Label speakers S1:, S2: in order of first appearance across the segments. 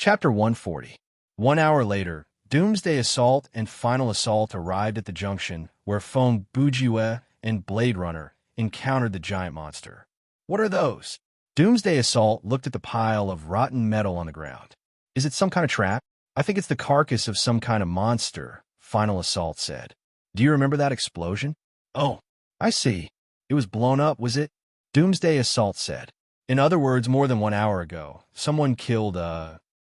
S1: Chapter 140. 1 hour later, Doomsday Assault and Final Assault arrived at the junction where Fong Bujue and Blade Runner encountered the giant monster. What are those? Doomsday Assault looked at the pile of rotten metal on the ground. Is it some kind of trap? I think it's the carcass of some kind of monster, Final Assault said. Do you remember that explosion? Oh, I see. It was blown up, was it? Doomsday Assault said. In other words, more than 1 hour ago, someone killed,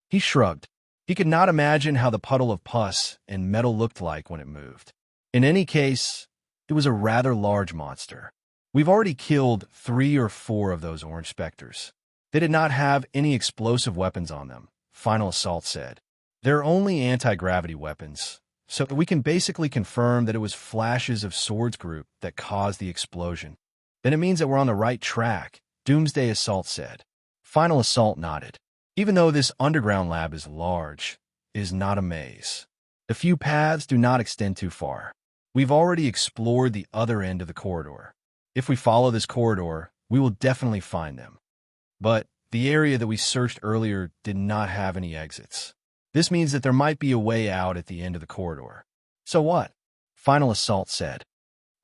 S1: He shrugged. He could not imagine how the puddle of pus and metal looked like when it moved. In any case, it was a rather large monster. We've already killed 3 or 4 of those orange specters. They did not have any explosive weapons on them, Final Assault said. They're only anti-gravity weapons, so we can basically confirm that it was flashes of Swords Group that caused the explosion. Then it means that we're on the right track, Doomsday Assault said. Final Assault nodded. Even though this underground lab is large, it is not a maze. The few paths do not extend too far. We've already explored the other end of the corridor. If we follow this corridor, we will definitely find them. But the area that we searched earlier did not have any exits. This means that there might be a way out at the end of the corridor. So what? Final Assault said.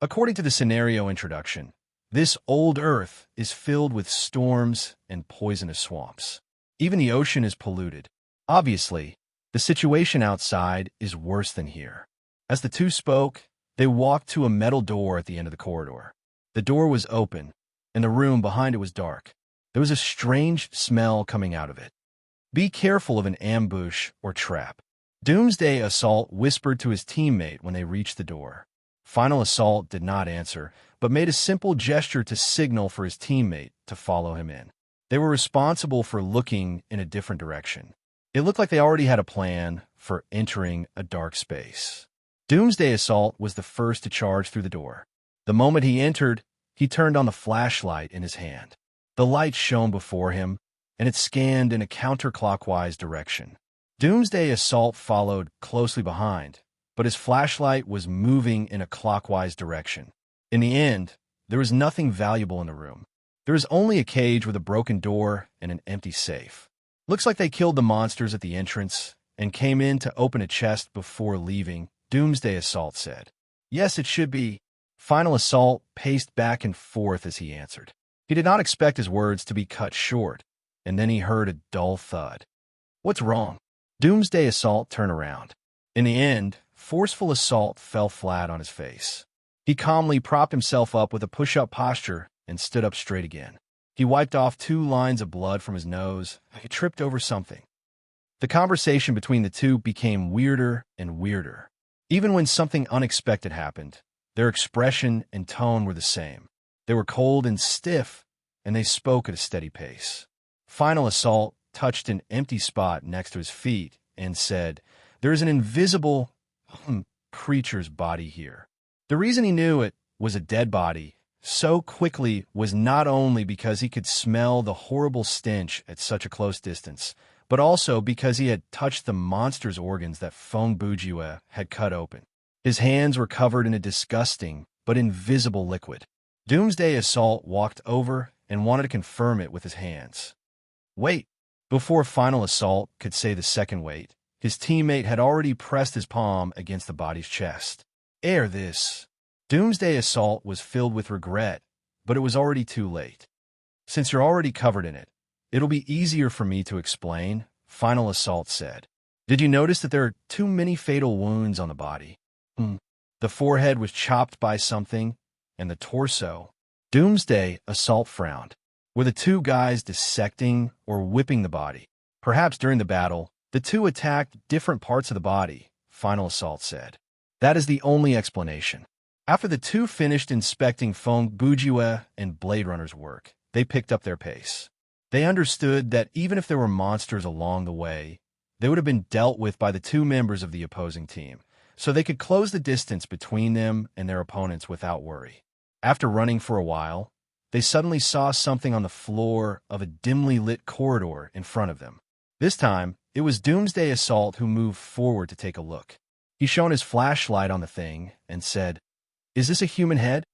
S1: According to the scenario introduction, this old Earth is filled with storms and poisonous swamps. Even the ocean is polluted. Obviously, the situation outside is worse than here. As the two spoke, they walked to a metal door at the end of the corridor. The door was open, and the room behind it was dark. There was a strange smell coming out of it. Be careful of an ambush or trap. Doomsday Assault whispered to his teammate when they reached the door. Final Assault did not answer, but made a simple gesture to signal for his teammate to follow him in. They were responsible for looking in a different direction. It looked like they already had a plan for entering a dark space. Doomsday Assault was the first to charge through the door. The moment he entered, he turned on the flashlight in his hand. The light shone before him, and it scanned in a counterclockwise direction. Doomsday Assault followed closely behind, but his flashlight was moving in a clockwise direction. In the end, there was nothing valuable in the room. There is only a cage with a broken door and an empty safe. Looks like they killed the monsters at the entrance and came in to open a chest before leaving, Doomsday Assault said. Yes, it should be. Final Assault paced back and forth as he answered. He did not expect his words to be cut short, and then he heard a dull thud. What's wrong? Doomsday Assault turned around. In the end, Forceful Assault fell flat on his face. He calmly propped himself up with a push-up posture and stood up straight again. He wiped off 2 lines of blood from his nose. He tripped over something. The conversation between the two became weirder and weirder. Even when something unexpected happened, their expression and tone were the same. They were cold and stiff, and they spoke at a steady pace. Final Assault touched an empty spot next to his feet and said, "There is an invisible creature's body here." The reason he knew it was a dead body so quickly was not only because he could smell the horrible stench at such a close distance, but also because he had touched the monster's organs that Fong Bujue had cut open. His hands were covered in a disgusting but invisible liquid. Doomsday Assault walked over and wanted to confirm it with his hands. Wait! Before Final Assault could say the second wait, his teammate had already pressed his palm against the body's chest. Air this. Doomsday Assault was filled with regret, but it was already too late. Since you're already covered in it, it'll be easier for me to explain, Final Assault said. Did you notice that there are too many fatal wounds on the body? The forehead was chopped by something, and the torso. Doomsday Assault frowned. Were the 2 guys dissecting or whipping the body? Perhaps during the battle, the 2 attacked different parts of the body, Final Assault said. That is the only explanation. After the 2 finished inspecting Fong Bujue and Blade Runner's work, they picked up their pace. They understood that even if there were monsters along the way, they would have been dealt with by the 2 members of the opposing team, so they could close the distance between them and their opponents without worry. After running for a while, they suddenly saw something on the floor of a dimly lit corridor in front of them. This time, it was Doomsday Assault who moved forward to take a look. He shone his flashlight on the thing and said, "Is this a human head?"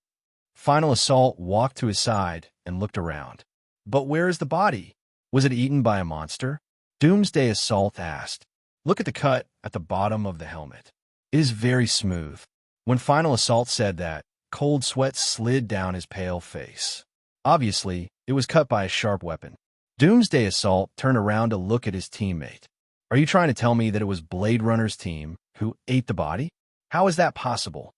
S1: Final Assault walked to his side and looked around. But where is the body? Was it eaten by a monster? Doomsday Assault asked. Look at the cut at the bottom of the helmet. It is very smooth. When Final Assault said that, cold sweat slid down his pale face. Obviously, it was cut by a sharp weapon. Doomsday Assault turned around to look at his teammate. Are you trying to tell me that it was Blade Runner's team who ate the body? How is that possible?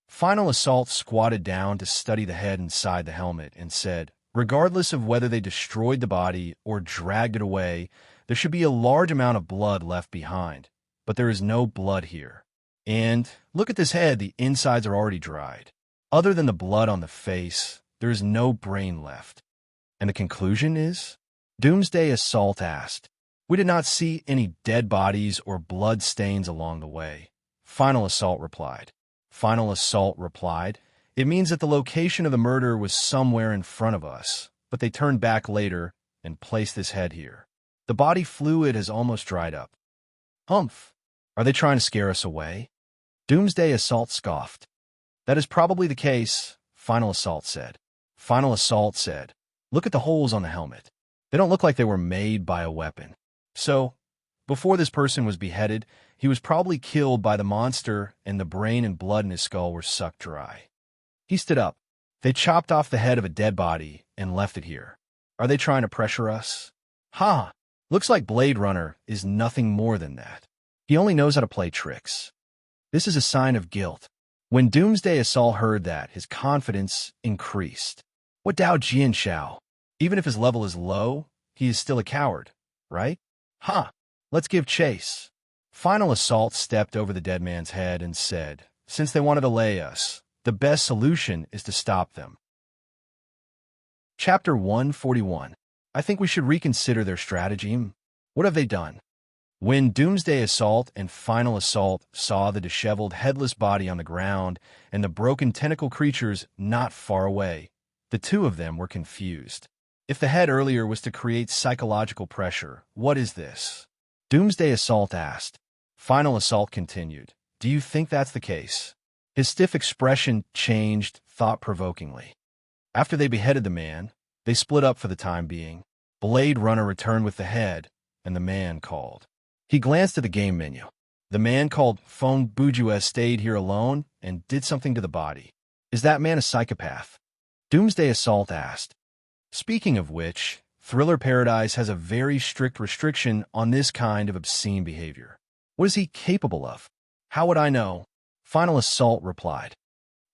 S1: Final Assault squatted down to study the head inside the helmet and said, regardless of whether they destroyed the body or dragged it away, there should be a large amount of blood left behind. But there is no blood here. And look at this head, the insides are already dried. Other than the blood on the face, there is no brain left. And the conclusion is? Doomsday Assault asked. We did not see any dead bodies or blood stains along the way. Final Assault replied. Final Assault replied, it means that the location of the murder was somewhere in front of us, but they turned back later and placed this head here. The body fluid has almost dried up. Humph! Are they trying to scare us away? Doomsday Assault scoffed. That is probably the case, Final Assault said. Final Assault said, look at the holes on the helmet. They don't look like they were made by a weapon. So, before this person was beheaded, he was probably killed by the monster and the brain and blood in his skull were sucked dry. He stood up. They chopped off the head of a dead body and left it here. Are they trying to pressure us? Ha! Looks like Blade Runner is nothing more than that. He only knows how to play tricks. This is a sign of guilt. When Doomsday Assault heard that, his confidence increased. What Dao Jian Shao? Even if his level is low, he is still a coward, right? Ha! Let's give chase. Final Assault stepped over the dead man's head and said, since they want to delay us, the best solution is to stop them. Chapter 141. I think we should reconsider their strategy. What have they done? When Doomsday Assault and Final Assault saw the disheveled headless body on the ground and the broken tentacle creatures not far away, the two of them were confused. If the head earlier was to create psychological pressure, what is this? Doomsday Assault asked. Final Assault continued. Do you think that's the case? His stiff expression changed thought-provokingly. After they beheaded the man, they split up for the time being. Blade Runner returned with the head, and the man called. He glanced at the game menu. The man called Fong Bujue stayed here alone and did something to the body. Is that man a psychopath? Doomsday Assault asked. Speaking of which, Thriller Paradise has a very strict restriction on this kind of obscene behavior. What is he capable of? How would I know? Final Assault replied.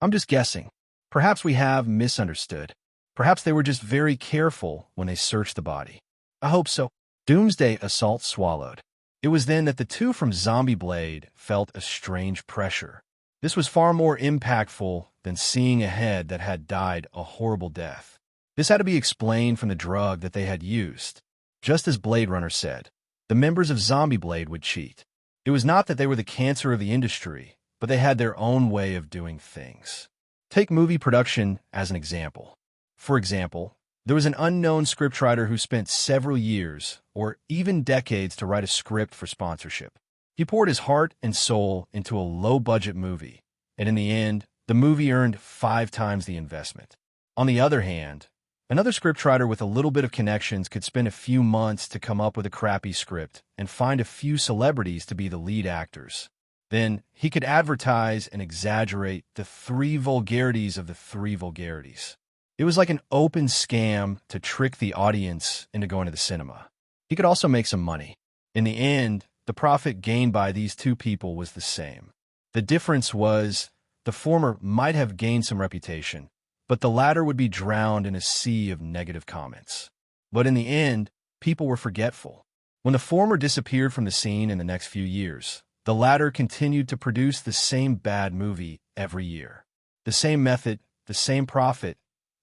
S1: I'm just guessing. Perhaps we have misunderstood. Perhaps they were just very careful when they searched the body. I hope so. Doomsday Assault swallowed. It was then that the two from Zombie Blade felt a strange pressure. This was far more impactful than seeing a head that had died a horrible death. This had to be explained from the drug that they had used. Just as Blade Runner said, the members of Zombie Blade would cheat. It was not that they were the cancer of the industry, but they had their own way of doing things. Take movie production as an example. For example, there was an unknown scriptwriter who spent several years, or even decades, to write a script for sponsorship. He poured his heart and soul into a low-budget movie, and in the end, the movie earned 5 times the investment. On the other hand, another scriptwriter with a little bit of connections could spend a few months to come up with a crappy script and find a few celebrities to be the lead actors. Then he could advertise and exaggerate the 3 vulgarities of the 3 vulgarities. It was like an open scam to trick the audience into going to the cinema. He could also make some money. In the end, the profit gained by these two people was the same. The difference was the former might have gained some reputation, but the latter would be drowned in a sea of negative comments. But in the end, people were forgetful. When the former disappeared from the scene in the next few years, the latter continued to produce the same bad movie every year. The same method, the same profit.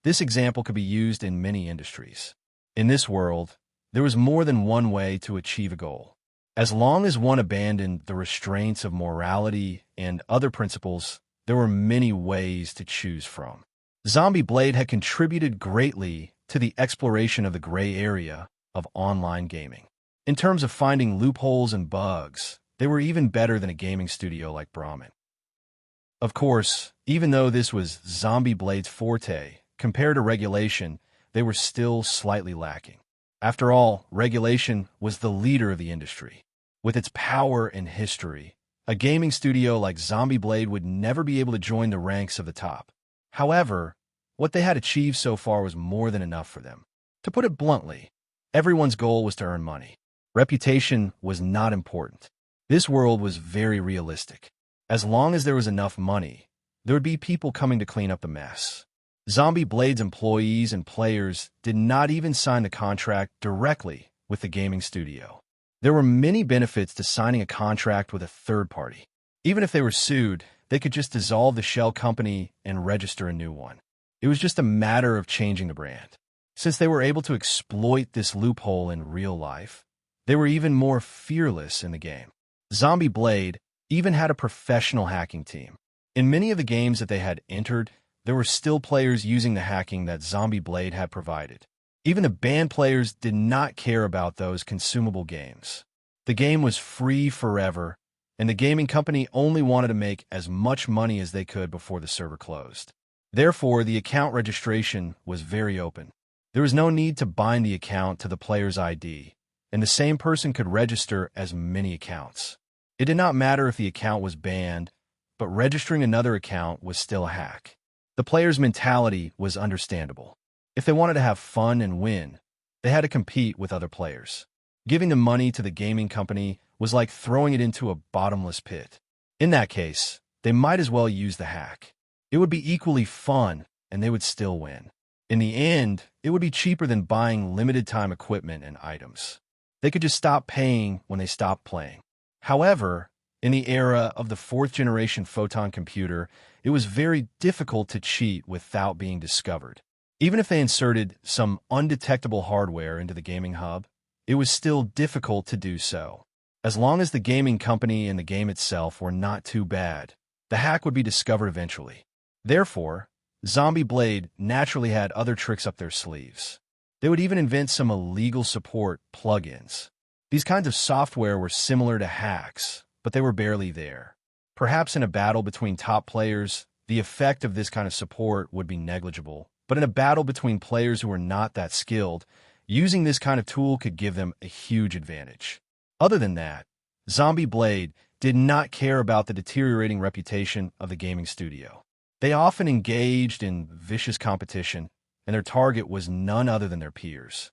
S1: This example could be used in many industries. In this world, there was more than one way to achieve a goal. As long as one abandoned the restraints of morality and other principles, there were many ways to choose from. Zombie Blade had contributed greatly to the exploration of the gray area of online gaming. In terms of finding loopholes and bugs, they were even better than a gaming studio like Brahmin. Of course, even though this was Zombie Blade's forte, compared to regulation, they were still slightly lacking. After all, regulation was the leader of the industry. With its power and history, a gaming studio like Zombie Blade would never be able to join the ranks of the top. However, what they had achieved so far was more than enough for them. To put it bluntly, everyone's goal was to earn money. Reputation was not important. This world was very realistic. As long as there was enough money, there would be people coming to clean up the mess. Zombie Blade's employees and players did not even sign the contract directly with the gaming studio. There were many benefits to signing a contract with a third party. Even if they were sued, they could just dissolve the shell company and register a new one. It was just a matter of changing the brand. Since they were able to exploit this loophole in real life, they were even more fearless in the game. Zombie Blade even had a professional hacking team. In many of the games that they had entered, there were still players using the hacking that Zombie Blade had provided. Even the banned players did not care about those consumable games. The game was free forever, and the gaming company only wanted to make as much money as they could before the server closed. Therefore, the account registration was very open. There was no need to bind the account to the player's ID, and the same person could register as many accounts. It did not matter if the account was banned, but registering another account was still a hack. The player's mentality was understandable. If they wanted to have fun and win, they had to compete with other players. Giving the money to the gaming company was like throwing it into a bottomless pit. In that case, they might as well use the hack. It would be equally fun, and they would still win. In the end, it would be cheaper than buying limited-time equipment and items. They could just stop paying when they stopped playing. However, in the era of the fourth-generation photon computer, it was very difficult to cheat without being discovered. Even if they inserted some undetectable hardware into the gaming hub, it was still difficult to do so. As long as the gaming company and the game itself were not too bad, the hack would be discovered eventually. Therefore, Zombie Blade naturally had other tricks up their sleeves. They would even invent some illegal support plugins. These kinds of software were similar to hacks, but they were barely there. Perhaps in a battle between top players, the effect of this kind of support would be negligible. But in a battle between players who were not that skilled, using this kind of tool could give them a huge advantage. Other than that, Zombie Blade did not care about the deteriorating reputation of the gaming studio. They often engaged in vicious competition, and their target was none other than their peers.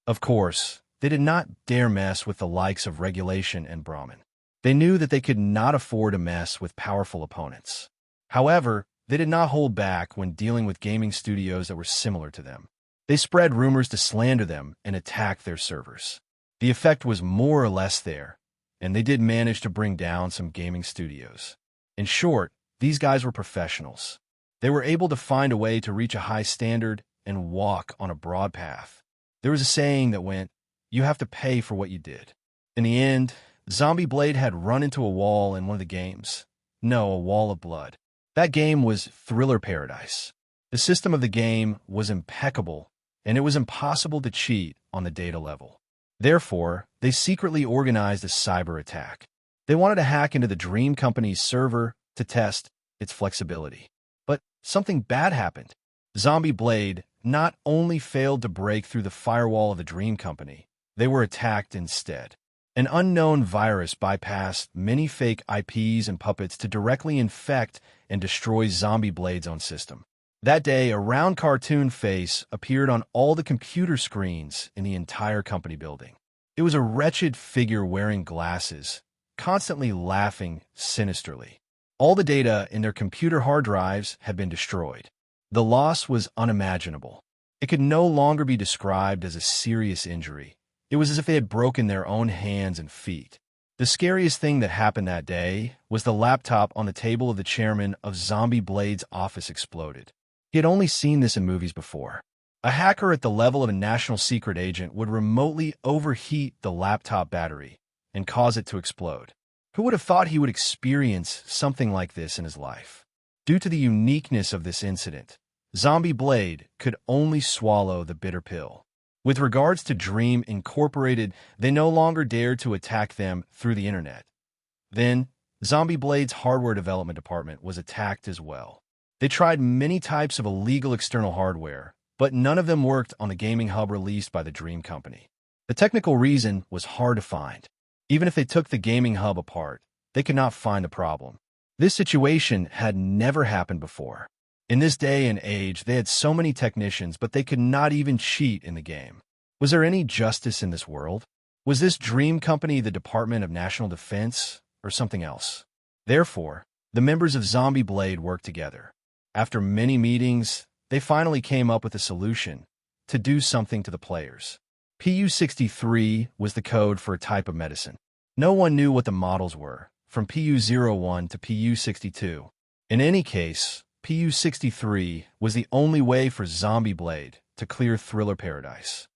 S1: Of course, they did not dare mess with the likes of Regulation and Brahmin. They knew that they could not afford to mess with powerful opponents. However, they did not hold back when dealing with gaming studios that were similar to them. They spread rumors to slander them and attack their servers. The effect was more or less there, and they did manage to bring down some gaming studios. In short, these guys were professionals. They were able to find a way to reach a high standard and walk on a broad path. There was a saying that went, "You have to pay for what you did." In the end, Zombie Blade had run into a wall in one of the games. No, a wall of blood. That game was Thriller Paradise. The system of the game was impeccable, and it was impossible to cheat on the data level. Therefore, they secretly organized a cyber attack. They wanted to hack into the Dream Company's server to test its flexibility. But something bad happened. Zombie Blade not only failed to break through the firewall of the Dream Company, they were attacked instead. An unknown virus bypassed many fake IPs and puppets to directly infect and destroy Zombie Blade's own system. That day, a round cartoon face appeared on all the computer screens in the entire company building. It was a wretched figure wearing glasses, constantly laughing sinisterly. All the data in their computer hard drives had been destroyed. The loss was unimaginable. It could no longer be described as a serious injury. It was as if they had broken their own hands and feet. The scariest thing that happened that day was the laptop on the table of the chairman of Zombie Blade's office exploded. He had only seen this in movies before. A hacker at the level of a national secret agent would remotely overheat the laptop battery and cause it to explode. Who would have thought he would experience something like this in his life? Due to the uniqueness of this incident, Zombie Blade could only swallow the bitter pill. With regards to Dream Incorporated, they no longer dared to attack them through the internet. Then, Zombie Blade's hardware development department was attacked as well. They tried many types of illegal external hardware, but none of them worked on the gaming hub released by the Dream Company. The technical reason was hard to find. Even if they took the gaming hub apart, they could not find the problem. This situation had never happened before. In this day and age, they had so many technicians, but they could not even cheat in the game. Was there any justice in this world? Was this Dream Company the Department of National Defense, or something else? Therefore, the members of Zombie Blade worked together. After many meetings, they finally came up with a solution to do something to the players. PU-63 was the code for a type of medicine. No one knew what the models were, from PU-01 to PU-62. In any case, PU-63 was the only way for Zombie Blade to clear Thriller Paradise.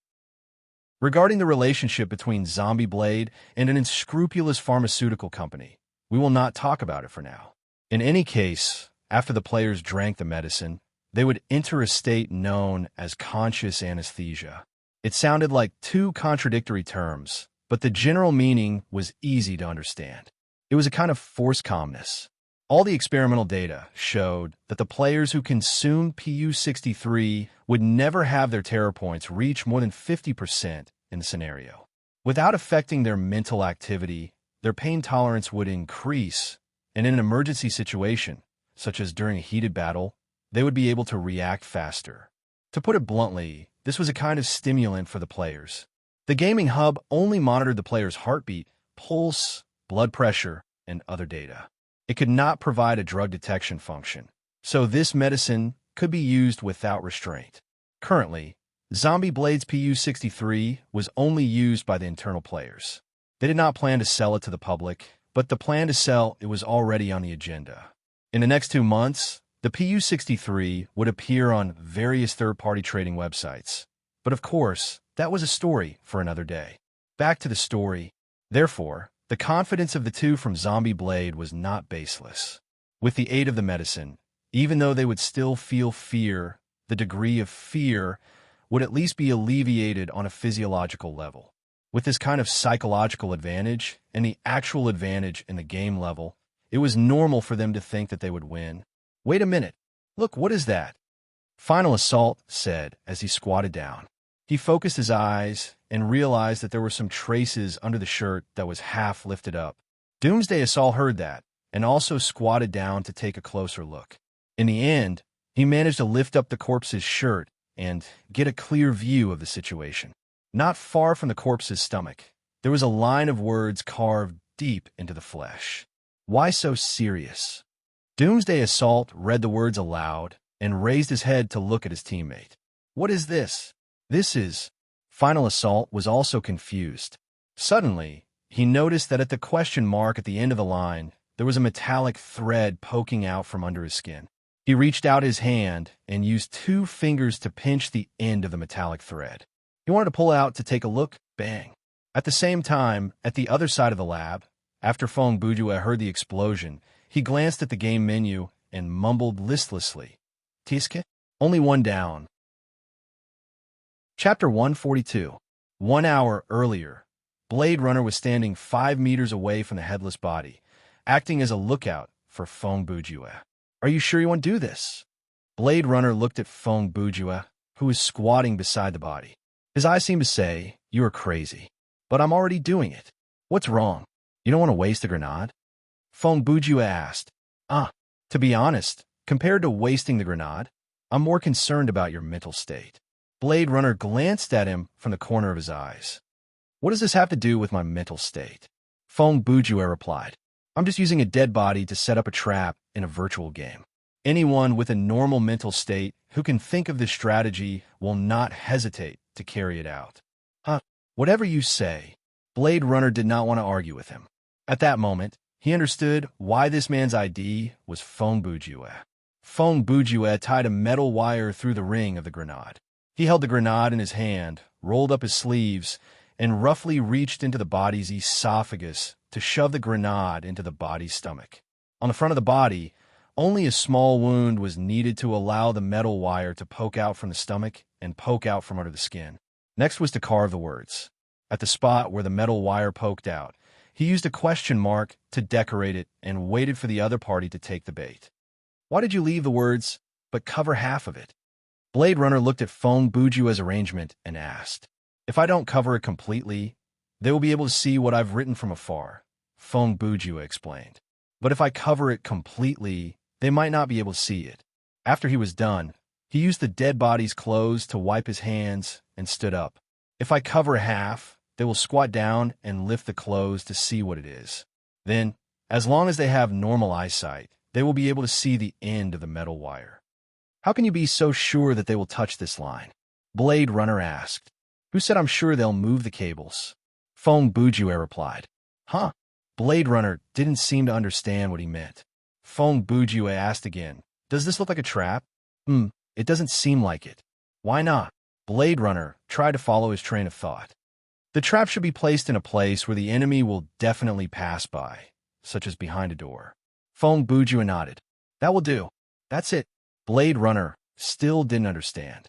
S1: Regarding the relationship between Zombie Blade and an unscrupulous pharmaceutical company, we will not talk about it for now. In any case, after the players drank the medicine, they would enter a state known as conscious anesthesia. It sounded like two contradictory terms, but the general meaning was easy to understand. It was a kind of forced calmness. All the experimental data showed that the players who consumed PU-63 would never have their terror points reach more than 50% in the scenario. Without affecting their mental activity, their pain tolerance would increase, and in an emergency situation, such as during a heated battle, they would be able to react faster. To put it bluntly, this was a kind of stimulant for the players. The gaming hub only monitored the player's heartbeat, pulse, blood pressure, and other data. It could not provide a drug detection function, so this medicine could be used without restraint. Currently, Zombie Blade's PU-63 was only used by the internal players. They did not plan to sell it to the public, but the plan to sell it was already on the agenda. In the next 2 months, the PU-63 would appear on various third-party trading websites. But of course, that was a story for another day. Back to the story. Therefore, the confidence of the two from Zombie Blade was not baseless. With the aid of the medicine, even though they would still feel fear, the degree of fear would at least be alleviated on a physiological level. With this kind of psychological advantage and the actual advantage in the game level, it was normal for them to think that they would win. Wait a minute. Look, what is that? Final Assault said as he squatted down. He focused his eyes and realized that there were some traces under the shirt that was half lifted up. Doomsday Assault heard that and also squatted down to take a closer look. In the end, he managed to lift up the corpse's shirt and get a clear view of the situation. Not far from the corpse's stomach, there was a line of words carved deep into the flesh. Why so serious? Doomsday Assault read the words aloud and raised his head to look at his teammate. What is this? This is... Final Assault was also confused. Suddenly, he noticed that at the question mark at the end of the line, there was a metallic thread poking out from under his skin. He reached out his hand and used 2 fingers to pinch the end of the metallic thread. He wanted to pull out to take a look. Bang. At the same time, at the other side of the lab, after Fong Bujue heard the explosion, he glanced at the game menu and mumbled listlessly. Tiske? Only one down. Chapter 142. 1 hour earlier, Blade Runner was standing 5 meters away from the headless body, acting as a lookout for Fong Bujue. Are you sure you want to do this? Blade Runner looked at Fong Bujue, who was squatting beside the body. His eyes seemed to say, "You are crazy." But I'm already doing it. What's wrong? You don't want to waste a grenade? Fong Bujue asked. To be honest, compared to wasting the grenade, I'm more concerned about your mental state. Blade Runner glanced at him from the corner of his eyes. What does this have to do with my mental state? Fong Bujue replied. I'm just using a dead body to set up a trap in a virtual game. Anyone with a normal mental state who can think of this strategy will not hesitate to carry it out. Whatever you say. Blade Runner did not want to argue with him. At that moment, he understood why this man's ID was Fong Bujue. Fong Bujue tied a metal wire through the ring of the grenade. He held the grenade in his hand, rolled up his sleeves, and roughly reached into the body's esophagus to shove the grenade into the body's stomach. On the front of the body, only a small wound was needed to allow the metal wire to poke out from the stomach and poke out from under the skin. Next was to carve the words. At the spot where the metal wire poked out, he used a question mark to decorate it and waited for the other party to take the bait. Why did you leave the words, but cover half of it? Blade Runner looked at Feng Bujue's arrangement and asked, "If I don't cover it completely, they will be able to see what I've written from afar," Feng Bujue explained. "But if I cover it completely, they might not be able to see it." After he was done, he used the dead body's clothes to wipe his hands and stood up. "If I cover half, they will squat down and lift the clothes to see what it is. Then, as long as they have normal eyesight, they will be able to see the end of the metal wire." "How can you be so sure that they will touch this line?" Blade Runner asked. "Who said I'm sure they'll move the cables?" Feng Bujue replied. "Huh?" Blade Runner didn't seem to understand what he meant. Feng Bujue asked again, "Does this look like a trap?" It doesn't seem like it." "Why not?" Blade Runner tried to follow his train of thought. "The trap should be placed in a place where the enemy will definitely pass by, such as behind a door." Feng Bujue nodded. "That will do. That's it." Blade Runner still didn't understand.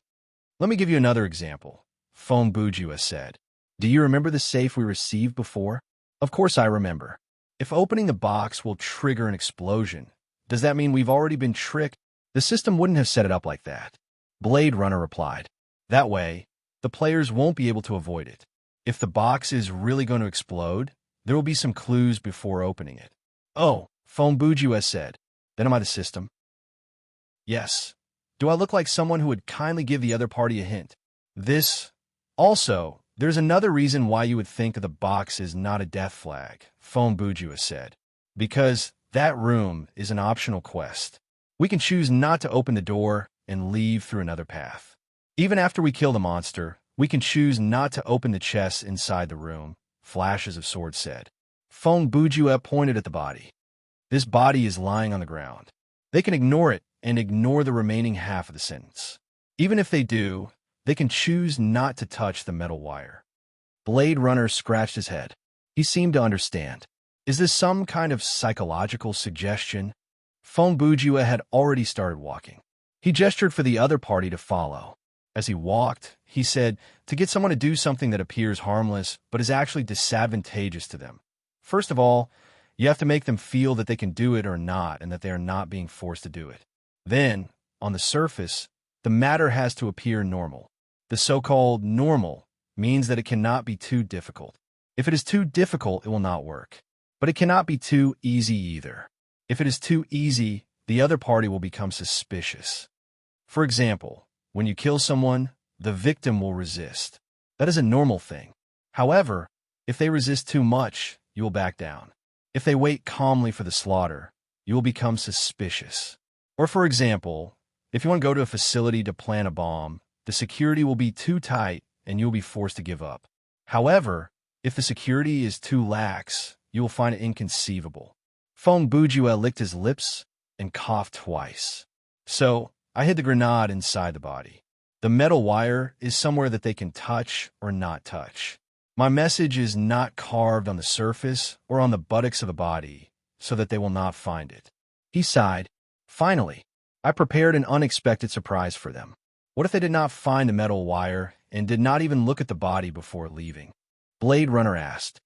S1: "Let me give you another example," Feng Bujue said. "Do you remember the safe we received before?" "Of course I remember." "If opening the box will trigger an explosion, does that mean we've already been tricked?" "The system wouldn't have set it up like that," Blade Runner replied. "That way, the players won't be able to avoid it. If the box is really going to explode, there will be some clues before opening it." "Oh," Feng Bujue said. "Then am I the system?" "Yes. Do I look like someone who would kindly give the other party a hint?" Also, there's another reason why you would think the box is not a death flag," Feng Bujue said. "Because that room is an optional quest. We can choose not to open the door and leave through another path. Even after we kill the monster, we can choose not to open the chests inside the room," Flashes of Swords said. Feng Bujue pointed at the body. "This body is lying on the ground. They can ignore it and ignore the remaining half of the sentence. Even if they do, they can choose not to touch the metal wire." Blade Runner scratched his head. He seemed to understand. "Is this some kind of psychological suggestion?" Feng Bujue had already started walking. He gestured for the other party to follow. As he walked, he said, "To get someone to do something that appears harmless but is actually disadvantageous to them, first of all, you have to make them feel that they can do it or not and that they are not being forced to do it. Then, on the surface, the matter has to appear normal. The so-called normal means that it cannot be too difficult. If it is too difficult, it will not work. But it cannot be too easy either. If it is too easy, the other party will become suspicious. For example, when you kill someone, the victim will resist. That is a normal thing. However, if they resist too much, you will back down. If they wait calmly for the slaughter, you will become suspicious. Or for example, if you want to go to a facility to plant a bomb, the security will be too tight and you will be forced to give up. However, if the security is too lax, you will find it inconceivable." Feng Bujue licked his lips and coughed twice. "So, I hid the grenade inside the body. The metal wire is somewhere that they can touch or not touch. My message is not carved on the surface or on the buttocks of the body, so that they will not find it." He sighed. "Finally, I prepared an unexpected surprise for them. What if they did not find the metal wire and did not even look at the body before leaving?" Blade Runner asked.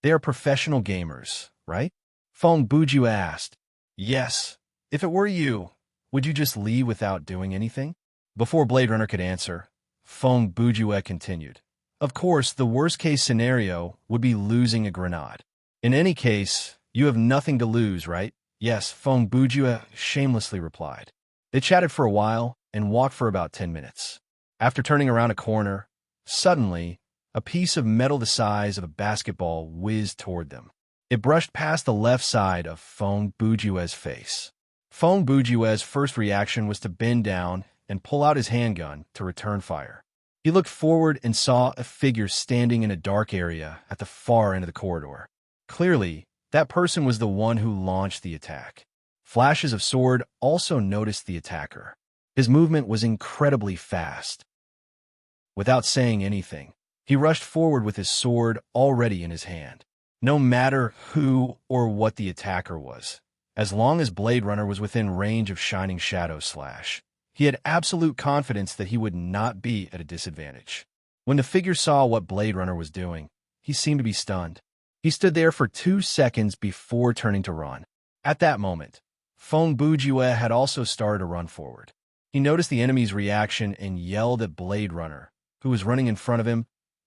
S1: "They are professional gamers, right?" Feng Bujue asked. "Yes. If it were you, would you just leave without doing anything?" Before Blade Runner could answer, Feng Bujue continued. "Of course, the worst-case scenario would be losing a grenade. In any case, you have nothing to lose, right?" "Yes," Feng Bujue shamelessly replied. They chatted for a while and walked for about 10 minutes. After turning around a corner, suddenly, a piece of metal the size of a basketball whizzed toward them. It brushed past the left side of Feng Bujue's face. Feng Bujue's first reaction was to bend down and pull out his handgun to return fire. He looked forward and saw a figure standing in a dark area at the far end of the corridor. Clearly, that person was the one who launched the attack. Flashes of Sword also noticed the attacker. His movement was incredibly fast. Without saying anything, he rushed forward with his sword already in his hand. No matter who or what the attacker was, as long as Blade Runner was within range of Shining Shadow Slash, he had absolute confidence that he would not be at a disadvantage. When the figure saw what Blade Runner was doing, he seemed to be stunned. He stood there for 2 seconds before turning to run. At that moment, Feng Bujue had also started to run forward. He noticed the enemy's reaction and yelled at Blade Runner, who was running in front of him,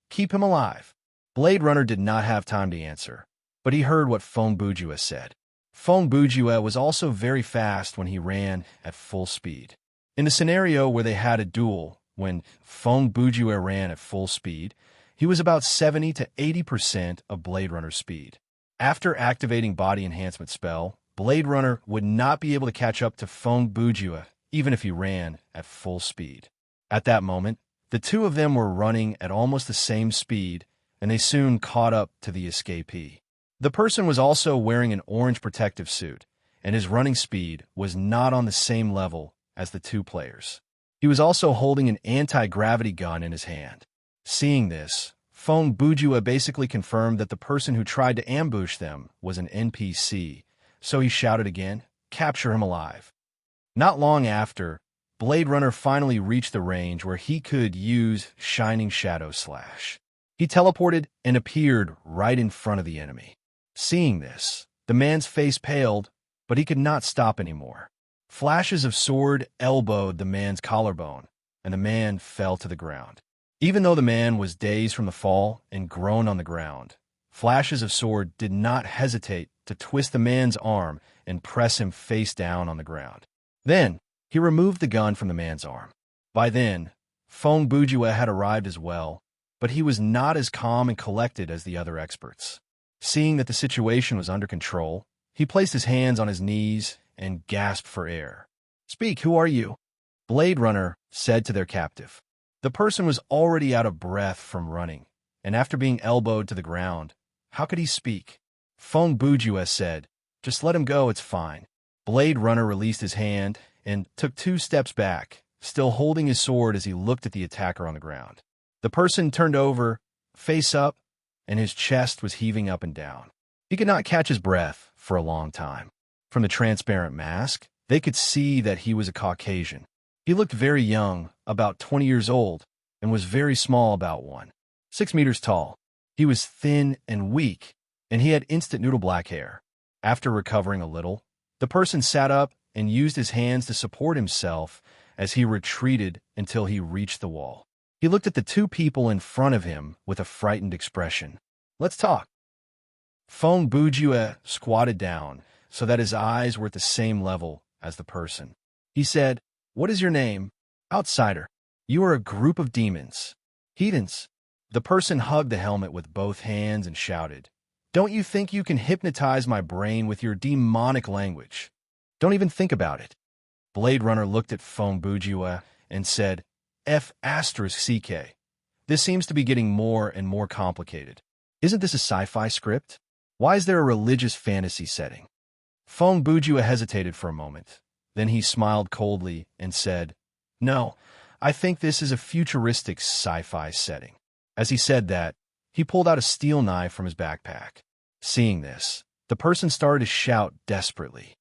S1: "Keep him alive." Blade Runner did not have time to answer, but he heard what Fong Bujue said. Fong Bujue was also very fast when he ran at full speed. In the scenario where they had a duel, when Fong Bujue ran at full speed, he was about 70 to 80% of Blade Runner's speed. After activating Body Enhancement spell, Blade Runner would not be able to catch up to Fong Bujue even if he ran at full speed. At that moment, the two of them were running at almost the same speed, and they soon caught up to the escapee. The person was also wearing an orange protective suit, and his running speed was not on the same level as the two players. He was also holding an anti-gravity gun in his hand. Seeing this, Fong Bujue basically confirmed that the person who tried to ambush them was an NPC, so he shouted again, "Capture him alive." Not long after, Blade Runner finally reached the range where he could use Shining Shadow Slash. He teleported and appeared right in front of the enemy. Seeing this, the man's face paled, but he could not stop anymore. Flashes of sword elbowed the man's collarbone, and the man fell to the ground. Even though the man was dazed from the fall and groaned on the ground, flashes of sword did not hesitate to twist the man's arm and press him face down on the ground. Then, he removed the gun from the man's arm. By then, Fong Bujue had arrived as well, but he was not as calm and collected as the other experts. Seeing that the situation was under control, he placed his hands on his knees and gasped for air. "Speak, who are you?" Blade Runner said to their captive. The person was already out of breath from running, and after being elbowed to the ground, how could he speak? Fong Bujue said, "Just let him go, it's fine." Blade Runner released his hand and took 2 steps back, still holding his sword as he looked at the attacker on the ground. The person turned over, face up, and his chest was heaving up and down. He could not catch his breath for a long time. From the transparent mask, they could see that he was a Caucasian. He looked very young, about 20 years old, and was very small, about 1.6 meters tall. He was thin and weak, and he had instant noodle black hair. After recovering a little, the person sat up and used his hands to support himself as he retreated until he reached the wall. He looked at the 2 people in front of him with a frightened expression. "Let's talk." Fong Bujue squatted down so that his eyes were at the same level as the person. He said, "What is your name?" "Outsider." "You are a group of demons." "Heathens." The person hugged the helmet with both hands and shouted, "Don't you think you can hypnotize my brain with your demonic language? Don't even think about it." Blade Runner looked at Fong Bujue and said, "F***CK. This seems to be getting more and more complicated. Isn't this a sci-fi script? Why is there a religious fantasy setting?" Fong Bujue hesitated for a moment. Then he smiled coldly and said, "No, I think this is a futuristic sci-fi setting." As he said that, he pulled out a steel knife from his backpack. Seeing this, the person started to shout desperately.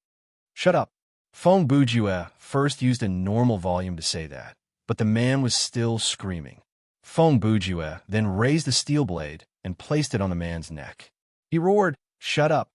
S1: "Shut up." Fong Bujue first used a normal volume to say that, but the man was still screaming. Fong Bujue then raised the steel blade and placed it on the man's neck. He roared, "Shut up."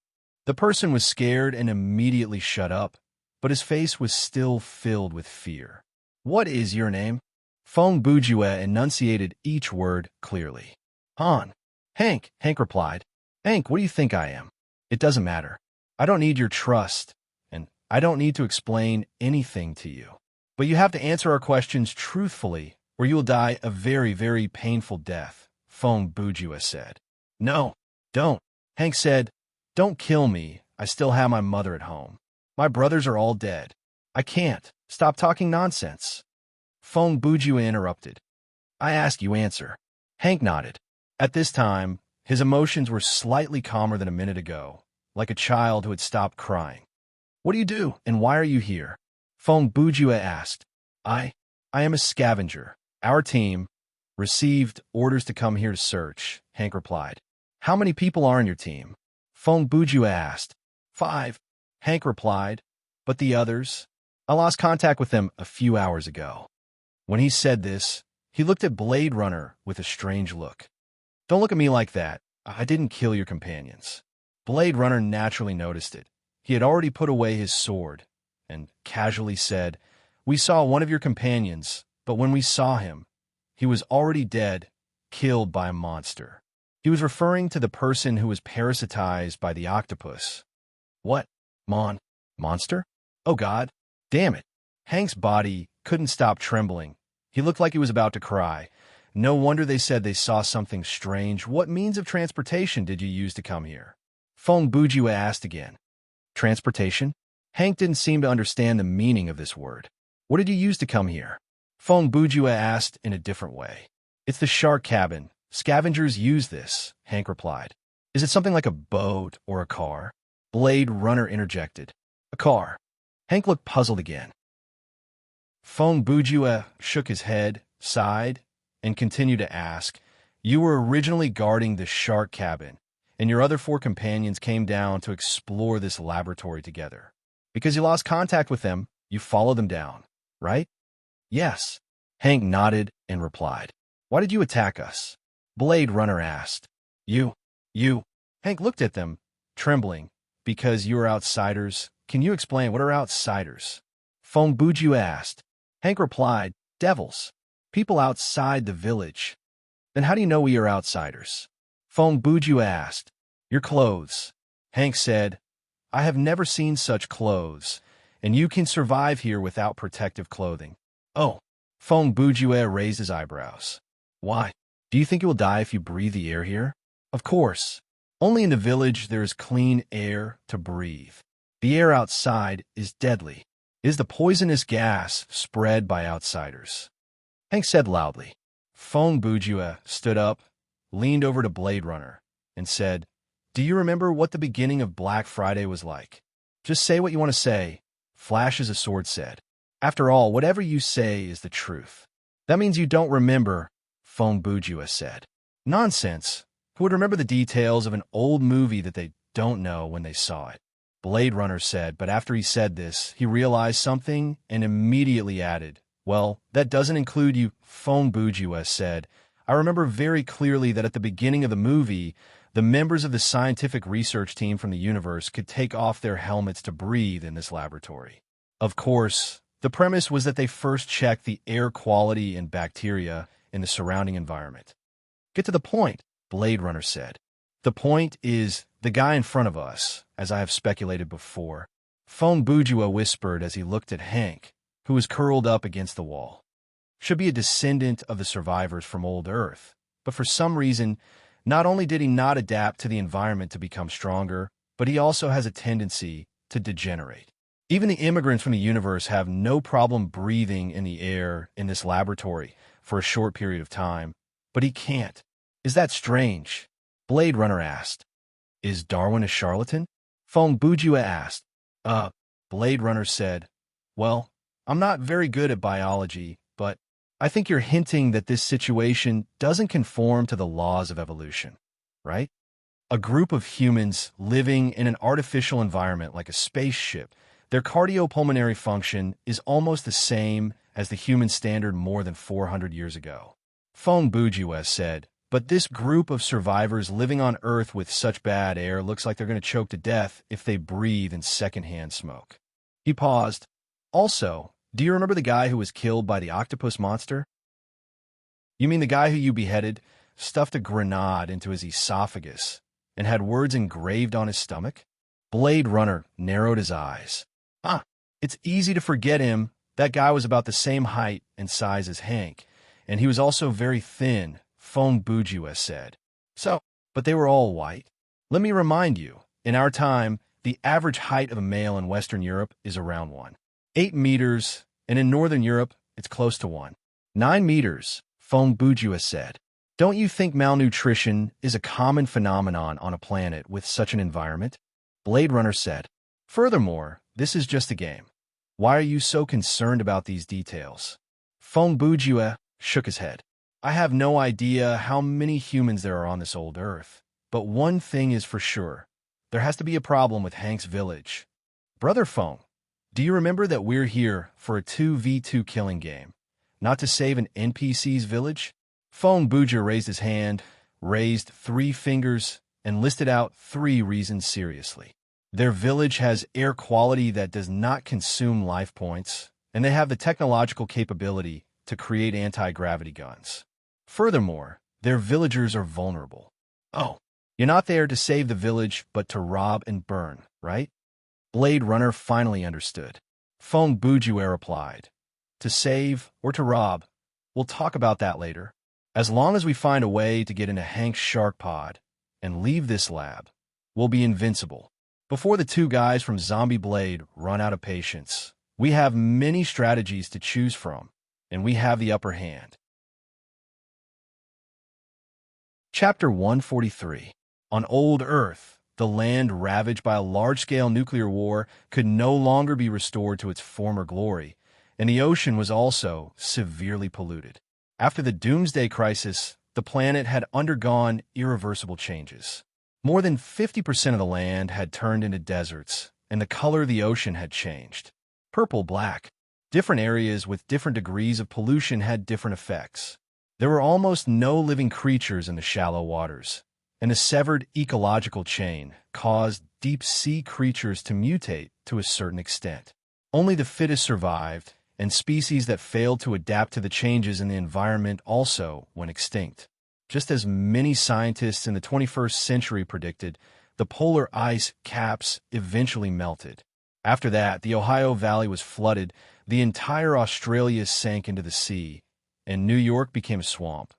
S1: The person was scared and immediately shut up, but his face was still filled with fear. "What is your name?" Fong Bujue enunciated each word clearly. "Han." "Hank," Hank replied. "Hank, what do you think I am?" "It doesn't matter. I don't need your trust, and I don't need to explain anything to you. But you have to answer our questions truthfully, or you will die a very, very painful death," Fong Bujue said. "No, don't." Hank said, "Don't kill me. I still have my mother at home. My brothers are all dead. I can't. Stop talking nonsense." Fong Bujue interrupted. "I ask, you answer." Hank nodded. At this time, his emotions were slightly calmer than a minute ago, like a child who had stopped crying. "What do you do, and why are you here?" Fong Bujue asked. I am a scavenger. Our team received orders to come here to search," Hank replied. "How many people are in your team?" Fong Bujue asked. 5, Hank replied. "But the others?" "I lost contact with them a few hours ago." When he said this, he looked at Blade Runner with a strange look. "Don't look at me like that. I didn't kill your companions." Blade Runner naturally noticed it. He had already put away his sword and casually said, We saw one of your companions, but when we saw him, he was already dead, killed by a monster. He was referring to the person who was parasitized by the octopus. What? Monster? Oh God. Damn it. Hank's body couldn't stop trembling. He looked like he was about to cry. No wonder they said they saw something strange. What means of transportation did you use to come here? Feng Bujue asked again. Transportation? Hank didn't seem to understand the meaning of this word. What did you use to come here? Feng Bujue asked in a different way. It's the shark cabin. Scavengers use this, Hank replied. Is it something like a boat or a car? Blade Runner interjected. A car. Hank looked puzzled again. Feng Bujue shook his head, sighed, and continued to ask, You were originally guarding the shark cabin, and your other 4 companions came down to explore this laboratory together. Because you lost contact with them, you followed them down, right? Yes. Hank nodded and replied. Why did you attack us? Blade Runner asked. You. Hank looked at them, trembling. Because you are outsiders. Can you explain what are outsiders? Feng Bujue asked. Hank replied, Devils. People outside the village. Then how do you know we are outsiders? Feng Bujue asked. Your clothes. Hank said, I have never seen such clothes, and you can survive here without protective clothing. Oh. Feng Bujue raised his eyebrows. Why? Do you think you will die if you breathe the air here? Of course. Only in the village there is clean air to breathe. The air outside is deadly. It is the poisonous gas spread by outsiders. Hank said loudly. Feng Bujue stood up, leaned over to Blade Runner, and said, Do you remember what the beginning of Black Friday was like? Just say what you want to say, Flash as a sword said. After all, whatever you say is the truth. That means you don't remember, Feng Bujue said. Nonsense. Who would remember the details of an old movie that they don't know when they saw it? Blade Runner said, but after he said this, he realized something and immediately added, Well, that doesn't include you, Feng Bujue said. I remember very clearly that at the beginning of the movie, the members of the scientific research team from the universe could take off their helmets to breathe in this laboratory. Of course, the premise was that they first checked the air quality and bacteria in the surrounding environment. Get to the point, Blade Runner said. The point is the guy in front of us, as I have speculated before. Feng Bujue whispered as he looked at Hank, who was curled up against the wall. Should be a descendant of the survivors from old Earth, but for some reason, not only did he not adapt to the environment to become stronger, but he also has a tendency to degenerate. Even the immigrants from the universe have no problem breathing in the air in this laboratory for a short period of time, but he can't. Is that strange? Blade Runner asked. Is Darwin a charlatan? Feng Bujue asked. Blade Runner said, Well, I'm not very good at biology, but I think you're hinting that this situation doesn't conform to the laws of evolution, right? A group of humans living in an artificial environment like a spaceship, their cardiopulmonary function is almost the same as the human standard more than 400 years ago. Feng Bujue said, But this group of survivors living on Earth with such bad air looks like they're going to choke to death if they breathe in secondhand smoke. He paused. Also, do you remember the guy who was killed by the octopus monster? You mean the guy who you beheaded, stuffed a grenade into his esophagus, and had words engraved on his stomach? Blade Runner narrowed his eyes. It's easy to forget him. That guy was about the same height and size as Hank, and he was also very thin, Feng Bujue said. But they were all white. Let me remind you, in our time, the average height of a male in Western Europe is around 8 meters, and in Northern Europe, it's close to 9 meters, Feng Bujue said. Don't you think malnutrition is a common phenomenon on a planet with such an environment? Blade Runner said. Furthermore, this is just a game. Why are you so concerned about these details? Feng Bujue shook his head. I have no idea how many humans there are on this old Earth, but one thing is for sure. There has to be a problem with Hank's village. Brother Feng, do you remember that we're here for a 2v2 killing game, not to save an NPC's village? Feng Bujue raised his hand, raised 3 fingers, and listed out 3 reasons seriously. Their village has air quality that does not consume life points. and they have the technological capability to create anti-gravity guns. Furthermore, their villagers are vulnerable. Oh, you're not there to save the village, but to rob and burn, right? Blade Runner finally understood. Feng Bujue replied, to save or to rob? We'll talk about that later. As long as we find a way to get into Hank's shark pod and leave this lab, we'll be invincible. Before the two guys from Zombie Blade run out of patience, we have many strategies to choose from, and we have the upper hand. Chapter 143. On old Earth, the land ravaged by a large-scale nuclear war could no longer be restored to its former glory, and the ocean was also severely polluted. After the Doomsday Crisis, the planet had undergone irreversible changes. More than 50% of the land had turned into deserts, and the color of the ocean had changed. Purple-black. Different areas with different degrees of pollution had different effects. There were almost no living creatures in the shallow waters, and the severed ecological chain caused deep-sea creatures to mutate to a certain extent. Only the fittest survived, and species that failed to adapt to the changes in the environment also went extinct. Just as many scientists in the 21st century predicted, the polar ice caps eventually melted. After that, the Ohio Valley was flooded, the entire Australia sank into the sea, and New York became a swamp.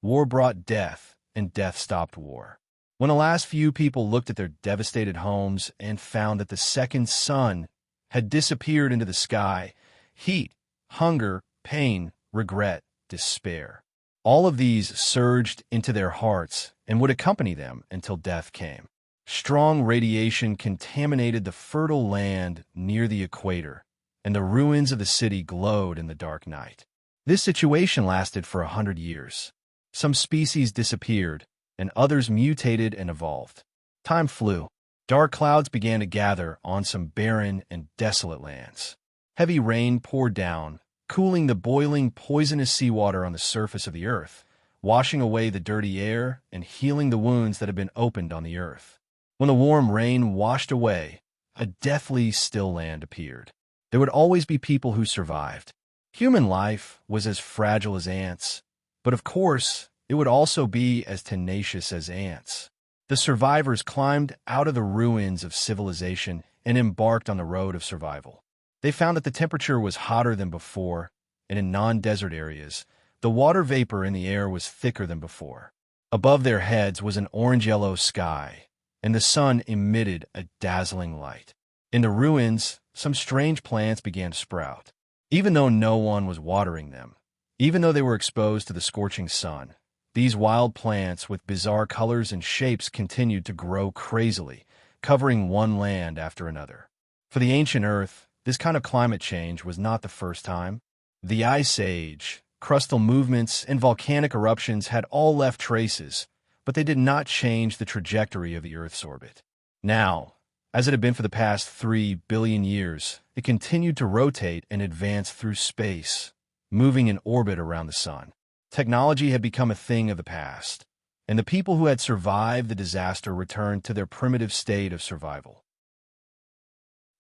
S1: War brought death, and death stopped war. When the last few people looked at their devastated homes and found that the second sun had disappeared into the sky, heat, hunger, pain, regret, despair. All of these surged into their hearts and would accompany them until death came. Strong radiation contaminated the fertile land near the equator, and the ruins of the city glowed in the dark night. This situation lasted for 100 years. Some species disappeared, and others mutated and evolved. Time flew. Dark clouds began to gather on some barren and desolate lands. Heavy rain poured down, cooling the boiling, poisonous seawater on the surface of the earth, washing away the dirty air and healing the wounds that had been opened on the earth. When the warm rain washed away, a deathly still land appeared. There would always be people who survived. Human life was as fragile as ants, but of course, it would also be as tenacious as ants. The survivors climbed out of the ruins of civilization and embarked on the road of survival. They found that the temperature was hotter than before, and in non-desert areas, the water vapor in the air was thicker than before. Above their heads was an orange-yellow sky, and the sun emitted a dazzling light. In the ruins, some strange plants began to sprout. Even though no one was watering them, even though they were exposed to the scorching sun, these wild plants with bizarre colors and shapes continued to grow crazily, covering one land after another. For the ancient Earth, this kind of climate change was not the first time. The Ice Age, crustal movements, and volcanic eruptions had all left traces, but they did not change the trajectory of the Earth's orbit. Now, as it had been for the past 3 billion years, it continued to rotate and advance through space, moving in orbit around the sun. Technology had become a thing of the past, and the people who had survived the disaster returned to their primitive state of survival.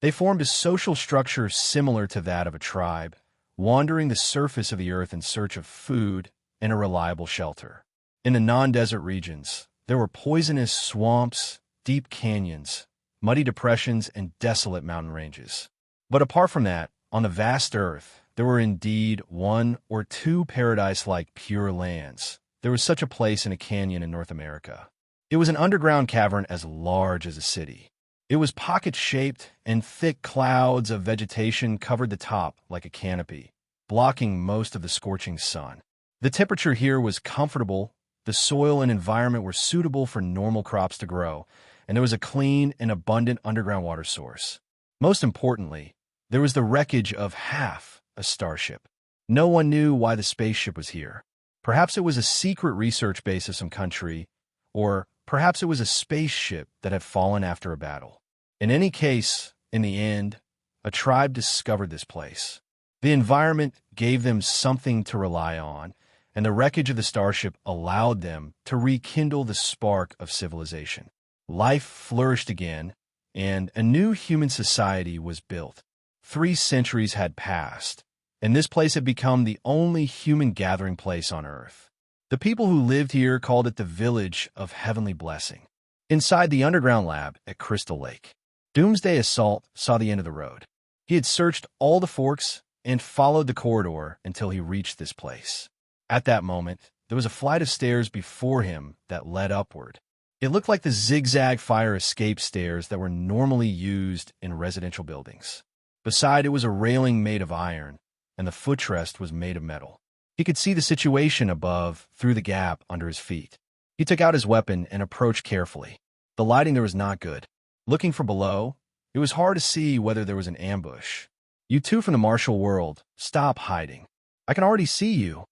S1: They formed a social structure similar to that of a tribe, wandering the surface of the earth in search of food and a reliable shelter. In the non-desert regions, there were poisonous swamps, deep canyons, muddy depressions, and desolate mountain ranges. But apart from that, on the vast earth, there were indeed 1 or 2 paradise-like pure lands. There was such a place in a canyon in North America. It was an underground cavern as large as a city. It was pocket-shaped, and thick clouds of vegetation covered the top like a canopy, blocking most of the scorching sun. The temperature here was comfortable, the soil and environment were suitable for normal crops to grow, and there was a clean and abundant underground water source. Most importantly, there was the wreckage of half a starship. No one knew why the spaceship was here. Perhaps it was a secret research base of some country, or perhaps it was a spaceship that had fallen after a battle. In any case, in the end, a tribe discovered this place. The environment gave them something to rely on, and the wreckage of the starship allowed them to rekindle the spark of civilization. Life flourished again, and a new human society was built. 3 centuries had passed, and this place had become the only human gathering place on Earth. The people who lived here called it the Village of Heavenly Blessing. Inside the underground lab at Crystal Lake, Doomsday Assault saw the end of the road. He had searched all the forks and followed the corridor until he reached this place. At that moment, there was a flight of stairs before him that led upward. It looked like the zigzag fire escape stairs that were normally used in residential buildings. Beside it was a railing made of iron, and the footrest was made of metal. He could see the situation above through the gap under his feet. He took out his weapon and approached carefully. The lighting there was not good. Looking from below, it was hard to see whether there was an ambush. "You two from the martial world, stop hiding. I can already see you."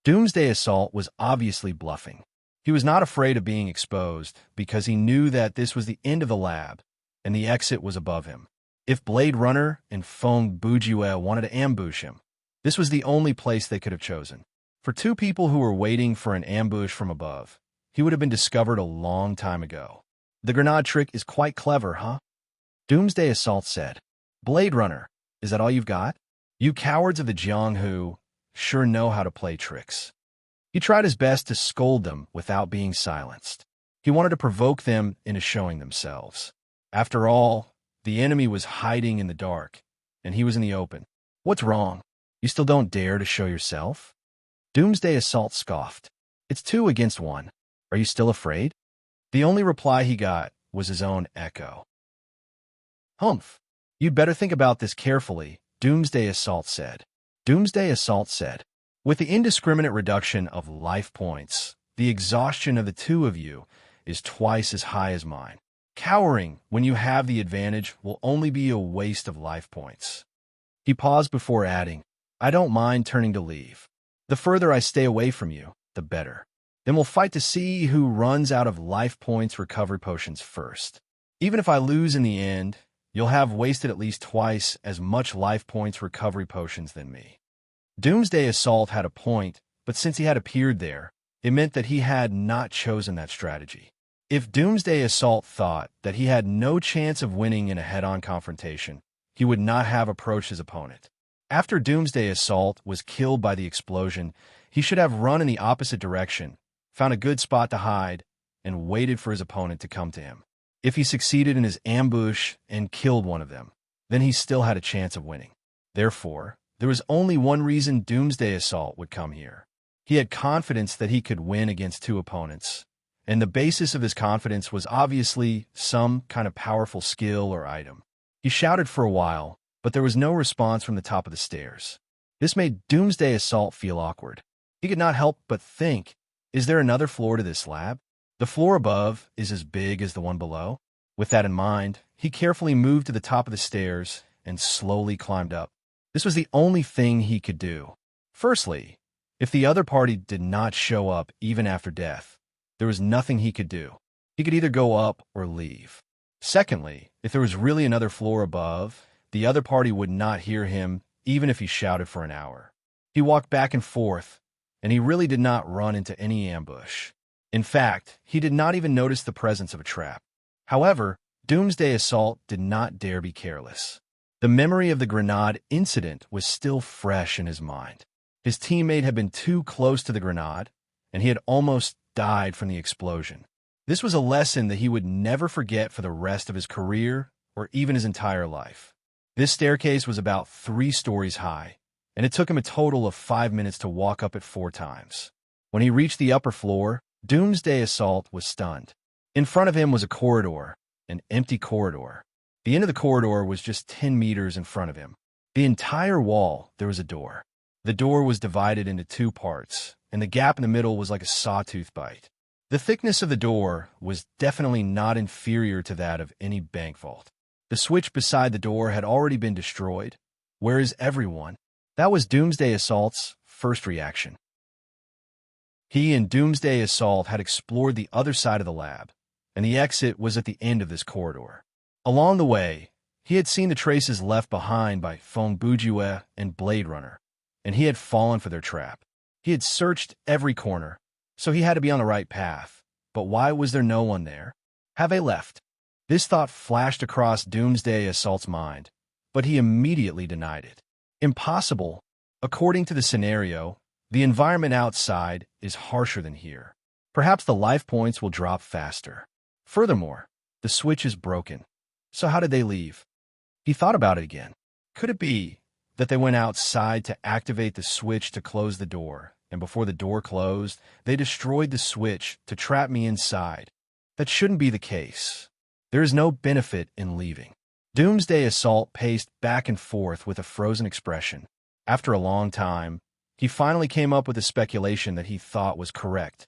S1: Doomsday Assault was obviously bluffing. He was not afraid of being exposed because he knew that this was the end of the lab and the exit was above him. If Blade Runner and Feng Bujue wanted to ambush him, this was the only place they could have chosen. For two people who were waiting for an ambush from above, he would have been discovered a long time ago. "The grenade trick is quite clever, huh?" Doomsday Assault said. "Blade Runner, is that all you've got? You cowards of the Jianghu sure know how to play tricks." He tried his best to scold them without being silenced. He wanted to provoke them into showing themselves. After all, the enemy was hiding in the dark, and he was in the open. "What's wrong? You still don't dare to show yourself?" Doomsday Assault scoffed. "It's 2 against 1. Are you still afraid?" The only reply he got was his own echo. "Humph. You'd better think about this carefully," Doomsday Assault said. Doomsday Assault said, "With the indiscriminate reduction of life points, the exhaustion of the two of you is twice as high as mine. Cowering when you have the advantage will only be a waste of life points." He paused before adding, "I don't mind turning to leave. The further I stay away from you, the better. Then we'll fight to see who runs out of life points recovery potions first. Even if I lose in the end, you'll have wasted at least twice as much life points recovery potions than me." Doomsday Assault had a point, but since he had appeared there, it meant that he had not chosen that strategy. If Doomsday Assault thought that he had no chance of winning in a head-on confrontation, he would not have approached his opponent. After Doomsday Assault was killed by the explosion, he should have run in the opposite direction, found a good spot to hide, and waited for his opponent to come to him. If he succeeded in his ambush and killed one of them, then he still had a chance of winning. Therefore, there was only one reason Doomsday Assault would come here. He had confidence that he could win against 2 opponents, and the basis of his confidence was obviously some kind of powerful skill or item. He shouted for a while, but there was no response from the top of the stairs. This made Doomsday Assault feel awkward. He could not help but think, is there another floor to this lab? The floor above is as big as the one below. With that in mind, he carefully moved to the top of the stairs and slowly climbed up. This was the only thing he could do. Firstly, if the other party did not show up even after death, there was nothing he could do. He could either go up or leave. Secondly, if there was really another floor above, the other party would not hear him even if he shouted for an hour. He walked back and forth, and he really did not run into any ambush. In fact, he did not even notice the presence of a trap. However, Doomsday Assault did not dare be careless. The memory of the grenade incident was still fresh in his mind. His teammate had been too close to the grenade, and he had almost died from the explosion. This was a lesson that he would never forget for the rest of his career or even his entire life. This staircase was about 3 stories high, and it took him a total of 5 minutes to walk up it 4 times. When he reached the upper floor, Doomsday Assault was stunned. In front of him was a corridor, an empty corridor. The end of the corridor was just 10 meters in front of him. The entire wall, there was a door. The door was divided into 2 parts, and the gap in the middle was like a sawtooth bite. The thickness of the door was definitely not inferior to that of any bank vault. The switch beside the door had already been destroyed. Where is everyone? That was Doomsday Assault's first reaction. He and Doomsday Assault had explored the other side of the lab, and the exit was at the end of this corridor. Along the way, he had seen the traces left behind by Feng Bujue and Blade Runner, and he had fallen for their trap. He had searched every corner, so he had to be on the right path. But why was there no one there? Have they left? This thought flashed across Doomsday Assault's mind, but he immediately denied it. Impossible. According to the scenario, the environment outside is harsher than here. Perhaps the life points will drop faster. Furthermore, the switch is broken. So how did they leave? He thought about it again. Could it be that they went outside to activate the switch to close the door, and before the door closed, they destroyed the switch to trap me inside? That shouldn't be the case. There is no benefit in leaving. Doomsday Assault paced back and forth with a frozen expression. After a long time, he finally came up with a speculation that he thought was correct.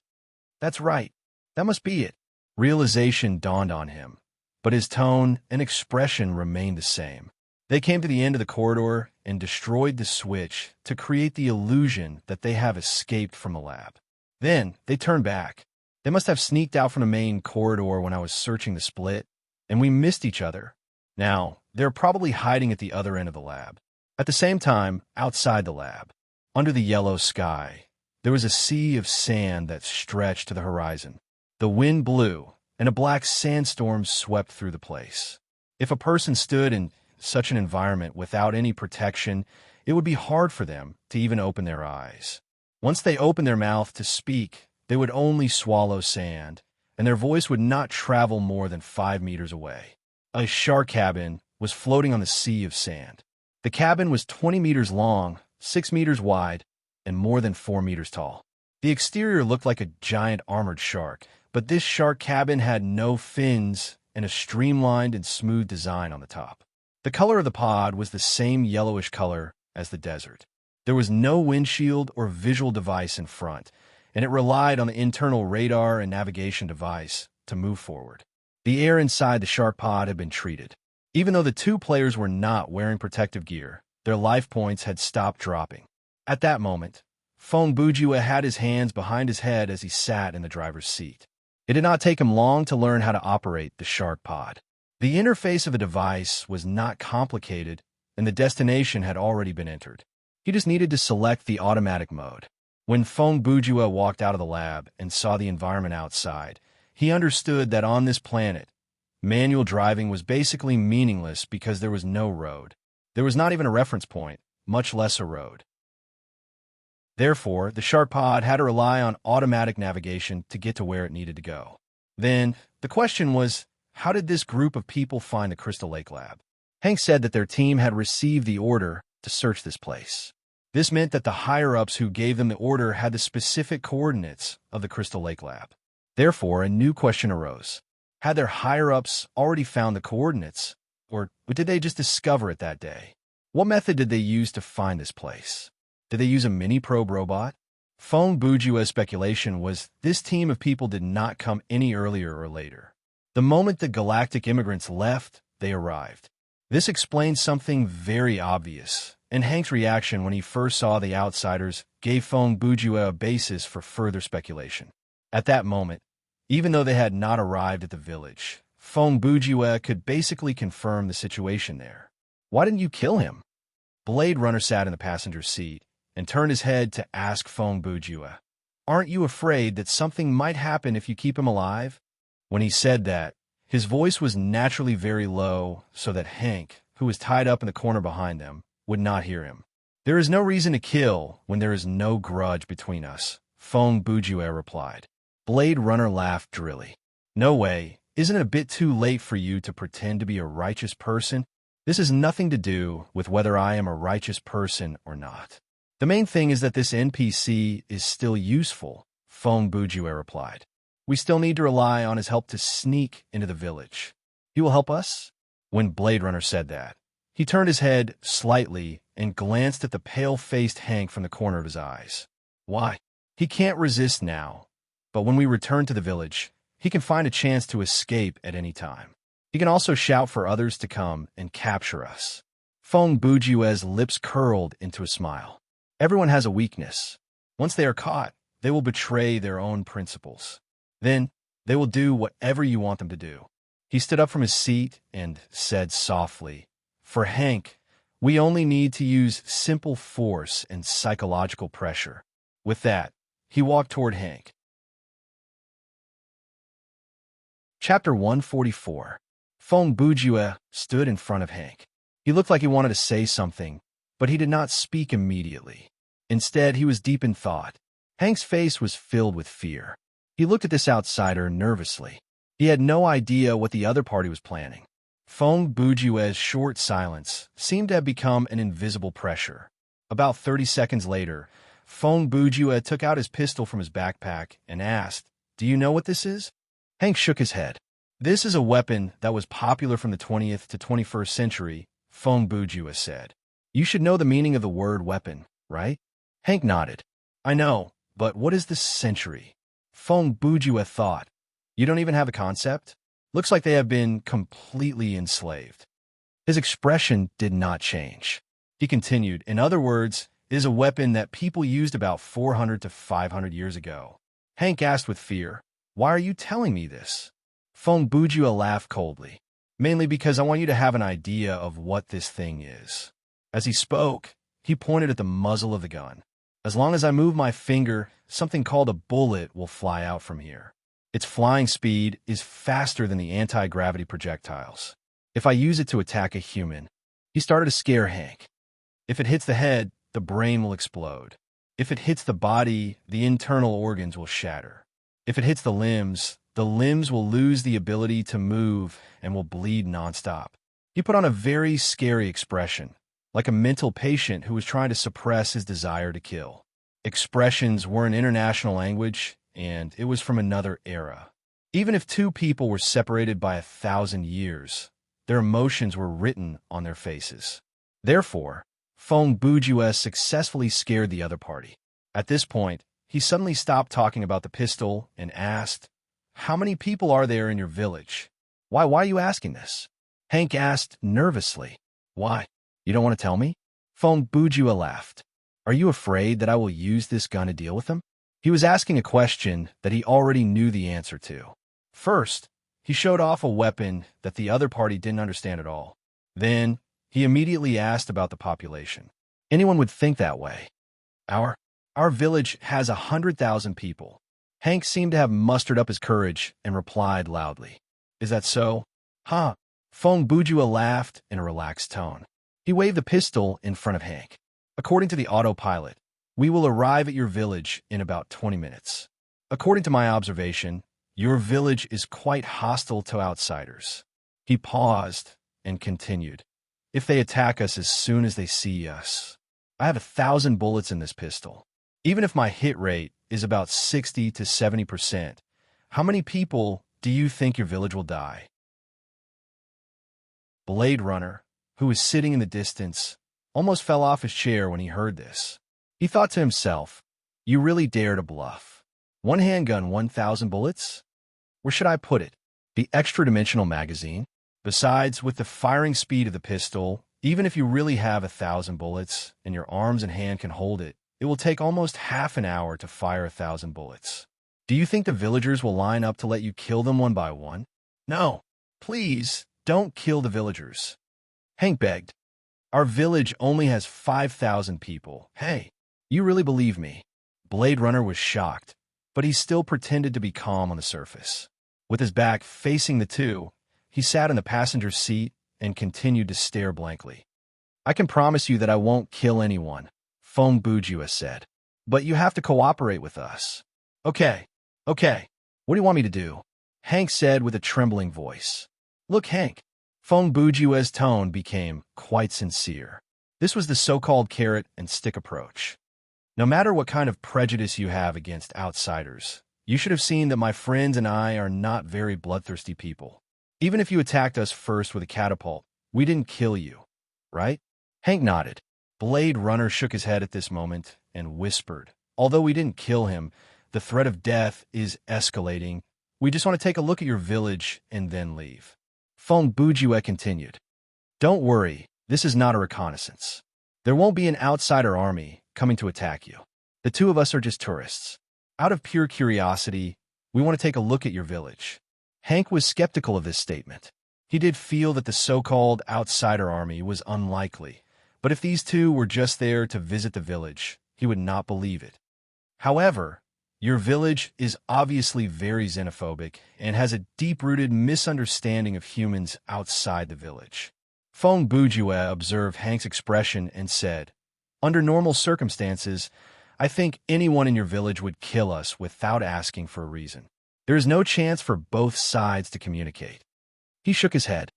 S1: That's right. That must be it. Realization dawned on him, but his tone and expression remained the same. They came to the end of the corridor and destroyed the switch to create the illusion that they have escaped from the lab. Then they turned back. They must have sneaked out from the main corridor when I was searching the split, and we missed each other. Now, they're probably hiding at the other end of the lab. At the same time, outside the lab, under the yellow sky, there was a sea of sand that stretched to the horizon. The wind blew, and a black sandstorm swept through the place. If a person stood in such an environment without any protection, it would be hard for them to even open their eyes. Once they opened their mouth to speak, they would only swallow sand, and their voice would not travel more than 5 meters away. A shark cabin was floating on the sea of sand. The cabin was 20 meters long, 6 meters wide, and more than 4 meters tall. The exterior looked like a giant armored shark, but this shark cabin had no fins and a streamlined and smooth design on the top. The color of the pod was the same yellowish color as the desert. There was no windshield or visual device in front, and it relied on the internal radar and navigation device to move forward. The air inside the shark pod had been treated. Even though the two players were not wearing protective gear, their life points had stopped dropping. At that moment, Fong Bujua had his hands behind his head as he sat in the driver's seat. It did not take him long to learn how to operate the shark pod. The interface of the device was not complicated, and the destination had already been entered. He just needed to select the automatic mode. When Fong Bujua walked out of the lab and saw the environment outside, he understood that on this planet, manual driving was basically meaningless because there was no road. There was not even a reference point, much less a road. Therefore, the shark pod had to rely on automatic navigation to get to where it needed to go. Then, the question was, how did this group of people find the Crystal Lake lab? Hank said that their team had received the order to search this place. This meant that the higher-ups who gave them the order had the specific coordinates of the Crystal Lake lab. Therefore, a new question arose. Had their higher-ups already found the coordinates, or did they just discover it that day? What method did they use to find this place? Did they use a mini-probe robot? Fong Bujua's speculation was this team of people did not come any earlier or later. The moment the galactic immigrants left, they arrived. This explains something very obvious, and Hank's reaction when he first saw the outsiders gave Fong Bujua a basis for further speculation. At that moment, even though they had not arrived at the village, Fong Bujua could basically confirm the situation there. Why didn't you kill him? Blade Runner sat in the passenger seat and turned his head to ask Fong Bujua, "Aren't you afraid that something might happen if you keep him alive?" When he said that, his voice was naturally very low so that Hank, who was tied up in the corner behind them, would not hear him. "There is no reason to kill when there is no grudge between us," Fong Bujua replied. Blade Runner laughed drily. "No way. Isn't it a bit too late for you to pretend to be a righteous person? This has nothing to do with whether I am a righteous person or not. The main thing is that this NPC is still useful," Fong Bujua replied. "We still need to rely on his help to sneak into the village. He will help us?" When Blade Runner said that, he turned his head slightly and glanced at the pale-faced Hank from the corner of his eyes. "Why? He can't resist now, but when we return to the village, he can find a chance to escape at any time. He can also shout for others to come and capture us." Fong Bujua's lips curled into a smile. "Everyone has a weakness. Once they are caught, they will betray their own principles. Then, they will do whatever you want them to do." He stood up from his seat and said softly, "For Hank, we only need to use simple force and psychological pressure." With that, he walked toward Hank. Chapter 144. Fong Bujua stood in front of Hank. He looked like he wanted to say something, but he did not speak immediately. Instead, he was deep in thought. Hank's face was filled with fear. He looked at this outsider nervously. He had no idea what the other party was planning. Feng Bujue's short silence seemed to have become an invisible pressure. About 30 seconds later, Feng Bujue took out his pistol from his backpack and asked, "Do you know what this is?" Hank shook his head. "This is a weapon that was popular from the 20th to 21st century," Feng Bujue said. "You should know the meaning of the word weapon, right?" Hank nodded. "I know, but what is this century?" Feng Bujue thought. "You don't even have a concept? Looks like they have been completely enslaved." His expression did not change. He continued, "In other words, it is a weapon that people used about 400 to 500 years ago." Hank asked with fear, "Why are you telling me this?" Feng Bujue laughed coldly. "Mainly because I want you to have an idea of what this thing is." As he spoke, he pointed at the muzzle of the gun. "As long as I move my finger, something called a bullet will fly out from here. Its flying speed is faster than the anti-gravity projectiles. If I use it to attack a human," he started to scare Hank. "If it hits the head, the brain will explode. If it hits the body, the internal organs will shatter. If it hits the limbs will lose the ability to move and will bleed nonstop." He put on a very scary expression, like a mental patient who was trying to suppress his desire to kill. Expressions were an international language, and it was from another era. Even if two people were separated by 1,000 years, their emotions were written on their faces. Therefore, Feng Bujue successfully scared the other party. At this point, he suddenly stopped talking about the pistol and asked, "How many people are there in your village?" Why are you asking this?" Hank asked nervously. "Why? You don't want to tell me?" Feng Bujue laughed. "Are you afraid that I will use this gun to deal with them?" He was asking a question that he already knew the answer to. First, he showed off a weapon that the other party didn't understand at all. Then, he immediately asked about the population. Anyone would think that way. Our village has 100,000 people." Hank seemed to have mustered up his courage and replied loudly. "Is that so?" "Huh." Feng Bujue laughed in a relaxed tone. He waved the pistol in front of Hank. "According to the autopilot, we will arrive at your village in about 20 minutes. According to my observation, your village is quite hostile to outsiders." He paused and continued. "If they attack us as soon as they see us, I have 1,000 bullets in this pistol. Even if my hit rate is about 60 to 70%, how many people do you think your village will die?" Blade Runner, who was sitting in the distance, almost fell off his chair when he heard this. He thought to himself, "You really dare to bluff. One handgun, 1,000 bullets? Where should I put it? The extra-dimensional magazine? Besides, with the firing speed of the pistol, even if you really have 1,000 bullets and your arms and hand can hold it, it will take almost half an hour to fire 1,000 bullets. Do you think the villagers will line up to let you kill them one by one? No, please, don't kill the villagers." Hank begged. "Our village only has 5,000 people. Hey, you really believe me?" Blade Runner was shocked, but he still pretended to be calm on the surface. With his back facing the two, he sat in the passenger's seat and continued to stare blankly. "I can promise you that I won't kill anyone," Feng Bujue said. "But you have to cooperate with us." Okay. What do you want me to do?" Hank said with a trembling voice. "Look, Hank." Feng Bujue's tone became quite sincere. This was the so-called carrot and stick approach. "No matter what kind of prejudice you have against outsiders, you should have seen that my friends and I are not very bloodthirsty people. Even if you attacked us first with a catapult, we didn't kill you, right?" Hank nodded. Blade Runner shook his head at this moment and whispered, "Although we didn't kill him, the threat of death is escalating. We just want to take a look at your village and then leave." Feng Bujue continued, "Don't worry, this is not a reconnaissance. There won't be an outsider army coming to attack you. The two of us are just tourists. Out of pure curiosity, we want to take a look at your village." Hank was skeptical of this statement. He did feel that the so-called outsider army was unlikely, but if these two were just there to visit the village, he would not believe it. However, your village is obviously very xenophobic and has a deep-rooted misunderstanding of humans outside the village. Feng Bujue observed Hank's expression and said, "Under normal circumstances, I think anyone in your village would kill us without asking for a reason. There is no chance for both sides to communicate." He shook his head.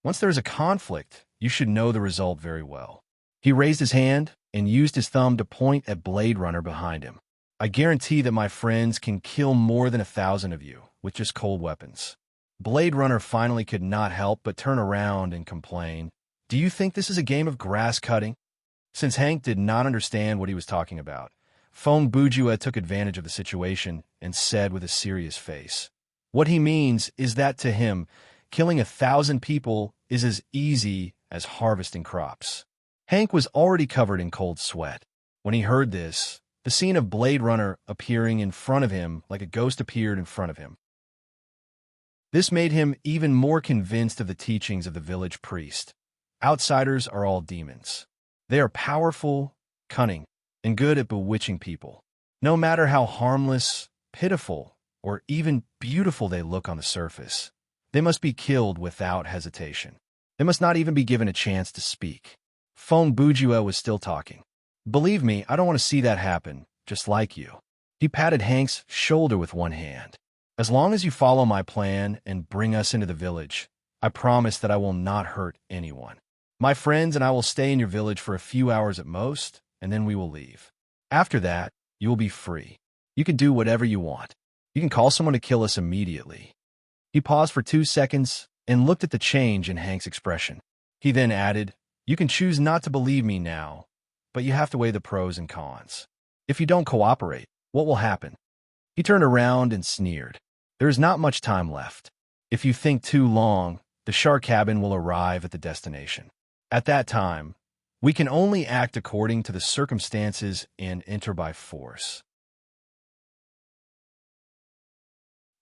S1: "Once there is a conflict, you should know the result very well." He raised his hand and used his thumb to point at Blade Runner behind him. "I guarantee that my friends can kill more than 1,000 of you with just cold weapons." Blade Runner finally could not help but turn around and complain, "Do you think this is a game of grass cutting?" Since Hank did not understand what he was talking about, Feng Bujue took advantage of the situation and said with a serious face, "What he means is that to him, killing 1,000 people is as easy as harvesting crops." Hank was already covered in cold sweat. When he heard this, the scene of Blade Runner appearing in front of him like a ghost appeared in front of him. This made him even more convinced of the teachings of the village priest. Outsiders are all demons. They are powerful, cunning, and good at bewitching people. No matter how harmless, pitiful, or even beautiful they look on the surface, they must be killed without hesitation. They must not even be given a chance to speak. Feng Bujue was still talking. "Believe me, I don't want to see that happen, just like you." He patted Hank's shoulder with one hand. "As long as you follow my plan and bring us into the village, I promise that I will not hurt anyone. My friends and I will stay in your village for a few hours at most, and then we will leave. After that, you will be free. You can do whatever you want. You can call someone to kill us immediately." He paused for 2 seconds and looked at the change in Hank's expression. He then added, "You can choose not to believe me now, but you have to weigh the pros and cons. If you don't cooperate, what will happen?" He turned around and sneered. "There is not much time left. If you think too long, the shark cabin will arrive at the destination. At that time, we can only act according to the circumstances and enter by force."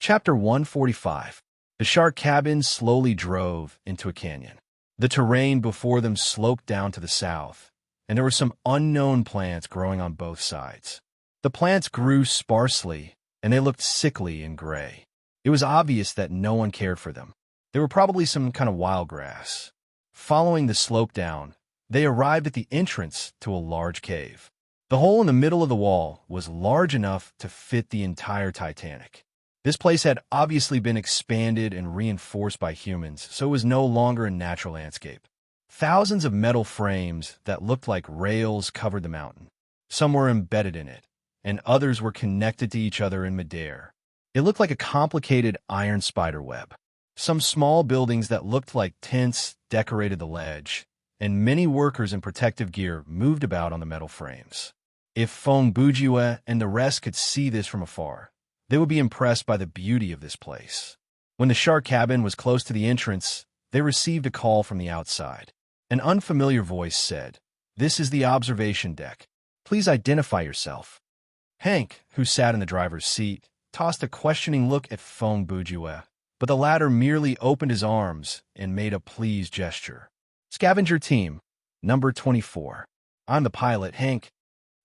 S1: Chapter 145. The shark cabin slowly drove into a canyon. The terrain before them sloped down to the south, and there were some unknown plants growing on both sides. The plants grew sparsely, and they looked sickly and gray. It was obvious that no one cared for them. They were probably some kind of wild grass. Following the slope down, they arrived at the entrance to a large cave. The hole in the middle of the wall was large enough to fit the entire Titanic. This place had obviously been expanded and reinforced by humans, so it was no longer a natural landscape. Thousands of metal frames that looked like rails covered the mountain. Some were embedded in it, and others were connected to each other in midair. It looked like a complicated iron spider web. Some small buildings that looked like tents decorated the ledge, and many workers in protective gear moved about on the metal frames. If Feng Bujue and the rest could see this from afar, they would be impressed by the beauty of this place. When the shark cabin was close to the entrance, they received a call from the outside. An unfamiliar voice said, "This is the observation deck. Please identify yourself." Hank, who sat in the driver's seat, tossed a questioning look at Feng Bujue, but the latter merely opened his arms and made a pleased gesture. "Scavenger team, number 24. I'm the pilot, Hank."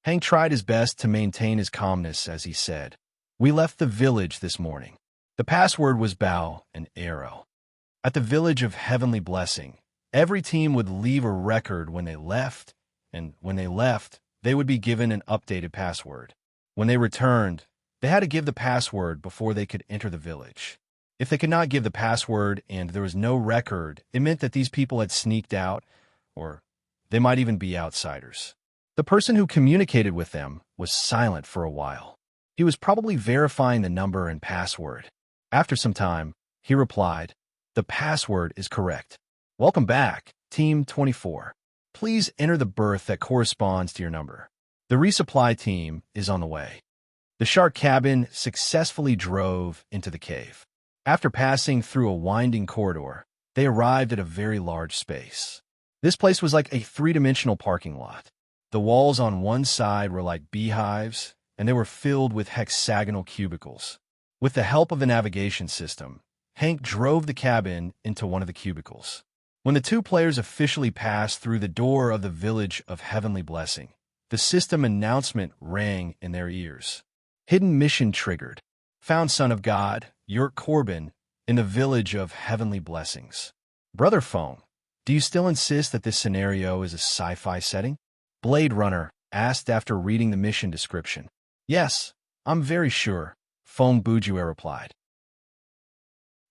S1: Hank tried his best to maintain his calmness as he said, "We left the village this morning. The password was bow and arrow. At the village of Heavenly Blessing, every team would leave a record when they left, and when they left, they would be given an updated password. When they returned, they had to give the password before they could enter the village. If they could not give the password and there was no record, it meant that these people had sneaked out, or they might even be outsiders. The person who communicated with them was silent for a while. He was probably verifying the number and password. After some time, he replied, 'The password is correct. Welcome back, Team 24. Please enter the berth that corresponds to your number. The resupply team is on the way.'" The shark cabin successfully drove into the cave. After passing through a winding corridor, they arrived at a very large space. This place was like a three-dimensional parking lot. The walls on one side were like beehives, and they were filled with hexagonal cubicles. With the help of a navigation system, Hank drove the cabin into one of the cubicles. When the two players officially passed through the door of the village of Heavenly Blessing, the system announcement rang in their ears. Hidden mission triggered. Found Son of God, Yurt Corbin, in the village of Heavenly Blessings. Brother Feng, Do you still insist that this scenario is a sci-fi setting? Blade Runner asked after reading the mission description. Yes, I'm very sure, Fong Bujue replied.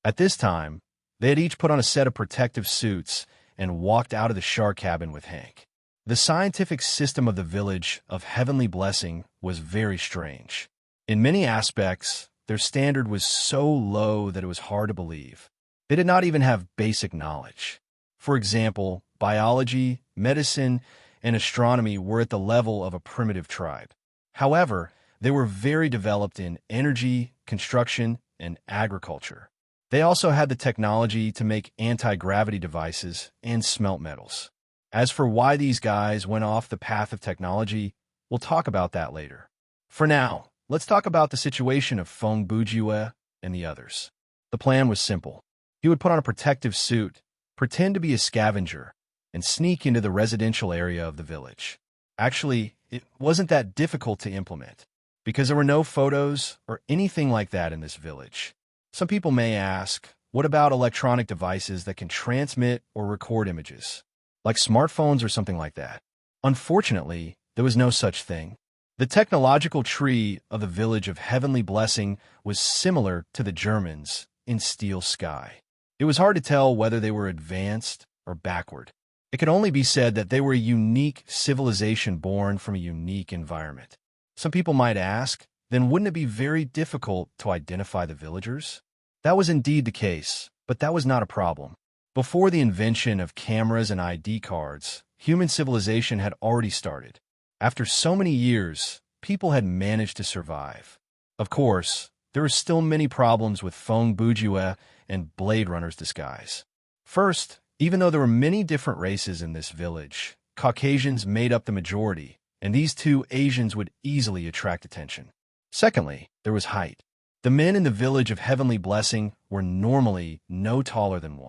S1: At this time, they had each put on a set of protective suits and walked out of the shark cabin with Hank. The scientific system of the village of Heavenly Blessing was very strange. In many aspects, their standard was so low that it was hard to believe. They did not even have basic knowledge. For example, biology, medicine, and astronomy were at the level of a primitive tribe. However, they were very developed in energy, construction, and agriculture. They also had the technology to make anti-gravity devices and smelt metals. As for why these guys went off the path of technology, we'll talk about that later. For now, let's talk about the situation of Fong Bujue and the others. The plan was simple. He would put on a protective suit, pretend to be a scavenger, and sneak into the residential area of the village. Actually, it wasn't that difficult to implement, because there were no photos or anything like that in this village. Some people may ask, what about electronic devices that can transmit or record images, like smartphones or something like that? Unfortunately, there was no such thing. The technological tree of the village of Heavenly Blessing was similar to the Germans in Steel Sky. It was hard to tell whether they were advanced or backward. It could only be said that they were a unique civilization born from a unique environment. Some people might ask, then wouldn't it be very difficult to identify the villagers? That was indeed the case, but that was not a problem. Before the invention of cameras and ID cards, human civilization had already started. After so many years, people had managed to survive. Of course, there were still many problems with Fong Bujue and Blade Runner's disguise. First, even though there were many different races in this village, Caucasians made up the majority, and these two Asians would easily attract attention. Secondly, there was height. The men in the village of Heavenly Blessing were normally no taller than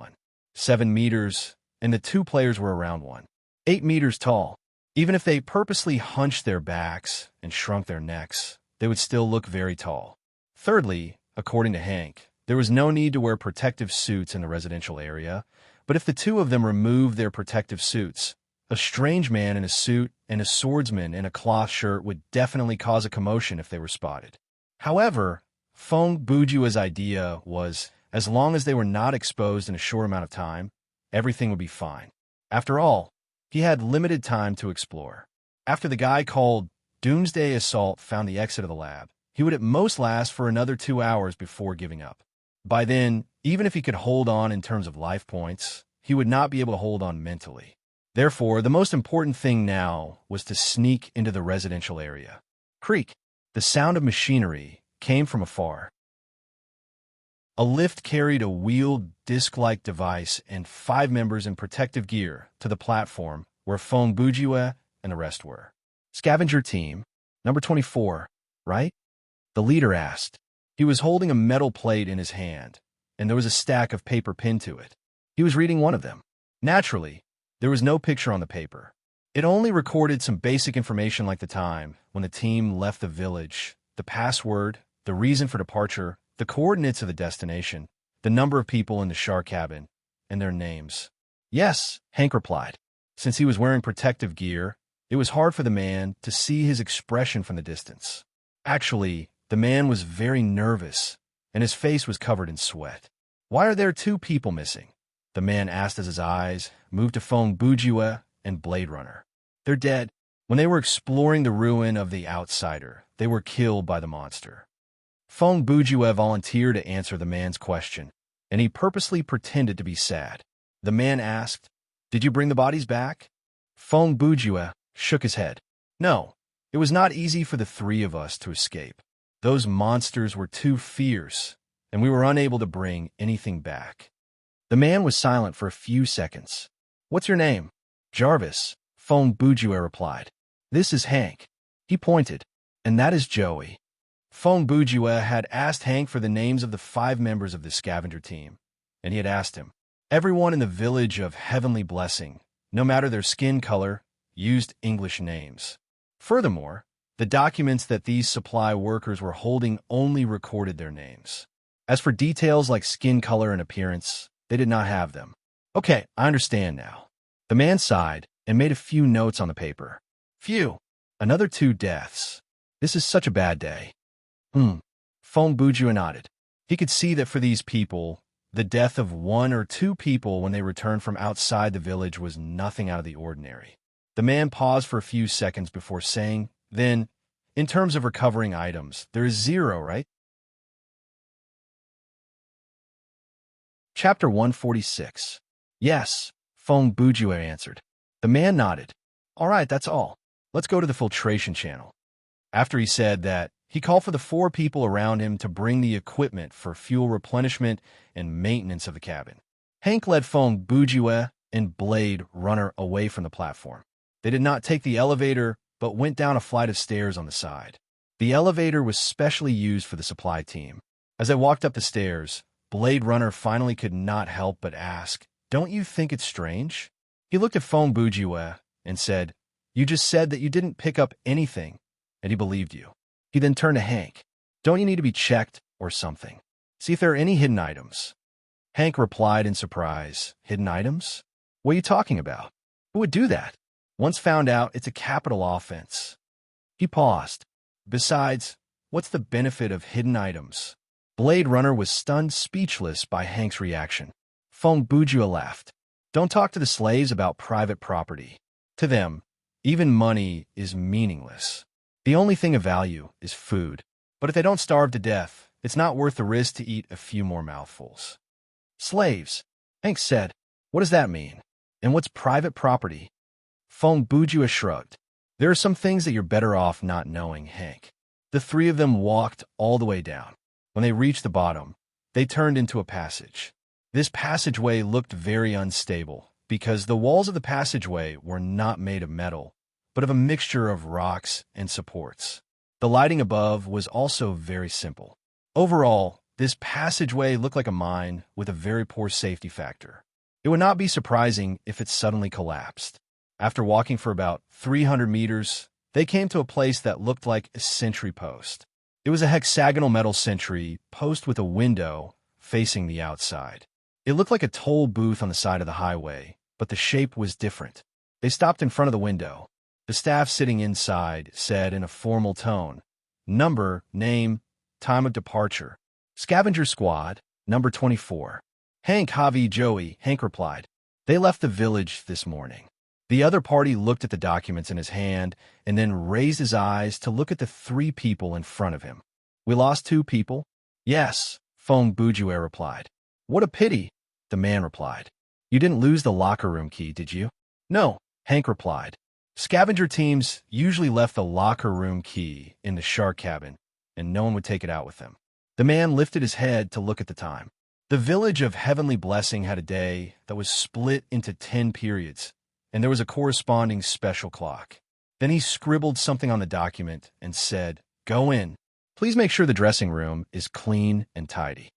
S1: 7 meters, and the two players were around 8 meters tall. Even if they purposely hunched their backs and shrunk their necks, they would still look very tall. Thirdly, according to Hank, there was no need to wear protective suits in the residential area, but if the two of them removed their protective suits, a strange man in a suit and a swordsman in a cloth shirt would definitely cause a commotion if they were spotted. However, Fong Bujue's idea was, as long as they were not exposed in a short amount of time, everything would be fine. After all, he had limited time to explore. After the guy called Doomsday Assault found the exit of the lab, he would at most last for another 2 hours before giving up. By then, even if he could hold on in terms of life points, he would not be able to hold on mentally. Therefore, the most important thing now was to sneak into the residential area. Creak! The sound of machinery came from afar. A lift carried a wheeled, disc-like device and 5 members in protective gear to the platform where Fong Bujue and the rest were. Scavenger team, number 24, right? The leader asked. He was holding a metal plate in his hand, and there was a stack of paper pinned to it. He was reading one of them. Naturally, there was no picture on the paper. It only recorded some basic information like the time when the team left the village, the password, the reason for departure, the coordinates of the destination, the number of people in the shark cabin, and their names. Yes, Hank replied. Since he was wearing protective gear, it was hard for the man to see his expression from the distance. Actually, the man was very nervous, and his face was covered in sweat. Why are there 2 people missing? The man asked as his eyes moved to Fong Bujue and Blade Runner. They're dead. When they were exploring the ruin of the outsider, they were killed by the monster. Fong Bujue volunteered to answer the man's question, and he purposely pretended to be sad. The man asked, "Did you bring the bodies back?" Fong Bujue shook his head. "No, it was not easy for the 3 of us to escape. Those monsters were too fierce, and we were unable to bring anything back." The man was silent for a few seconds. "What's your name?" "Jarvis," Fong Bujue replied. "This is Hank." He pointed. "And that is Joey." Fong Bujue had asked Hank for the names of the 5 members of the scavenger team, and he had asked him. Everyone in the village of Heavenly Blessing, no matter their skin color, used English names. Furthermore, the documents that these supply workers were holding only recorded their names. As for details like skin color and appearance, they did not have them. Okay, I understand now. The man sighed and made a few notes on the paper. Phew, another 2 deaths. This is such a bad day. Fong Bujua nodded. He could see that for these people, the death of 1 or 2 people when they returned from outside the village was nothing out of the ordinary. The man paused for a few seconds before saying, then, in terms of recovering items, there is 0, right? Chapter 146. Yes, Fong Bujua answered. The man nodded. All right, that's all. Let's go to the filtration channel. After he said that, he called for the 4 people around him to bring the equipment for fuel replenishment and maintenance of the cabin. Hank led Fong Bujua and Blade Runner away from the platform. They did not take the elevator, but went down a flight of stairs on the side. The elevator was specially used for the supply team. As they walked up the stairs, Blade Runner finally could not help but ask, "Don't you think it's strange?" He looked at Fong Bujua and said, "You just said that you didn't pick up anything," and he believed you. He then turned to Hank. "Don't you need to be checked or something? See if there are any hidden items." Hank replied in surprise, "Hidden items? What are you talking about? Who would do that? Once found out, it's a capital offense." He paused. Besides, what's the benefit of hidden items? Blade Runner was stunned speechless by Hank's reaction. Fong Bujua laughed. "Don't talk to the slaves about private property. To them, even money is meaningless. The only thing of value is food. But if they don't starve to death, it's not worth the risk to eat a few more mouthfuls." Slaves, Hank said. What does that mean? And what's private property? Fong Bujua shrugged. There are some things that you're better off not knowing, Hank. The 3 of them walked all the way down. When they reached the bottom, they turned into a passage. This passageway looked very unstable because the walls of the passageway were not made of metal, but of a mixture of rocks and supports. The lighting above was also very simple. Overall, this passageway looked like a mine with a very poor safety factor. It would not be surprising if it suddenly collapsed. After walking for about 300 meters, they came to a place that looked like a sentry post. It was a hexagonal metal sentry post with a window facing the outside. It looked like a toll booth on the side of the highway, but the shape was different. They stopped in front of the window. The staff sitting inside said in a formal tone, "Number, name, time of departure. Scavenger Squad, number 24. Hank, Javi, Joey," Hank replied. "They left the village this morning." The other party looked at the documents in his hand and then raised his eyes to look at the 3 people in front of him. "We lost 2 people?" "Yes," Fong Bujua replied. "What a pity," the man replied. "You didn't lose the locker room key, did you?" "No," Hank replied. Scavenger teams usually left the locker room key in the shark cabin, and no one would take it out with them. The man lifted his head to look at the time. The village of Heavenly Blessing had a day that was split into 10 periods, and there was a corresponding special clock. Then he scribbled something on the document and said, "Go in. Please make sure the dressing room is clean and tidy.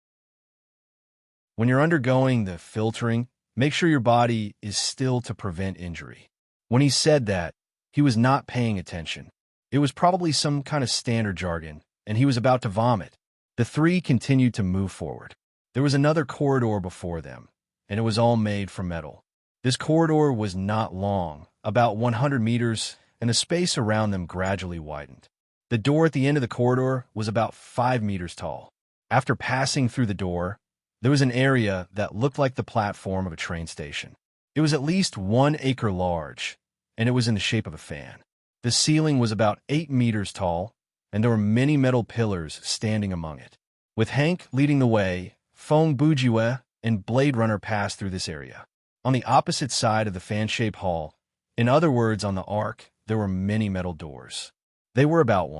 S1: When you're undergoing the filtering, make sure your body is still to prevent injury." When he said that, he was not paying attention. It was probably some kind of standard jargon, and he was about to vomit. The 3 continued to move forward. There was another corridor before them, and it was all made from metal. This corridor was not long, about 100 meters, and the space around them gradually widened. The door at the end of the corridor was about 5 meters tall. After passing through the door, there was an area that looked like the platform of a train station. It was at least 1 acre large, and it was in the shape of a fan. The ceiling was about 8 meters tall, and there were many metal pillars standing among it. With Hank leading the way, Fong Bujua and Blade Runner passed through this area. On the opposite side of the fan-shaped hall, in other words on the arc, there were many metal doors. They were about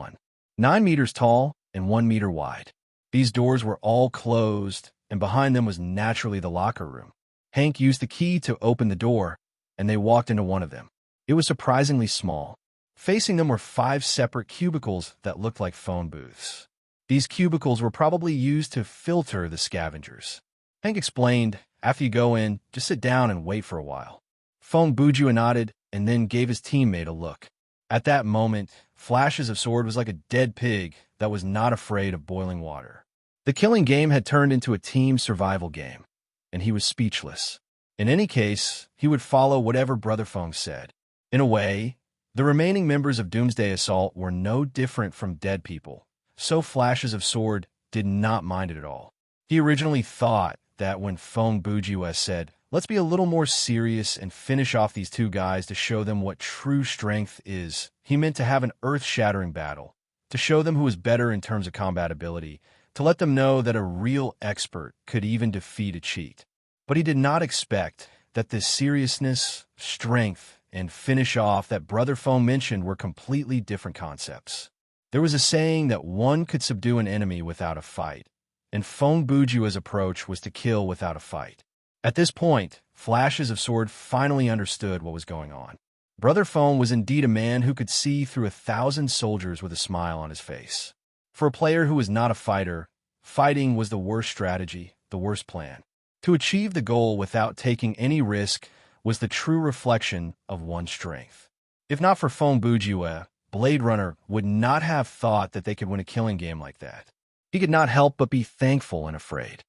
S1: 9 meters tall and 1 meter wide. These doors were all closed, and behind them was naturally the locker room. Hank used the key to open the door, and they walked into one of them. It was surprisingly small. Facing them were 5 separate cubicles that looked like phone booths. These cubicles were probably used to filter the scavengers. Hank explained, "After you go in, just sit down and wait for a while." Fong Bujua nodded and then gave his teammate a look. At that moment, Flashes of Sword was like a dead pig that was not afraid of boiling water. The killing game had turned into a team survival game, and he was speechless. In any case, he would follow whatever Brother Feng said. In a way, the remaining members of Doomsday Assault were no different from dead people, so Flashes of Sword did not mind it at all. He originally thought that when Feng Bujiwe said, "Let's be a little more serious and finish off these two guys to show them what true strength is," he meant to have an earth-shattering battle, to show them who was better in terms of combat ability, to let them know that a real expert could even defeat a cheat. But he did not expect that this seriousness, strength, and finish off that Brother Feng mentioned were completely different concepts. There was a saying that one could subdue an enemy without a fight, and Feng Bujiwe's approach was to kill without a fight. At this point, Flashes of Sword finally understood what was going on. Brother Feng was indeed a man who could see through 1,000 soldiers with a smile on his face. For a player who was not a fighter, fighting was the worst strategy, the worst plan. To achieve the goal without taking any risk was the true reflection of one's strength. If not for Feng Bujiwe, Blade Runner would not have thought that they could win a killing game like that. He could not help but be thankful and afraid.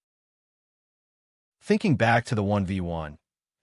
S1: Thinking back to the 1v1,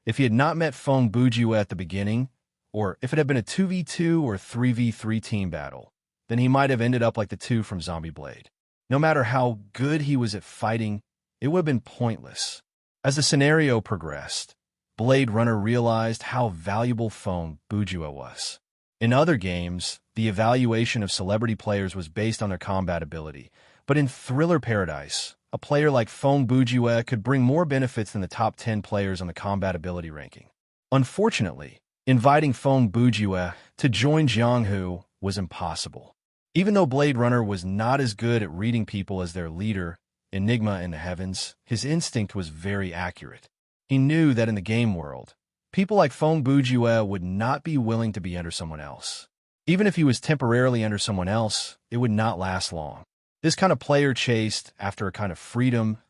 S1: if he had not met Feng Bujiwe at the beginning, or if it had been a 2v2 or 3v3 team battle, then he might have ended up like the two from Zombie Blade. No matter how good he was at fighting, it would have been pointless. As the scenario progressed, Blade Runner realized how valuable Feng Bujiwe was. In other games, the evaluation of celebrity players was based on their combat ability, but in Thriller Paradise, a player like Feng Bujiwe could bring more benefits than the top 10 players on the combat ability ranking. Unfortunately, inviting Feng Bujiwe to join Jianghu was impossible. Even though Blade Runner was not as good at reading people as their leader, Enigma in the Heavens, his instinct was very accurate. He knew that in the game world, people like Feng Bujiwe would not be willing to be under someone else. Even if he was temporarily under someone else, it would not last long. This kind of player chased after a kind of freedom,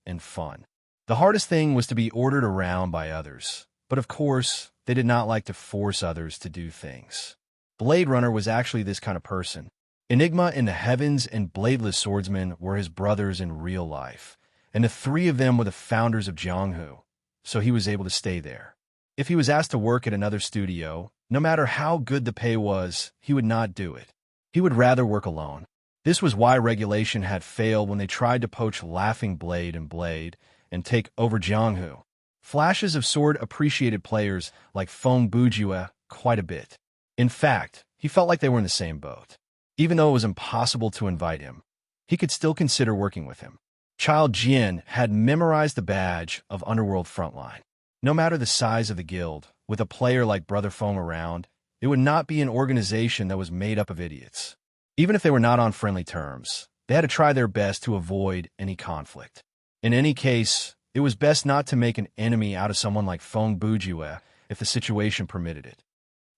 S1: and fun. The hardest thing was to be ordered around by others, but of course, they did not like to force others to do things. Blade Runner was actually this kind of person. Enigma in the Heavens and Bladeless Swordsman were his brothers in real life, and the three of them were the founders of Jianghu, so he was able to stay there. If he was asked to work at another studio, no matter how good the pay was, he would not do it. He would rather work alone. This was why Regulation had failed when they tried to poach Laughing Blade and Blade and take over Jianghu. Flashes of Sword appreciated players like Feng Bujiwe quite a bit. In fact, he felt like they were in the same boat. Even though it was impossible to invite him, he could still consider working with him. Child Jian had memorized the badge of Underworld Frontline. No matter the size of the guild, with a player like Brother Feng around, it would not be an organization that was made up of idiots. Even if they were not on friendly terms, they had to try their best to avoid any conflict. In any case, it was best not to make an enemy out of someone like Feng Bujiwe if the situation permitted it.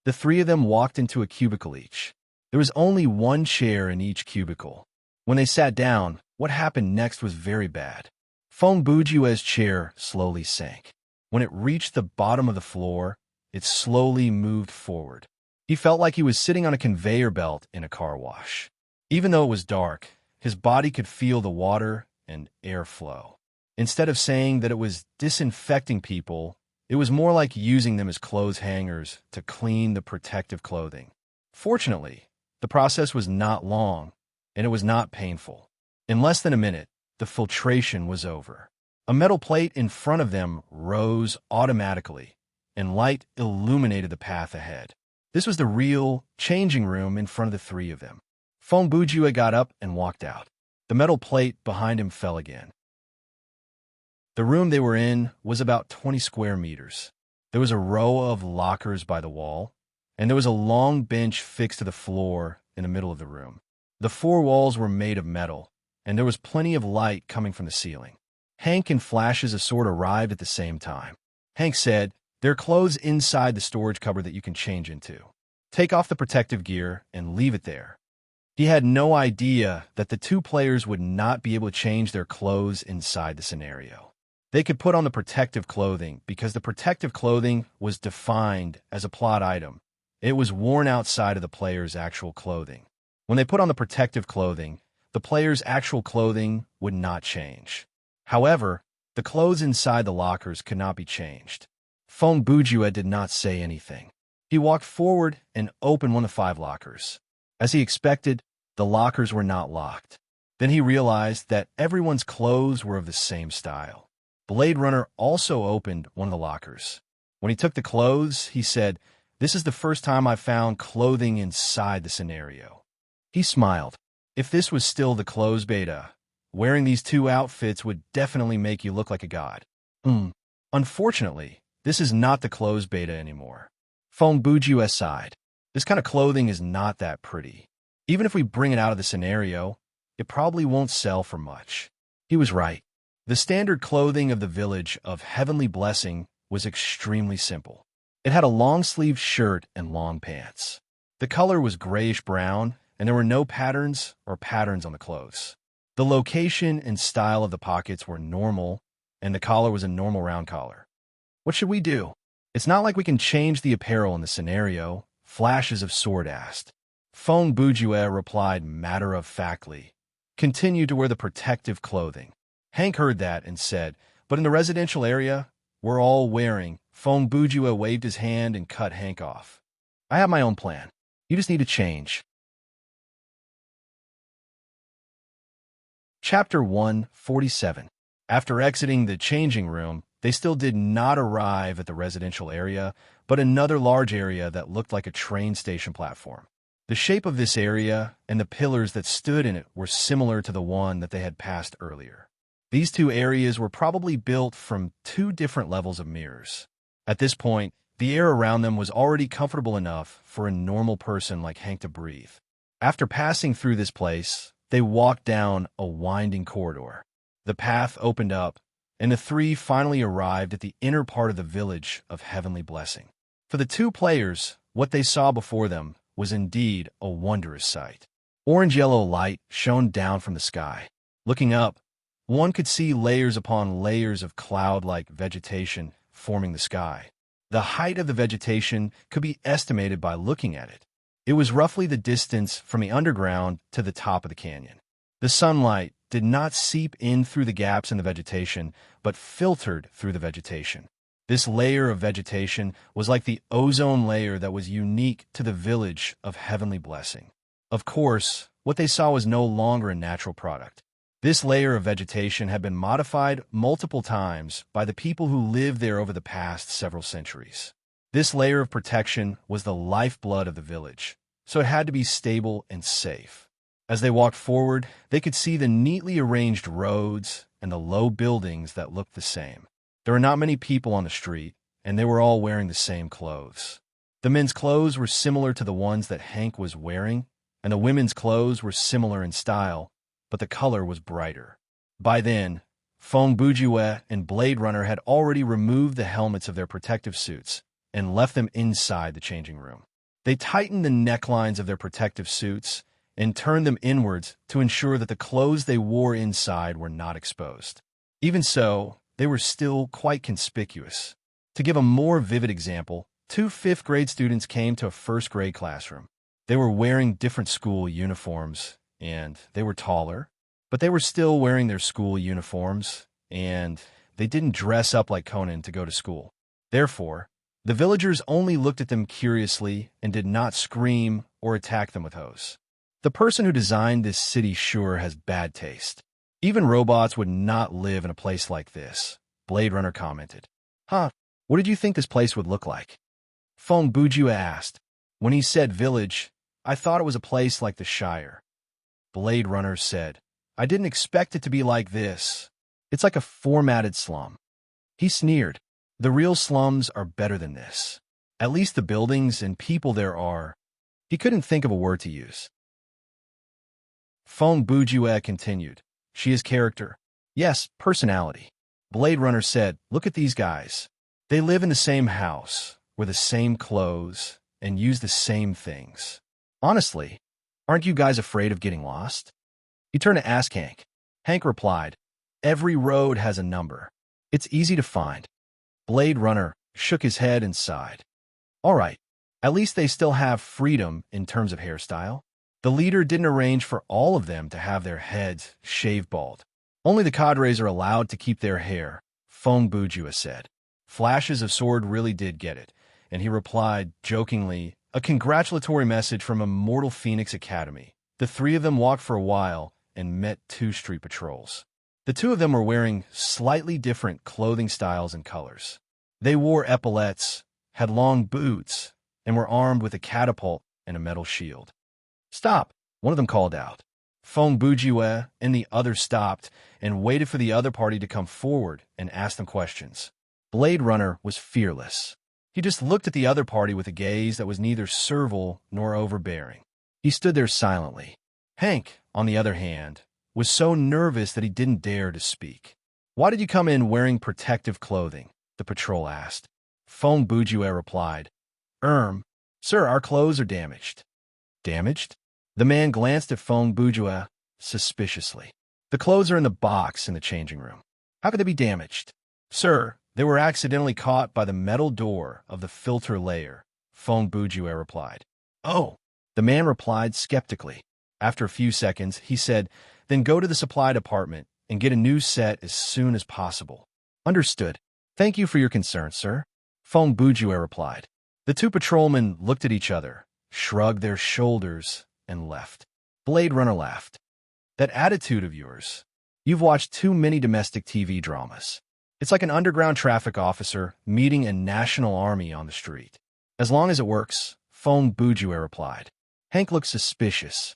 S1: The three of them walked into a cubicle each. There was only one chair in each cubicle. When they sat down, what happened next was very bad. Feng Bujiwe's chair slowly sank. When it reached the bottom of the floor, it slowly moved forward. He felt like he was sitting on a conveyor belt in a car wash. Even though it was dark, his body could feel the water and air flow. Instead of saying that it was disinfecting people, it was more like using them as clothes hangers to clean the protective clothing. Fortunately, the process was not long, and it was not painful. In less than a minute, the filtration was over. A metal plate in front of them rose automatically, and light illuminated the path ahead. This was the real changing room in front of the three of them. Feng Bujiwe got up and walked out. The metal plate behind him fell again. The room they were in was about 20 square meters. There was a row of lockers by the wall, and there was a long bench fixed to the floor in the middle of the room. The four walls were made of metal, and there was plenty of light coming from the ceiling. Hank and Flashes of Sword arrived at the same time. Hank said, "There are clothes inside the storage cupboard that you can change into. Take off the protective gear and leave it there." He had no idea that the two players would not be able to change their clothes inside the scenario. They could put on the protective clothing because the protective clothing was defined as a plot item. It was worn outside of the player's actual clothing. When they put on the protective clothing, the player's actual clothing would not change. However, The clothes inside the lockers could not be changed. Feng Bujue did not say anything. He walked forward and opened one of 5 lockers. As he expected, the lockers were not locked. Then he realized that everyone's clothes were of the same style. Blade Runner also opened one of the lockers. When he took the clothes, he said, "This is the first time I've found clothing inside the scenario." He smiled. If this was still the clothes beta, wearing these 2 outfits would definitely make you look like a god. Unfortunately, this is not the clothes beta anymore. Feng Bujue sighed. This kind of clothing is not that pretty. Even if we bring it out of the scenario, it probably won't sell for much. He was right. The standard clothing of the village of Heavenly Blessing was extremely simple. It had a long-sleeved shirt and long pants. The color was grayish-brown, and there were no patterns on the clothes. The location and style of the pockets were normal, and the collar was a normal round collar. What should we do? It's not like we can change the apparel in the scenario, Flashes of Sword asked. Feng Bujue replied matter-of-factly, "Continue to wear the protective clothing." Hank heard that and said, "But in the residential area, we're all wearing." Feng Bujue waved his hand and cut Hank off. "I have my own plan. You just need to change." Chapter 147. After exiting the changing room, they still did not arrive at the residential area, but another large area that looked like a train station platform. The shape of this area and the pillars that stood in it were similar to the one that they had passed earlier. These 2 areas were probably built from 2 different levels of mirrors. At this point, the air around them was already comfortable enough for a normal person like Hank to breathe. After passing through this place, they walked down a winding corridor. The path opened up, and the 3 finally arrived at the inner part of the village of Heavenly Blessing. For the 2 players, what they saw before them was indeed a wondrous sight. Orange-yellow light shone down from the sky. Looking up, one could see layers upon layers of cloud-like vegetation forming the sky. The height of the vegetation could be estimated by looking at it. It was roughly the distance from the underground to the top of the canyon. The sunlight did not seep in through the gaps in the vegetation, but filtered through the vegetation. This layer of vegetation was like the ozone layer that was unique to the village of Heavenly Blessing. Of course, what they saw was no longer a natural product. This layer of vegetation had been modified multiple times by the people who lived there over the past several centuries. This layer of protection was the lifeblood of the village, so it had to be stable and safe. As they walked forward, they could see the neatly arranged roads and the low buildings that looked the same. There were not many people on the street, and they were all wearing the same clothes. The men's clothes were similar to the ones that Hank was wearing, and the women's clothes were similar in style, but the color was brighter. By then, Feng Bujue and Blade Runner had already removed the helmets of their protective suits and left them inside the changing room. They tightened the necklines of their protective suits and turned them inwards to ensure that the clothes they wore inside were not exposed. Even so, they were still quite conspicuous. To give a more vivid example, 2 fifth-grade students came to a first-grade classroom. They were wearing different school uniforms, and they were taller, but they were still wearing their school uniforms, and they didn't dress up like Conan to go to school. Therefore, the villagers only looked at them curiously and did not scream or attack them with hose. The person who designed this city sure has bad taste. Even robots would not live in a place like this, Blade Runner commented. Huh, what did you think this place would look like? Feng Bujue asked. When he said village, I thought it was a place like the Shire. Blade Runner said, I didn't expect it to be like this. It's like a formatted slum. He sneered. The real slums are better than this. At least the buildings and people there are. He couldn't think of a word to use. Feng Bujue continued. She is character. Yes, personality. Blade Runner said, look at these guys. They live in the same house, wear the same clothes, and use the same things. Honestly, aren't you guys afraid of getting lost? He turned to ask Hank. Hank replied, every road has a number. It's easy to find. Blade Runner shook his head and sighed. All right, at least they still have freedom in terms of hairstyle. The leader didn't arrange for all of them to have their heads shaved bald. Only the cadres are allowed to keep their hair, Feng Bujua said. Flashes of Sword really did get it, and he replied, jokingly, a congratulatory message from Immortal Phoenix Academy. The three of them walked for a while and met two street patrols. The two of them were wearing slightly different clothing styles and colors. They wore epaulettes, had long boots, and were armed with a catapult and a metal shield. Stop, one of them called out. Feng Bujue and the others stopped and waited for the other party to come forward and ask them questions. Blade Runner was fearless. He just looked at the other party with a gaze that was neither servile nor overbearing. He stood there silently. Hank, on the other hand, was so nervous that he didn't dare to speak. Why did you come in wearing protective clothing? The patrol asked. Feng Bujue replied, Sir, our clothes are damaged. Damaged? The man glanced at Feng Bujue suspiciously. The clothes are in the box in the changing room. How could they be damaged? Sir, they were accidentally caught by the metal door of the filter layer, Feng Bujue replied. Oh, the man replied skeptically. After a few seconds, he said, then go to the supply department and get a new set as soon as possible. Understood. Thank you for your concern, sir, Feng Bujue replied. The two patrolmen looked at each other, shrugged their shoulders, and left. Blade Runner laughed. That attitude of yours. You've watched too many domestic TV dramas. It's like an underground traffic officer meeting a national army on the street. As long as it works, Feng Bujue replied. Hank looked suspicious.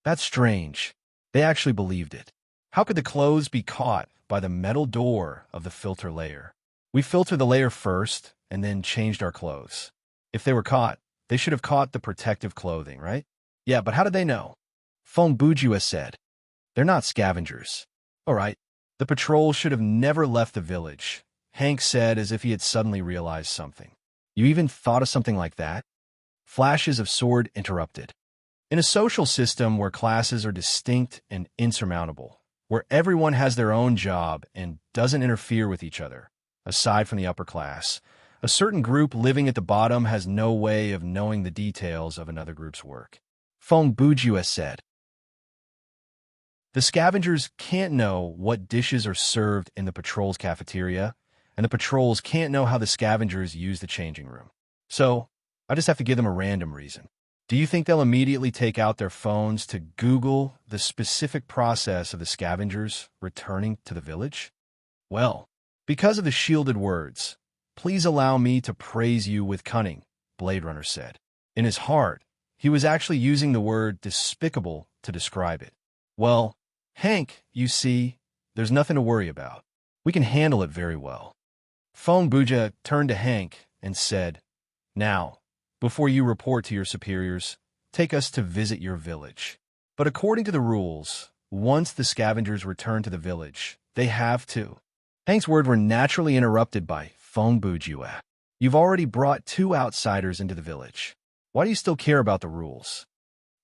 S1: That's strange. They actually believed it. How could the clothes be caught by the metal door of the filter layer? We filtered the layer first and then changed our clothes. If they were caught, they should have caught the protective clothing, right? Yeah, but how did they know? Feng Bujue said. They're not scavengers. All right. The patrol should have never left the village, Hank said as if he had suddenly realized something. You even thought of something like that? Flashes of Sword interrupted. In a social system where classes are distinct and insurmountable, where everyone has their own job and doesn't interfere with each other, aside from the upper class, a certain group living at the bottom has no way of knowing the details of another group's work. Feng Bujue said. The scavengers can't know what dishes are served in the patrol's cafeteria, and the patrols can't know how the scavengers use the changing room. So, I just have to give them a random reason. Do you think they'll immediately take out their phones to Google the specific process of the scavengers returning to the village? Well, because of the shielded words, please allow me to praise you with cunning, Blade Runner said. In his heart, he was actually using the word despicable to describe it. Well, Hank, you see, there's nothing to worry about. We can handle it very well. Feng Bujue turned to Hank and said, Now, before you report to your superiors, take us to visit your village. But according to the rules, once the scavengers return to the village, they have to. Hank's words were naturally interrupted by Feng Bujue. You've already brought two outsiders into the village. Why do you still care about the rules?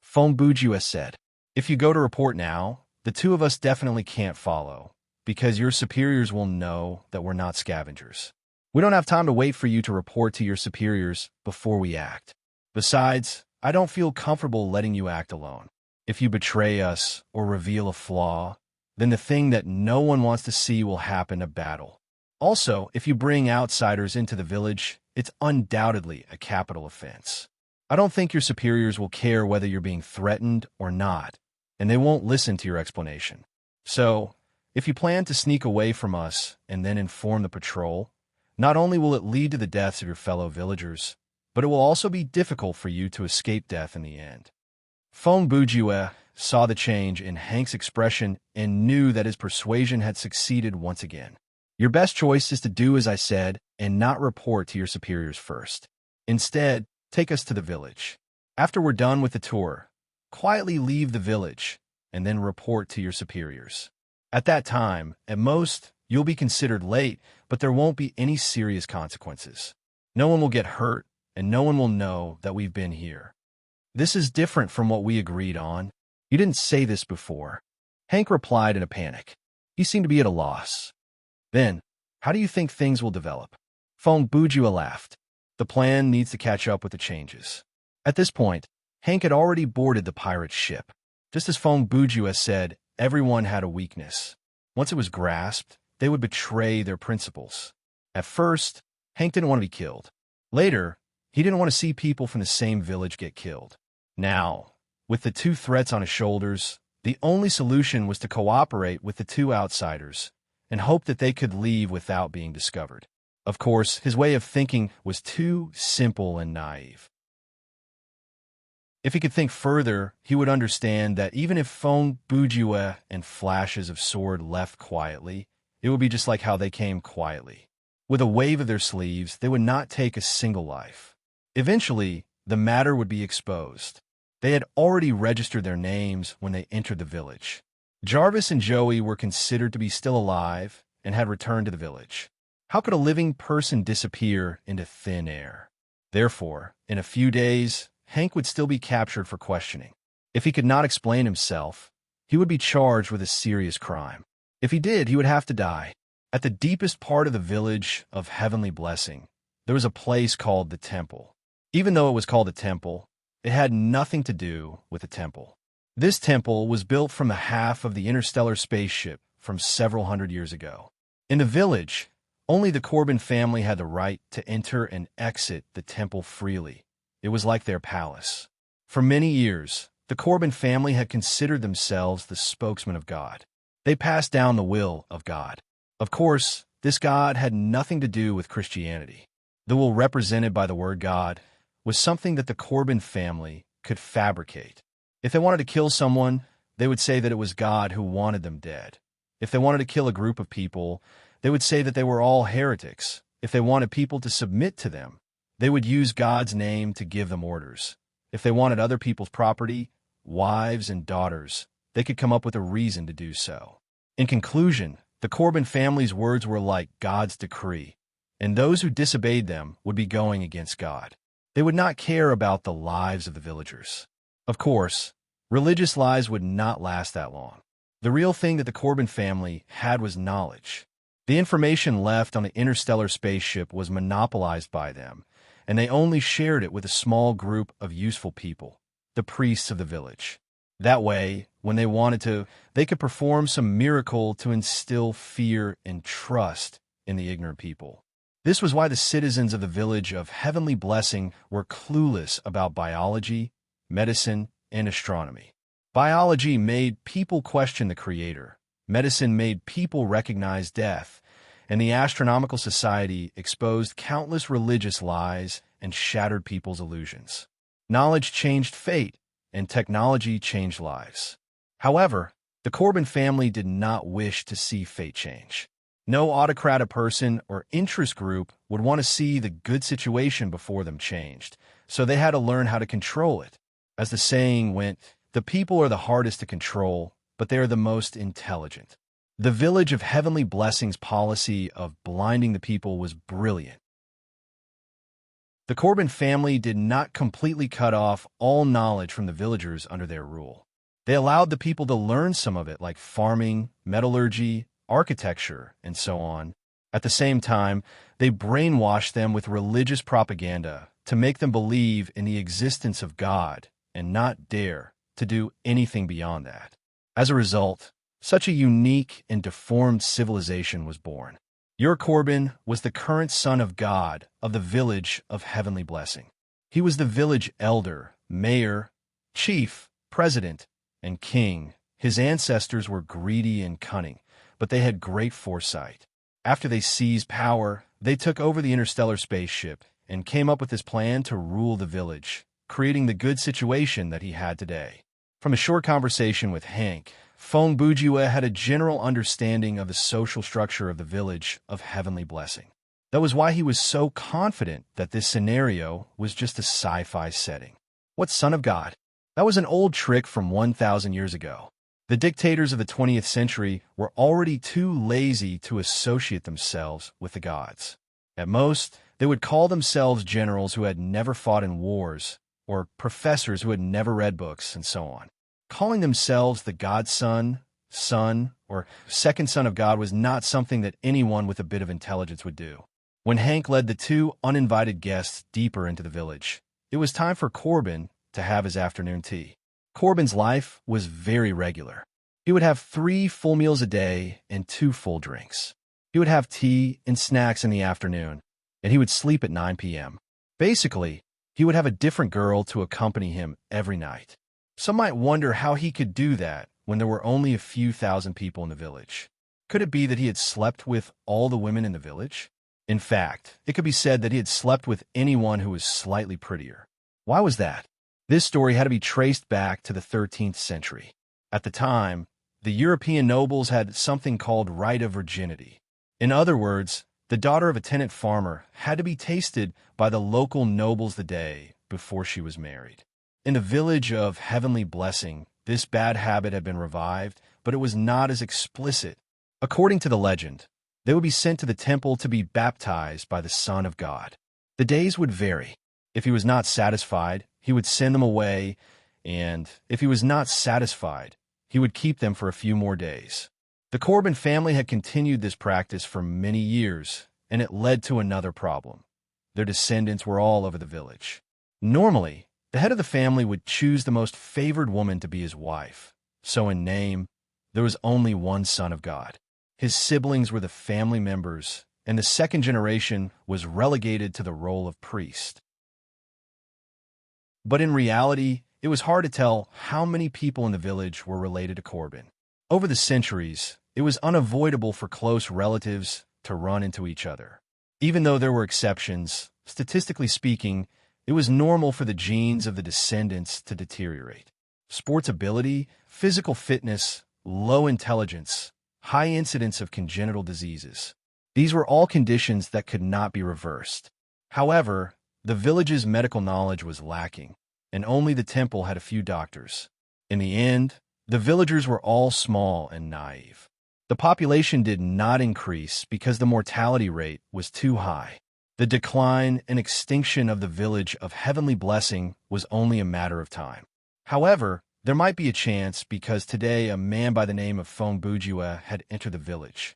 S1: Feng Bujue said, If you go to report now, the two of us definitely can't follow, because your superiors will know that we're not scavengers. We don't have time to wait for you to report to your superiors before we act. Besides, I don't feel comfortable letting you act alone. If you betray us or reveal a flaw, then the thing that no one wants to see will happen, a battle. Also, if you bring outsiders into the village, it's undoubtedly a capital offense. I don't think your superiors will care whether you're being threatened or not, and they won't listen to your explanation. So, if you plan to sneak away from us and then inform the patrol, not only will it lead to the deaths of your fellow villagers, but it will also be difficult for you to escape death in the end. Feng Bujue saw the change in Hank's expression and knew that his persuasion had succeeded once again. Your best choice is to do as I said and not report to your superiors first. Instead, take us to the village. After we're done with the tour, quietly leave the village and then report to your superiors. At that time, at most, you'll be considered late, but there won't be any serious consequences. No one will get hurt, and no one will know that we've been here. This is different from what we agreed on. You didn't say this before. Hank replied in a panic. He seemed to be at a loss. Then, how do you think things will develop? Feng Bujue laughed. The plan needs to catch up with the changes. At this point, Hank had already boarded the pirate ship. Just as Feng Bujue said, everyone had a weakness. Once it was grasped, they would betray their principles. At first, Hank didn't want to be killed. Later, he didn't want to see people from the same village get killed. Now, with the two threats on his shoulders, the only solution was to cooperate with the two outsiders and hope that they could leave without being discovered. Of course, his way of thinking was too simple and naive. If he could think further, he would understand that even if Fong Bujue and flashes of sword left quietly, it would be just like how they came quietly. With a wave of their sleeves, they would not take a single life. Eventually, the matter would be exposed. They had already registered their names when they entered the village. Jarvis and Joey were considered to be still alive and had returned to the village. How could a living person disappear into thin air? Therefore, in a few days, Hank would still be captured for questioning. If he could not explain himself, he would be charged with a serious crime. If he did, he would have to die. At the deepest part of the village of Heavenly Blessing, there was a place called the Temple. Even though it was called a temple, it had nothing to do with a temple. This temple was built from the half of the interstellar spaceship from several hundred years ago. In the village, only the Corbin family had the right to enter and exit the temple freely. It was like their palace. For many years, the Corbin family had considered themselves the spokesman of God. They passed down the will of God. Of course, this God had nothing to do with Christianity. The will represented by the word God was something that the Corbin family could fabricate. If they wanted to kill someone, they would say that it was God who wanted them dead. If they wanted to kill a group of people, they would say that they were all heretics. If they wanted people to submit to them, they would use God's name to give them orders. If they wanted other people's property, wives and daughters, they could come up with a reason to do so. In conclusion, the Corbin family's words were like God's decree, and those who disobeyed them would be going against God. They would not care about the lives of the villagers. Of course, religious lies would not last that long. The real thing that the Corbin family had was knowledge. The information left on the interstellar spaceship was monopolized by them, and they only shared it with a small group of useful people, the priests of the village. That way, when they wanted to, they could perform some miracle to instill fear and trust in the ignorant people. This was why the citizens of the village of Heavenly Blessing were clueless about biology, medicine, and astronomy. Biology made people question the Creator. Medicine made people recognize death. And the Astronomical Society exposed countless religious lies and shattered people's illusions. Knowledge changed fate, and technology changed lives. However, the Corbin family did not wish to see fate change. No autocratic person or interest group would want to see the good situation before them changed, so they had to learn how to control it. As the saying went, the people are the hardest to control, but they are the most intelligent. The Village of Heavenly Blessing's policy of blinding the people was brilliant. The Corbin family did not completely cut off all knowledge from the villagers under their rule. They allowed the people to learn some of it, like farming, metallurgy, architecture, and so on. At the same time, they brainwashed them with religious propaganda to make them believe in the existence of God and not dare to do anything beyond that. As a result, such a unique and deformed civilization was born. Your Corbin was the current son of God of the Village of Heavenly Blessing. He was the village elder, mayor, chief, president, and king. His ancestors were greedy and cunning, but they had great foresight. After they seized power, they took over the interstellar spaceship and came up with this plan to rule the village, creating the good situation that he had today. From a short conversation with Hank, Fong Bujue had a general understanding of the social structure of the Village of Heavenly Blessing. That was why he was so confident that this scenario was just a sci-fi setting. What son of God? That was an old trick from 1,000 years ago. The dictators of the 20th century were already too lazy to associate themselves with the gods. At most, they would call themselves generals who had never fought in wars, or professors who had never read books, and so on. Calling themselves the godson, son, or second son of God was not something that anyone with a bit of intelligence would do. When Hank led the two uninvited guests deeper into the village, it was time for Corbin to have his afternoon tea. Corbin's life was very regular. He would have 3 full meals a day and 2 full drinks. He would have tea and snacks in the afternoon, and he would sleep at 9 p.m. Basically, he would have a different girl to accompany him every night. Some might wonder how he could do that when there were only a few thousand people in the village. Could it be that he had slept with all the women in the village? In fact, it could be said that he had slept with anyone who was slightly prettier. Why was that? This story had to be traced back to the 13th century. At the time, the European nobles had something called right of virginity. In other words, the daughter of a tenant farmer had to be tasted by the local nobles the day before she was married. In the village of Heavenly Blessing, this bad habit had been revived, but it was not as explicit. According to the legend, they would be sent to the temple to be baptized by the Son of God. The days would vary. If he was not satisfied, he would send them away, and if he was not satisfied, he would keep them for a few more days. The Corbin family had continued this practice for many years, and it led to another problem. Their descendants were all over the village. Normally, the head of the family would choose the most favored woman to be his wife. So in name, there was only one Son of God. His siblings were the family members, and the second generation was relegated to the role of priest. But in reality, it was hard to tell how many people in the village were related to Corbin. Over the centuries, it was unavoidable for close relatives to run into each other. Even though there were exceptions, statistically speaking, it was normal for the genes of the descendants to deteriorate. Sports ability, physical fitness, low intelligence, high incidence of congenital diseases. These were all conditions that could not be reversed. However, the village's medical knowledge was lacking, and only the temple had a few doctors. In the end, the villagers were all small and naive. The population did not increase because the mortality rate was too high. The decline and extinction of the village of Heavenly Blessing was only a matter of time. However, there might be a chance because today a man by the name of Fong Bujue had entered the village.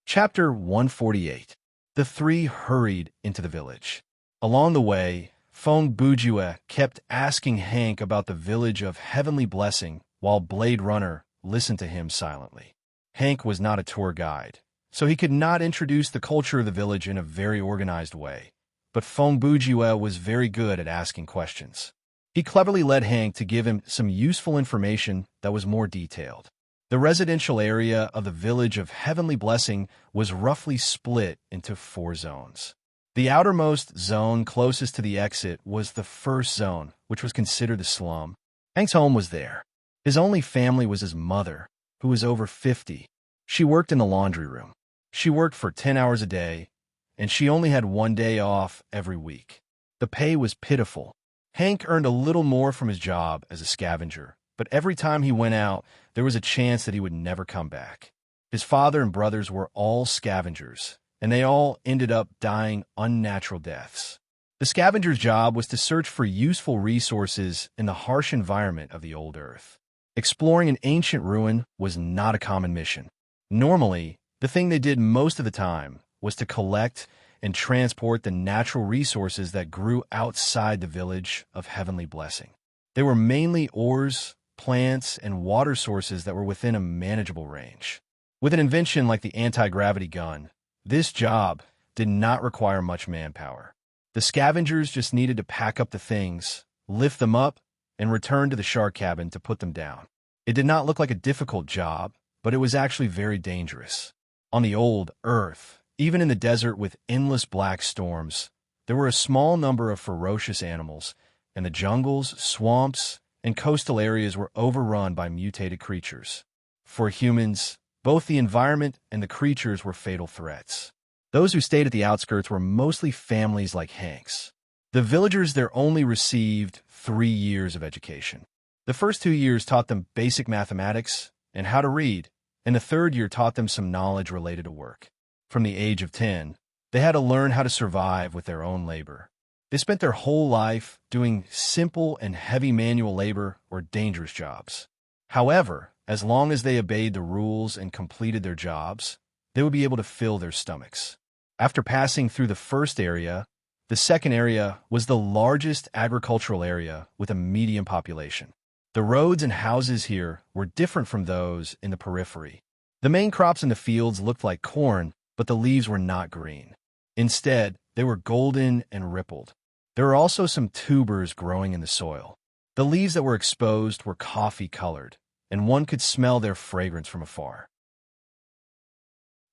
S1: Chapter 148. The three hurried into the village. Along the way, Fong Bujue kept asking Hank about the village of Heavenly Blessing while Blade Runner listened to him silently. Hank was not a tour guide, so he could not introduce the culture of the village in a very organized way. But Fong Bujue was very good at asking questions. He cleverly led Hank to give him some useful information that was more detailed. The residential area of the village of Heavenly Blessing was roughly split into 4 zones. The outermost zone closest to the exit was the first zone, which was considered the slum. Hank's home was there. His only family was his mother, who was over 50. She worked in the laundry room. She worked for 10 hours a day, and she only had 1 day off every week. The pay was pitiful. Hank earned a little more from his job as a scavenger, but every time he went out, there was a chance that he would never come back. His father and brothers were all scavengers, and they all ended up dying unnatural deaths. The scavenger's job was to search for useful resources in the harsh environment of the old earth. Exploring an ancient ruin was not a common mission. Normally, the thing they did most of the time was to collect and transport the natural resources that grew outside the village of Heavenly Blessing. They were mainly ores, plants, and water sources that were within a manageable range. With an invention like the anti-gravity gun, this job did not require much manpower. The scavengers just needed to pack up the things, lift them up, and return to the shark cabin to put them down. It did not look like a difficult job, but it was actually very dangerous. On the old Earth, even in the desert with endless black storms, there were a small number of ferocious animals, and the jungles, swamps, and coastal areas were overrun by mutated creatures. For humans, both the environment and the creatures were fatal threats. Those who stayed at the outskirts were mostly families like Hank's. The villagers there only received 3 years of education. The first 2 years taught them basic mathematics and how to read, and the third year taught them some knowledge related to work. From the age of 10, they had to learn how to survive with their own labor. They spent their whole life doing simple and heavy manual labor or dangerous jobs. However, as long as they obeyed the rules and completed their jobs, they would be able to fill their stomachs. After passing through the first area, the second area was the largest agricultural area with a medium population. The roads and houses here were different from those in the periphery. The main crops in the fields looked like corn, but the leaves were not green. Instead, they were golden and rippled. There were also some tubers growing in the soil. The leaves that were exposed were coffee-colored, and one could smell their fragrance from afar.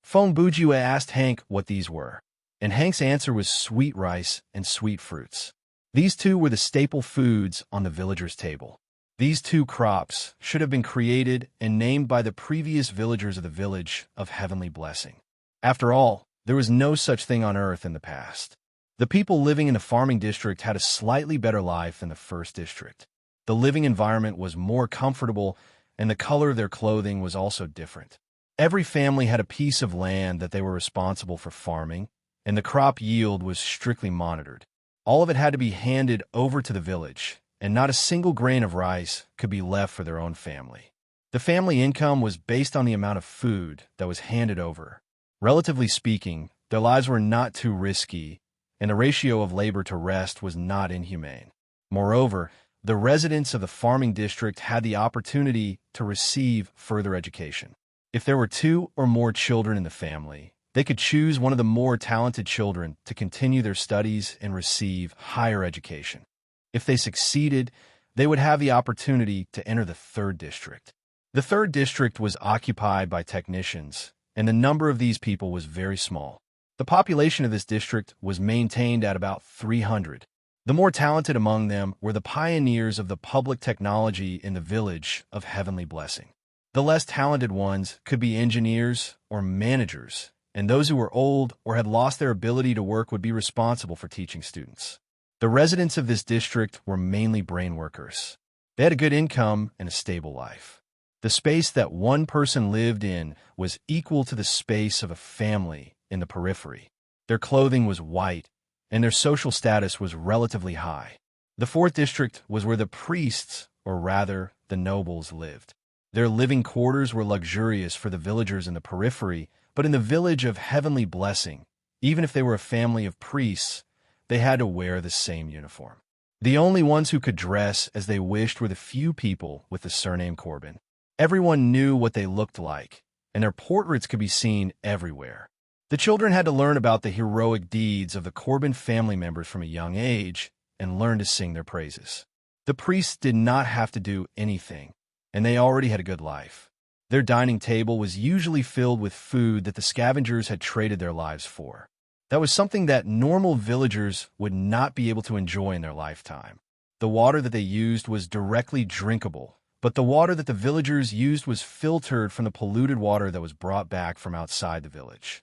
S1: Fong Bujue asked Hank what these were, and Hank's answer was sweet rice and sweet fruits. These two were the staple foods on the villagers' table. These two crops should have been created and named by the previous villagers of the village of Heavenly Blessing. After all, there was no such thing on Earth in the past. The people living in the farming district had a slightly better life than the first district. The living environment was more comfortable, and the color of their clothing was also different. Every family had a piece of land that they were responsible for farming, and the crop yield was strictly monitored. All of it had to be handed over to the village, and not a single grain of rice could be left for their own family. The family income was based on the amount of food that was handed over. Relatively speaking, their lives were not too risky, and the ratio of labor to rest was not inhumane. Moreover, the residents of the farming district had the opportunity to receive further education. If there were 2 or more children in the family, they could choose one of the more talented children to continue their studies and receive higher education. If they succeeded, they would have the opportunity to enter the 3rd district. The 3rd district was occupied by technicians, and the number of these people was very small. The population of this district was maintained at about 300. The more talented among them were the pioneers of the public technology in the village of Heavenly Blessing. The less talented ones could be engineers or managers, and those who were old or had lost their ability to work would be responsible for teaching students. The residents of this district were mainly brain workers. They had a good income and a stable life. The space that one person lived in was equal to the space of a family in the periphery. Their clothing was white, and their social status was relatively high. The 4th district was where the priests, or rather, the nobles, lived. Their living quarters were luxurious for the villagers in the periphery, but in the village of Heavenly Blessing, even if they were a family of priests, they had to wear the same uniform. The only ones who could dress as they wished were the few people with the surname Corbin. Everyone knew what they looked like, and their portraits could be seen everywhere. The children had to learn about the heroic deeds of the Corbin family members from a young age and learn to sing their praises. The priests did not have to do anything, and they already had a good life. Their dining table was usually filled with food that the scavengers had traded their lives for. That was something that normal villagers would not be able to enjoy in their lifetime. The water that they used was directly drinkable, but the water that the villagers used was filtered from the polluted water that was brought back from outside the village.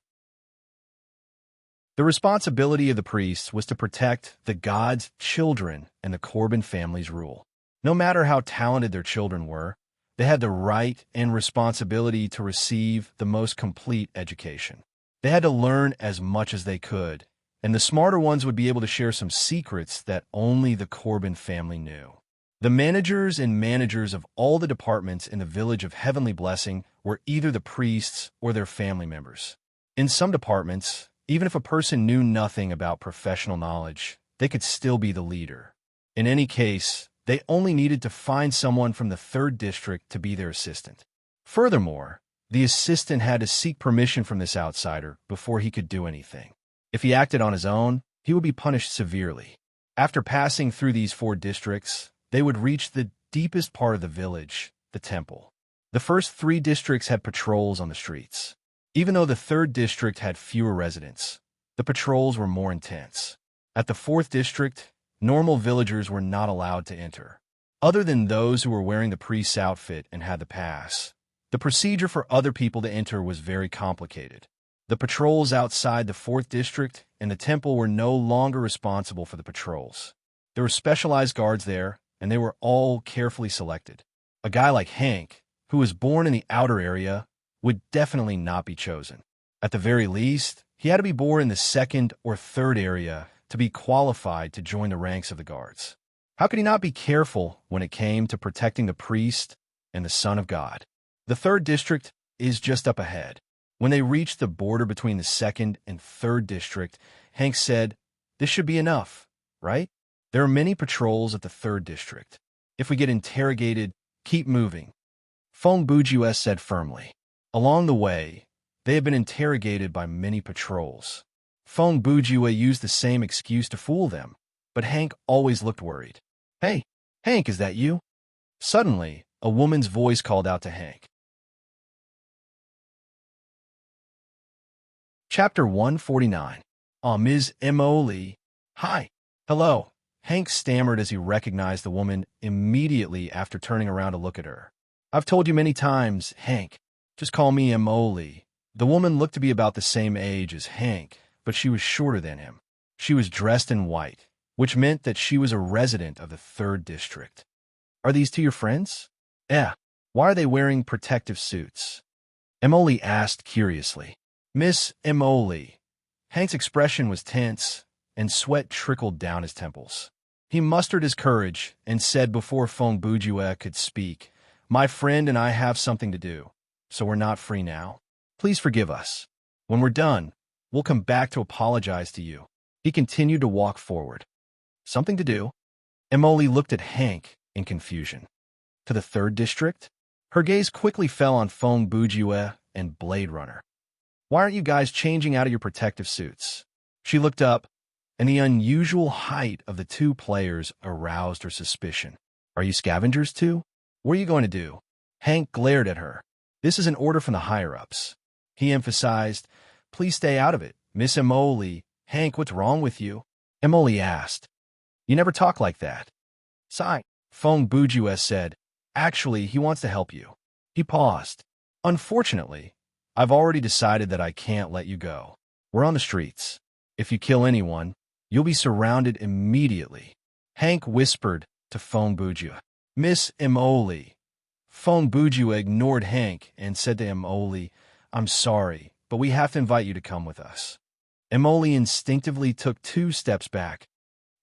S1: The responsibility of the priests was to protect the gods' children and the Corbin family's rule. No matter how talented their children were, they had the right and responsibility to receive the most complete education. They had to learn as much as they could, and the smarter ones would be able to share some secrets that only the Corbin family knew. The managers and managers of all the departments in the village of Heavenly Blessing were either the priests or their family members. In some departments, even if a person knew nothing about professional knowledge, they could still be the leader. In any case, they only needed to find someone from the 3rd district to be their assistant. Furthermore, the assistant had to seek permission from this outsider before he could do anything. If he acted on his own, he would be punished severely. After passing through these 4 districts, they would reach the deepest part of the village, the temple. The first 3 districts had patrols on the streets. Even though the 3rd district had fewer residents, the patrols were more intense. At the 4th district, normal villagers were not allowed to enter. Other than those who were wearing the priest's outfit and had the pass, the procedure for other people to enter was very complicated. The patrols outside the 4th district and the temple were no longer responsible for the patrols. There were specialized guards there, and they were all carefully selected. A guy like Hank, who was born in the outer area, would definitely not be chosen. At the very least, he had to be born in the 2nd or 3rd area to be qualified to join the ranks of the guards. How could he not be careful when it came to protecting the priest and the Son of God? The 3rd district is just up ahead. When they reached the border between the 2nd and 3rd district, Hank said, "This should be enough, right?" There are many patrols at the 3rd district. If we get interrogated, keep moving, Fong Bujue said firmly. Along the way, they had been interrogated by many patrols. Fong Bujue used the same excuse to fool them, but Hank always looked worried. "Hey, Hank, is that you?" Suddenly, a woman's voice called out to Hank. Chapter 149. Ms. Lee. "Hi." "Hello." Hank stammered as he recognized the woman immediately after turning around to look at her. "I've told you many times, Hank. Just call me Lee." The woman looked to be about the same age as Hank, but she was shorter than him. She was dressed in white, which meant that she was a resident of the 3rd District. "Are these two your friends?" "Yeah." "Why are they wearing protective suits?" Emily asked curiously. "Miss Lee." Hank's expression was tense, and sweat trickled down his temples. He mustered his courage and said before Fong Bujue could speak, "My friend and I have something to do, so we're not free now. Please forgive us. When we're done, we'll come back to apologize to you." He continued to walk forward. "Something to do?" Emily looked at Hank in confusion. "To the 3rd District?" Her gaze quickly fell on Fong Bujue and Blade Runner. "Why aren't you guys changing out of your protective suits?" She looked up, and the unusual height of the two players aroused her suspicion. "Are you scavengers too? What are you going to do?" Hank glared at her. "This is an order from the higher-ups." He emphasized, "Please stay out of it, Miss Emily." "Hank, what's wrong with you?" Emily asked. "You never talk like that." "Sigh," Fong Bujue said. "Actually, he wants to help you." He paused. "Unfortunately, I've already decided that I can't let you go. We're on the streets. If you kill anyone, you'll be surrounded immediately." Hank whispered to Fong Bujue. "Miss Emily." Fong Bujue ignored Hank and said to Emily, "I'm sorry, but we have to invite you to come with us." Emily instinctively took 2 steps back.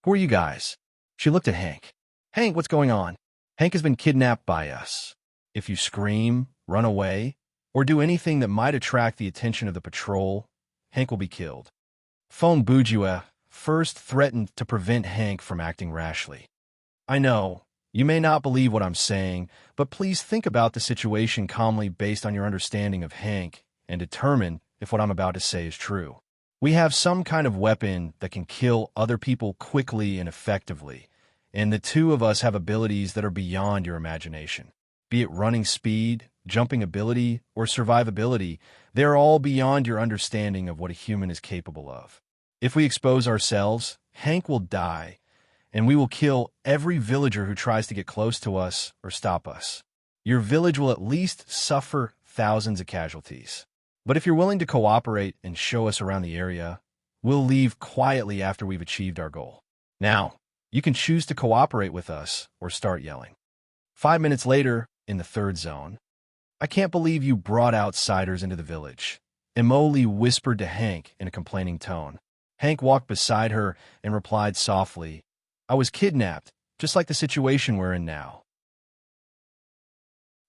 S1: "Who are you guys?" She looked at Hank. "Hank, what's going on?" "Hank has been kidnapped by us. If you scream, run away, or do anything that might attract the attention of the patrol, Hank will be killed." Fong Bujue first threatened to prevent Hank from acting rashly. "I know, you may not believe what I'm saying, but please think about the situation calmly based on your understanding of Hank and determine if what I'm about to say is true. We have some kind of weapon that can kill other people quickly and effectively, and the two of us have abilities that are beyond your imagination. Be it running speed, jumping ability, or survivability, they're all beyond your understanding of what a human is capable of. If we expose ourselves, Hank will die, and we will kill every villager who tries to get close to us or stop us. Your village will at least suffer thousands of casualties. But if you're willing to cooperate and show us around the area, we'll leave quietly after we've achieved our goal. Now, you can choose to cooperate with us or start yelling." 5 minutes later, in the 3rd zone. "I can't believe you brought outsiders into the village," Emily whispered to Hank in a complaining tone. Hank walked beside her and replied softly, "I was kidnapped, just like the situation we're in now."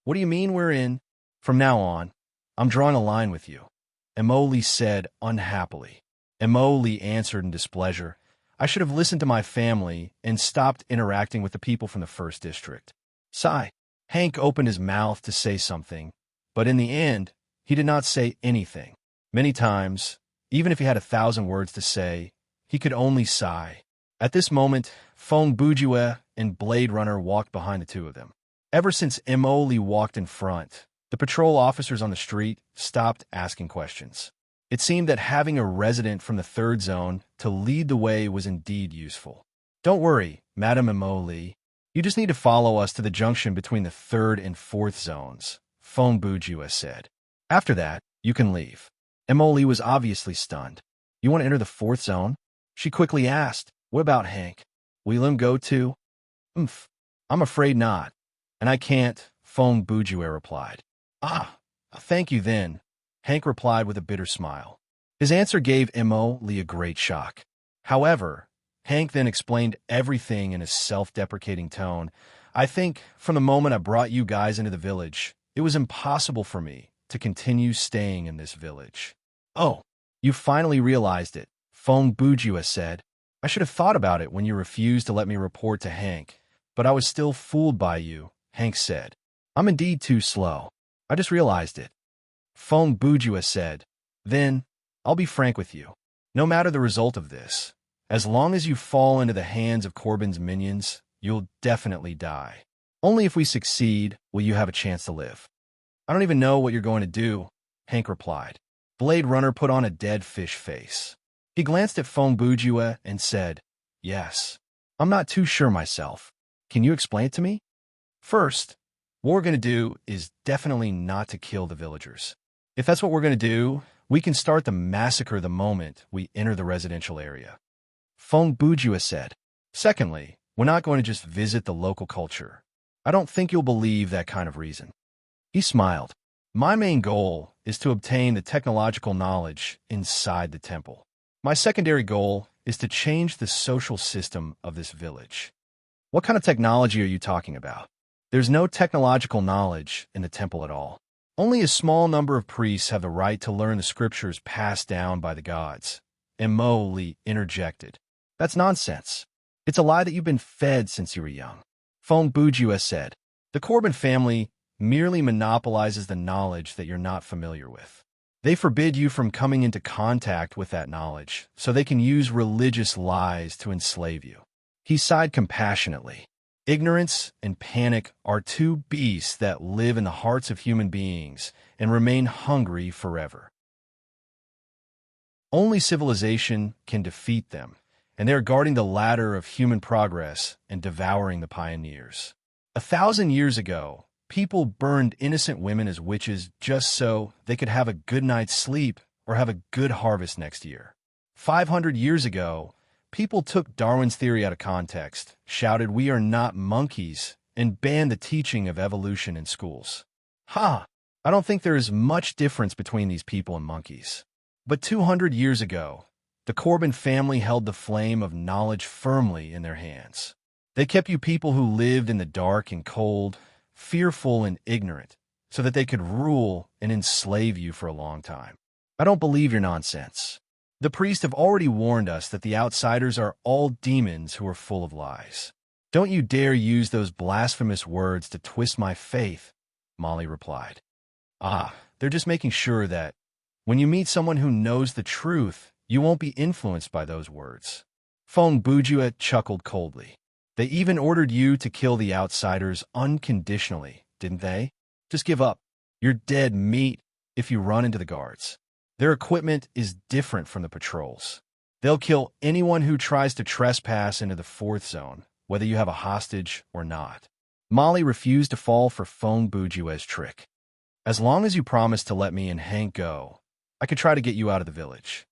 S1: "What do you mean we're in? From now on, I'm drawing a line with you," Emily said unhappily. Emily answered in displeasure, "I should have listened to my family and stopped interacting with the people from the 1st District." Sigh. Hank opened his mouth to say something, but in the end, he did not say anything. Many times, even if he had 1,000 words to say, he could only sigh. At this moment, Fong Bujue and Blade Runner walked behind the two of them. Ever since Emily walked in front, the patrol officers on the street stopped asking questions. It seemed that having a resident from the 3rd zone to lead the way was indeed useful. "Don't worry, Madam Emily. You just need to follow us to the junction between the 3rd and 4th zones," Fong Bujue said. "After that, you can leave." Emily was obviously stunned. "You want to enter the 4th zone?" She quickly asked, "What about Hank? Will you let him go too?" "I'm afraid not, and I can't," Fong Bujue replied. "Ah, thank you then," Hank replied with a bitter smile. His answer gave Emily a great shock. However, Hank then explained everything in a self-deprecating tone. "I think, from the moment I brought you guys into the village, it was impossible for me to continue staying in this village." "Oh, you finally realized it," Fong Bujue said. "I should have thought about it when you refused to let me report to Hank. But I was still fooled by you, Hank said. I'm indeed too slow. I just realized it. Fong Bujua said. Then, I'll be frank with you. No matter the result of this, as long as you fall into the hands of Corbin's minions, you'll definitely die. Only if we succeed will you have a chance to live. I don't even know what you're going to do, Hank replied. Blade Runner put on a dead fish face. He glanced at Fong Bujua and said, Yes. I'm not too sure myself. Can you explain it to me? First, what we're going to do is definitely not to kill the villagers. If that's what we're going to do, we can start the massacre the moment we enter the residential area. Fong Bujua said. Secondly, we're not going to just visit the local culture. I don't think you'll believe that kind of reason. He smiled. My main goal is to obtain the technological knowledge inside the temple. My secondary goal is to change the social system of this village. What kind of technology are you talking about? There's no technological knowledge in the temple at all. Only a small number of priests have the right to learn the scriptures passed down by the gods. And Mo Li interjected. That's nonsense. It's a lie that you've been fed since you were young. Fong Bujua said. The Corbin family merely monopolizes the knowledge that you're not familiar with. They forbid you from coming into contact with that knowledge, so they can use religious lies to enslave you. He sighed compassionately. Ignorance and panic are two beasts that live in the hearts of human beings and remain hungry forever. Only civilization can defeat them, and they are guarding the ladder of human progress and devouring the pioneers. 1,000 years ago, people burned innocent women as witches just so they could have a good night's sleep or have a good harvest next year. 500 years ago, people took Darwin's theory out of context, shouted we are not monkeys, and banned the teaching of evolution in schools. I don't think there is much difference between these people and monkeys. But 200 years ago, the Corbin family held the flame of knowledge firmly in their hands. They kept you people who lived in the dark and cold, fearful and ignorant, so that they could rule and enslave you for a long time. I don't believe your nonsense. The priests have already warned us that the outsiders are all demons who are full of lies. Don't you dare use those blasphemous words to twist my faith, Molly replied. They're just making sure that when you meet someone who knows the truth, you won't be influenced by those words. Fong Bujua chuckled coldly. They even ordered you to kill the outsiders unconditionally, didn't they? Just give up. You're dead meat if you run into the guards. Their equipment is different from the patrols. They'll kill anyone who tries to trespass into the fourth zone, whether you have a hostage or not. Molly refused to fall for Fong Bujua's trick. As long as you promise to let me and Hank go, I could try to get you out of the village.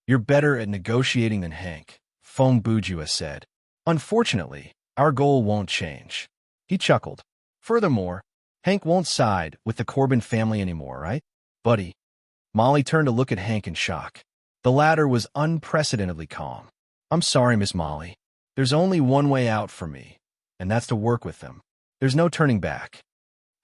S1: You're better at negotiating than Hank, Fong Bujua said. Unfortunately, our goal won't change. He chuckled. Furthermore, Hank won't side with the Corbin family anymore, right, buddy? Molly turned to look at Hank in shock. The latter was unprecedentedly calm. I'm sorry, Miss Molly. There's only one way out for me, and that's to work with them. There's no turning back.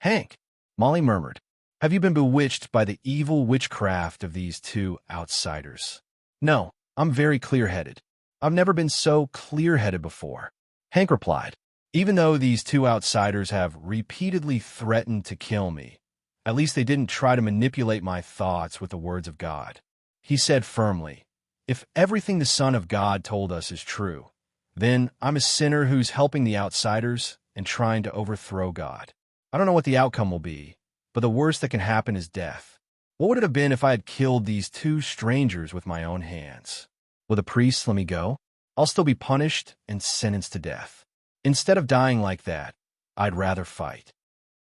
S1: Hank, Molly murmured, have you been bewitched by the evil witchcraft of these two outsiders? No, I'm very clear-headed. I've never been so clear-headed before. Hank replied, even though these two outsiders have repeatedly threatened to kill me, at least they didn't try to manipulate my thoughts with the words of God. He said firmly, if everything the Son of God told us is true, then I'm a sinner who's helping the outsiders and trying to overthrow God. I don't know what the outcome will be, but the worst that can happen is death. What would it have been if I had killed these two strangers with my own hands? Will the priests let me go? I'll still be punished and sentenced to death. Instead of dying like that, I'd rather fight.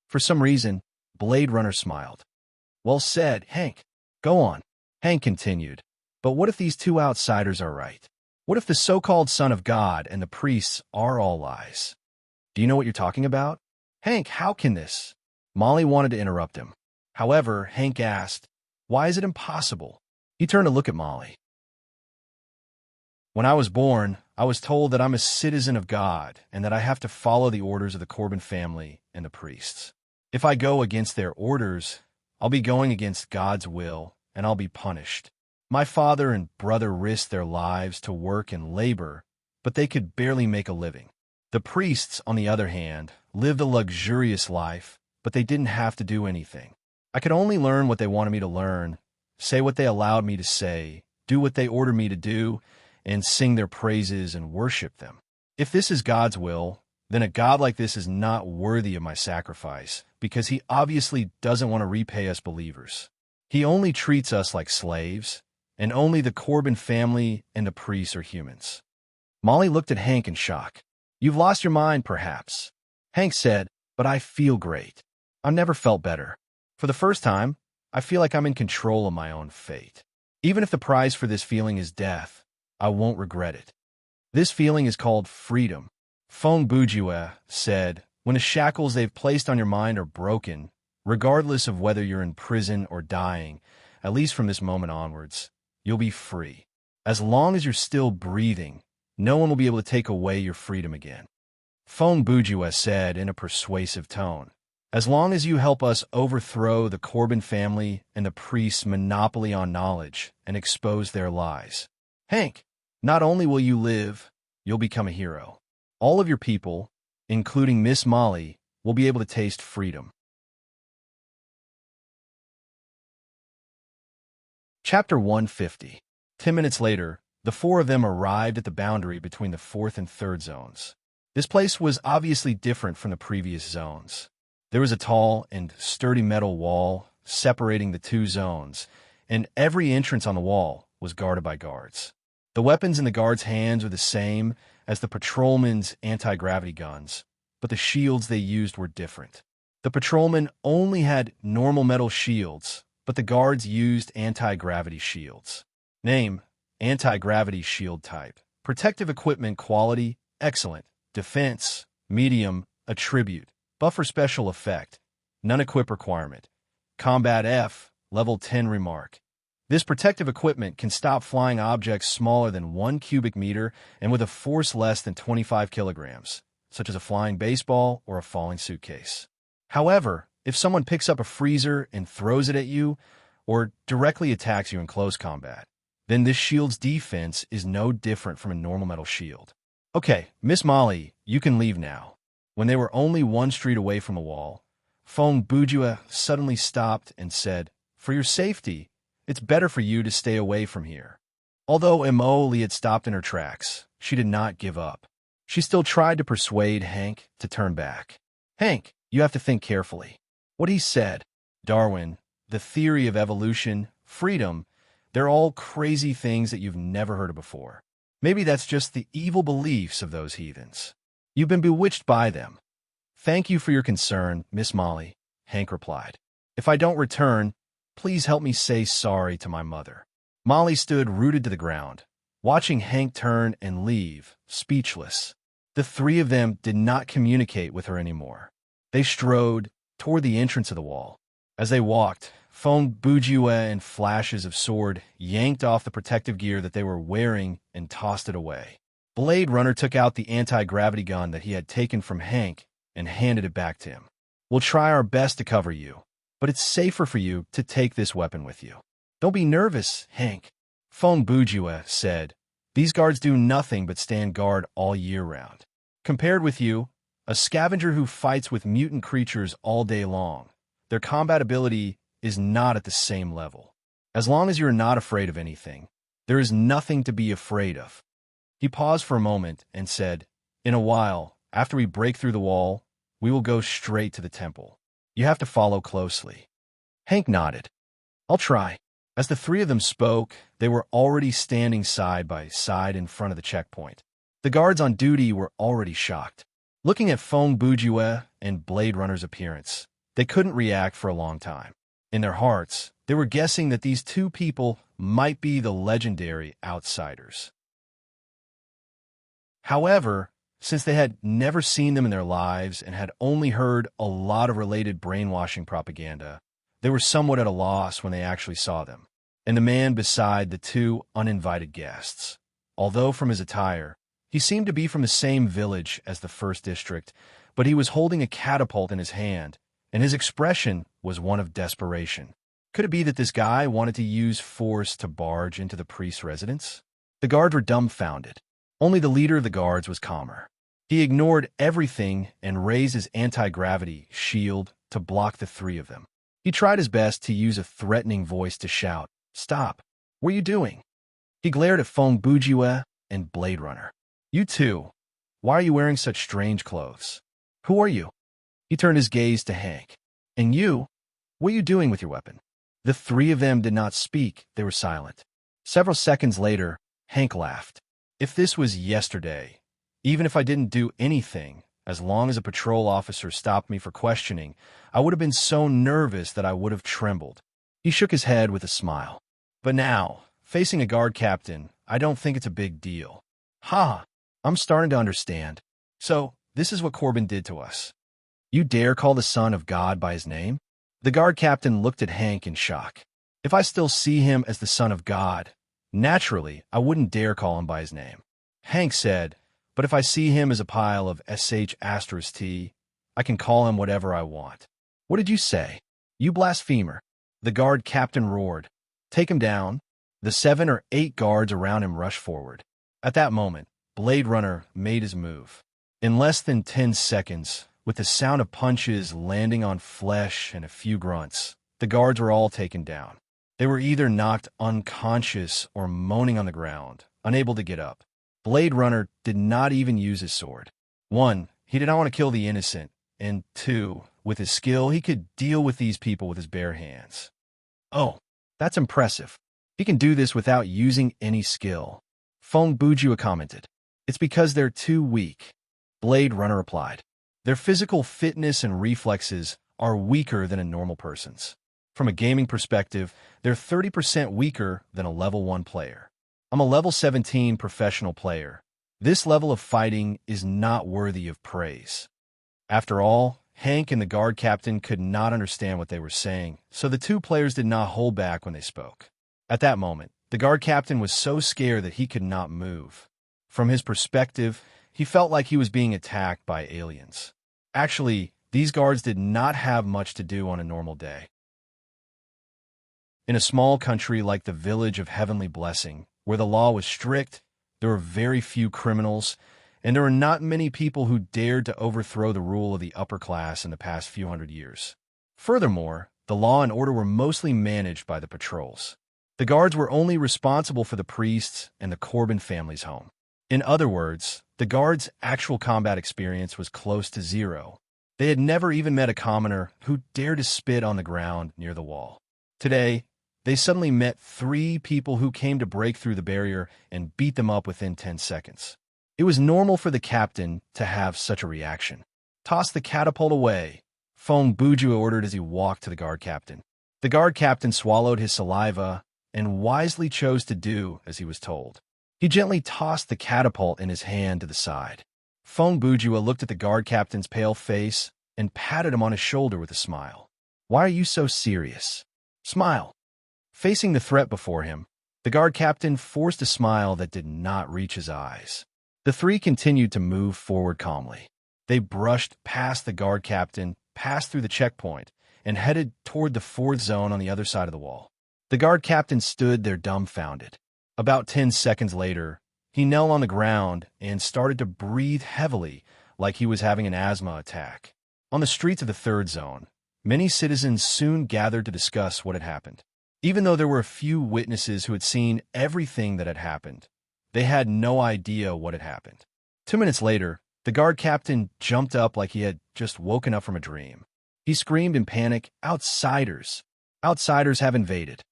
S1: For some reason, Blade Runner smiled. Well said, Hank. Go on. Hank continued. But what if these two outsiders are right? What if the so-called Son of God and the priests are all lies? Do you know what you're talking about? Hank, how can this? Molly wanted to interrupt him. However, Hank asked, why is it impossible? He turned to look at Molly. When I was born, I was told that I'm a citizen of God and that I have to follow the orders of the Corbin family and the priests. If I go against their orders, I'll be going against God's will and I'll be punished. My father and brother risked their lives to work and labor, but they could barely make a living. The priests, on the other hand, lived a luxurious life, but they didn't have to do anything. I could only learn what they wanted me to learn, say what they allowed me to say, do what they ordered me to do, and sing their praises and worship them. If this is God's will, then a God like this is not worthy of my sacrifice, because he obviously doesn't want to repay us believers. He only treats us like slaves, and only the Corbin family and the priests are humans. Molly looked at Hank in shock. You've lost your mind, perhaps. Hank said, but I feel great. I've never felt better. For the first time, I feel like I'm in control of my own fate. Even if the price for this feeling is death, I won't regret it. This feeling is called freedom. Fong Bujue said, when the shackles they've placed on your mind are broken, regardless of whether you're in prison or dying, at least from this moment onwards, you'll be free. As long as you're still breathing, no one will be able to take away your freedom again. Fong Bujue said in a persuasive tone, as long as you help us overthrow the Corbin family and the priests' monopoly on knowledge and expose their lies. Hank, not only will you live, you'll become a hero. All of your people, including Miss Molly, will be able to taste freedom. Chapter 150. 10 minutes later, the four of them arrived at the boundary between the fourth and third zones. This place was obviously different from the previous zones. There was a tall and sturdy metal wall separating the two zones, and every entrance on the wall was guarded by guards. The weapons in the guards' hands were the same as the patrolmen's anti-gravity guns, but the shields they used were different. The patrolmen only had normal metal shields, but the guards used anti-gravity shields. Name: anti-gravity shield type. Protective equipment quality: excellent. Defense: medium. Attribute: buffer special effect. None-equip requirement. Combat F, level 10 remark. This protective equipment can stop flying objects smaller than 1 cubic meter and with a force less than 25 kilograms, such as a flying baseball or a falling suitcase. However, if someone picks up a freezer and throws it at you, or directly attacks you in close combat, then this shield's defense is no different from a normal metal shield. Okay, Miss Molly, you can leave now. When they were only one street away from the wall, Fong Bujue suddenly stopped and said, for your safety, it's better for you to stay away from here. Although Emily had stopped in her tracks, she did not give up. She still tried to persuade Hank to turn back. Hank, you have to think carefully. What he said, Darwin, the theory of evolution, freedom, they're all crazy things that you've never heard of before. Maybe that's just the evil beliefs of those heathens. You've been bewitched by them. Thank you for your concern, Miss Molly, Hank replied. If I don't return, please help me say sorry to my mother. Molly stood rooted to the ground, watching Hank turn and leave, speechless. The three of them did not communicate with her anymore. They strode toward the entrance of the wall. As they walked, Fong Bujue and flashes of sword yanked off the protective gear that they were wearing and tossed it away. Blade Runner took out the anti-gravity gun that he had taken from Hank and handed it back to him. We'll try our best to cover you, but it's safer for you to take this weapon with you. Don't be nervous, Hank, Fong Bujue said. These guards do nothing but stand guard all year round. Compared with you, a scavenger who fights with mutant creatures all day long, their combat ability is not at the same level. As long as you're not afraid of anything, there is nothing to be afraid of. He paused for a moment and said, in a while, after we break through the wall, we will go straight to the temple. You have to follow closely. Hank nodded. I'll try. As the three of them spoke, they were already standing side by side in front of the checkpoint. The guards on duty were already shocked. Looking at Fong Bujue and Blade Runner's appearance, they couldn't react for a long time. In their hearts, they were guessing that these two people might be the legendary outsiders. However, since they had never seen them in their lives and had only heard a lot of related brainwashing propaganda, they were somewhat at a loss when they actually saw them, and the man beside the two uninvited guests. Although from his attire, he seemed to be from the same village as the first district, but he was holding a catapult in his hand, and his expression was one of desperation. Could it be that this guy wanted to use force to barge into the priest's residence? The guards were dumbfounded. Only the leader of the guards was calmer. He ignored everything and raised his anti-gravity shield to block the three of them. He tried his best to use a threatening voice to shout, "Stop! What are you doing?" He glared at Feng Bujue and Blade Runner. "You two, why are you wearing such strange clothes? Who are you?" He turned his gaze to Hank. "And you? What are you doing with your weapon?" The three of them did not speak. They were silent. Several seconds later, Hank laughed. "If this was yesterday, even if I didn't do anything, as long as a patrol officer stopped me for questioning, I would have been so nervous that I would have trembled." He shook his head with a smile. "But now, facing a guard captain, I don't think it's a big deal." "Ha! I'm starting to understand. So, this is what Corbin did to us. You dare call the Son of God by his name?" The guard captain looked at Hank in shock. "If I still see him as the Son of God, naturally, I wouldn't dare call him by his name." Hank said, "But if I see him as a pile of sh*t, I can call him whatever I want." "What did you say? You blasphemer!" The guard captain roared. "Take him down." The 7 or 8 guards around him rushed forward. At that moment, Blade Runner made his move. In less than 10 seconds, with the sound of punches landing on flesh and a few grunts, the guards were all taken down. They were either knocked unconscious or moaning on the ground, unable to get up. Blade Runner did not even use his sword. 1, he did not want to kill the innocent, and 2, with his skill, he could deal with these people with his bare hands. "Oh, that's impressive. He can do this without using any skill," Feng Bujue commented. "It's because they're too weak," Blade Runner replied. "Their physical fitness and reflexes are weaker than a normal person's. From a gaming perspective, they're 30% weaker than a level 1 player. I'm a level 17 professional player. This level of fighting is not worthy of praise." After all, Hank and the guard captain could not understand what they were saying, so the two players did not hold back when they spoke. At that moment, the guard captain was so scared that he could not move. From his perspective, he felt like he was being attacked by aliens. Actually, these guards did not have much to do on a normal day. In a small country like the village of Heavenly Blessing, where the law was strict, there were very few criminals, and there were not many people who dared to overthrow the rule of the upper class in the past few hundred years. Furthermore, the law and order were mostly managed by the patrols. The guards were only responsible for the priests and the Corbin family's home. In other words, the guards' actual combat experience was close to zero. They had never even met a commoner who dared to spit on the ground near the wall. Today, they suddenly met 3 people who came to break through the barrier and beat them up within 10 seconds. It was normal for the captain to have such a reaction. "Toss the catapult away," Feng Bujue ordered as he walked to the guard captain. The guard captain swallowed his saliva and wisely chose to do as he was told. He gently tossed the catapult in his hand to the side. Feng Bujue looked at the guard captain's pale face and patted him on his shoulder with a smile. "Why are you so serious? Smile." Facing the threat before him, the guard captain forced a smile that did not reach his eyes. The 3 continued to move forward calmly. They brushed past the guard captain, passed through the checkpoint, and headed toward the 4th zone on the other side of the wall. The guard captain stood there dumbfounded. About 10 seconds later, he knelt on the ground and started to breathe heavily like he was having an asthma attack. On the streets of the 3rd zone, many citizens soon gathered to discuss what had happened. Even though there were a few witnesses who had seen everything that had happened, they had no idea what had happened. 2 minutes later, the guard captain jumped up like he had just woken up from a dream. He screamed in panic, "Outsiders! Outsiders have invaded!"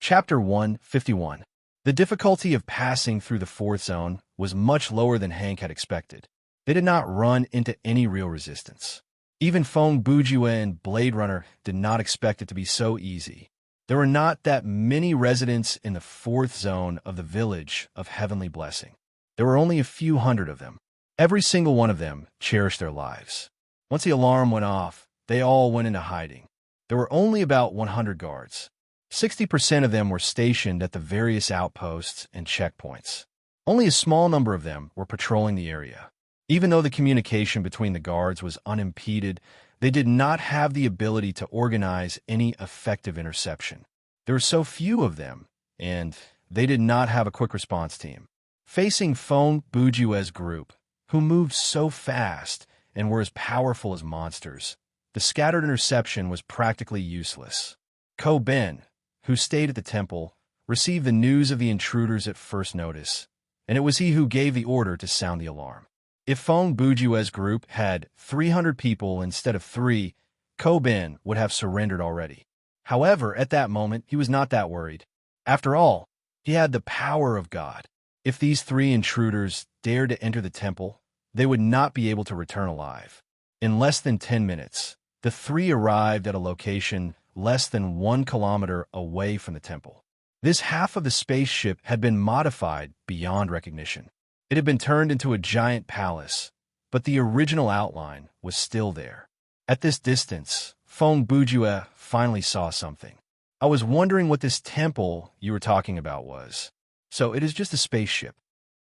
S1: Chapter 151. The difficulty of passing through the 4th zone was much lower than Hank had expected. They did not run into any real resistance. Even Feng Bujue and Blade Runner did not expect it to be so easy. There were not that many residents in the 4th zone of the village of Heavenly Blessing. There were only a few hundred of them. Every single one of them cherished their lives. Once the alarm went off, they all went into hiding. There were only about 100 guards. 60% of them were stationed at the various outposts and checkpoints. Only a small number of them were patrolling the area. Even though the communication between the guards was unimpeded, they did not have the ability to organize any effective interception. There were so few of them, and they did not have a quick response team. Facing Feng Bujue's group, who moved so fast and were as powerful as monsters, the scattered interception was practically useless. Ko Ben, who stayed at the temple, received the news of the intruders at first notice, and it was he who gave the order to sound the alarm. If Feng Bujue's group had 300 people instead of 3, Ko Ben would have surrendered already. However, at that moment, he was not that worried. After all, he had the power of God. If these 3 intruders dared to enter the temple, they would not be able to return alive. In less than 10 minutes, the 3 arrived at a location less than 1 kilometer away from the temple. This half of the spaceship had been modified beyond recognition. It had been turned into a giant palace, but the original outline was still there. At this distance, Feng Bujue finally saw something. I was wondering what this temple you were talking about was. So it is just a spaceship.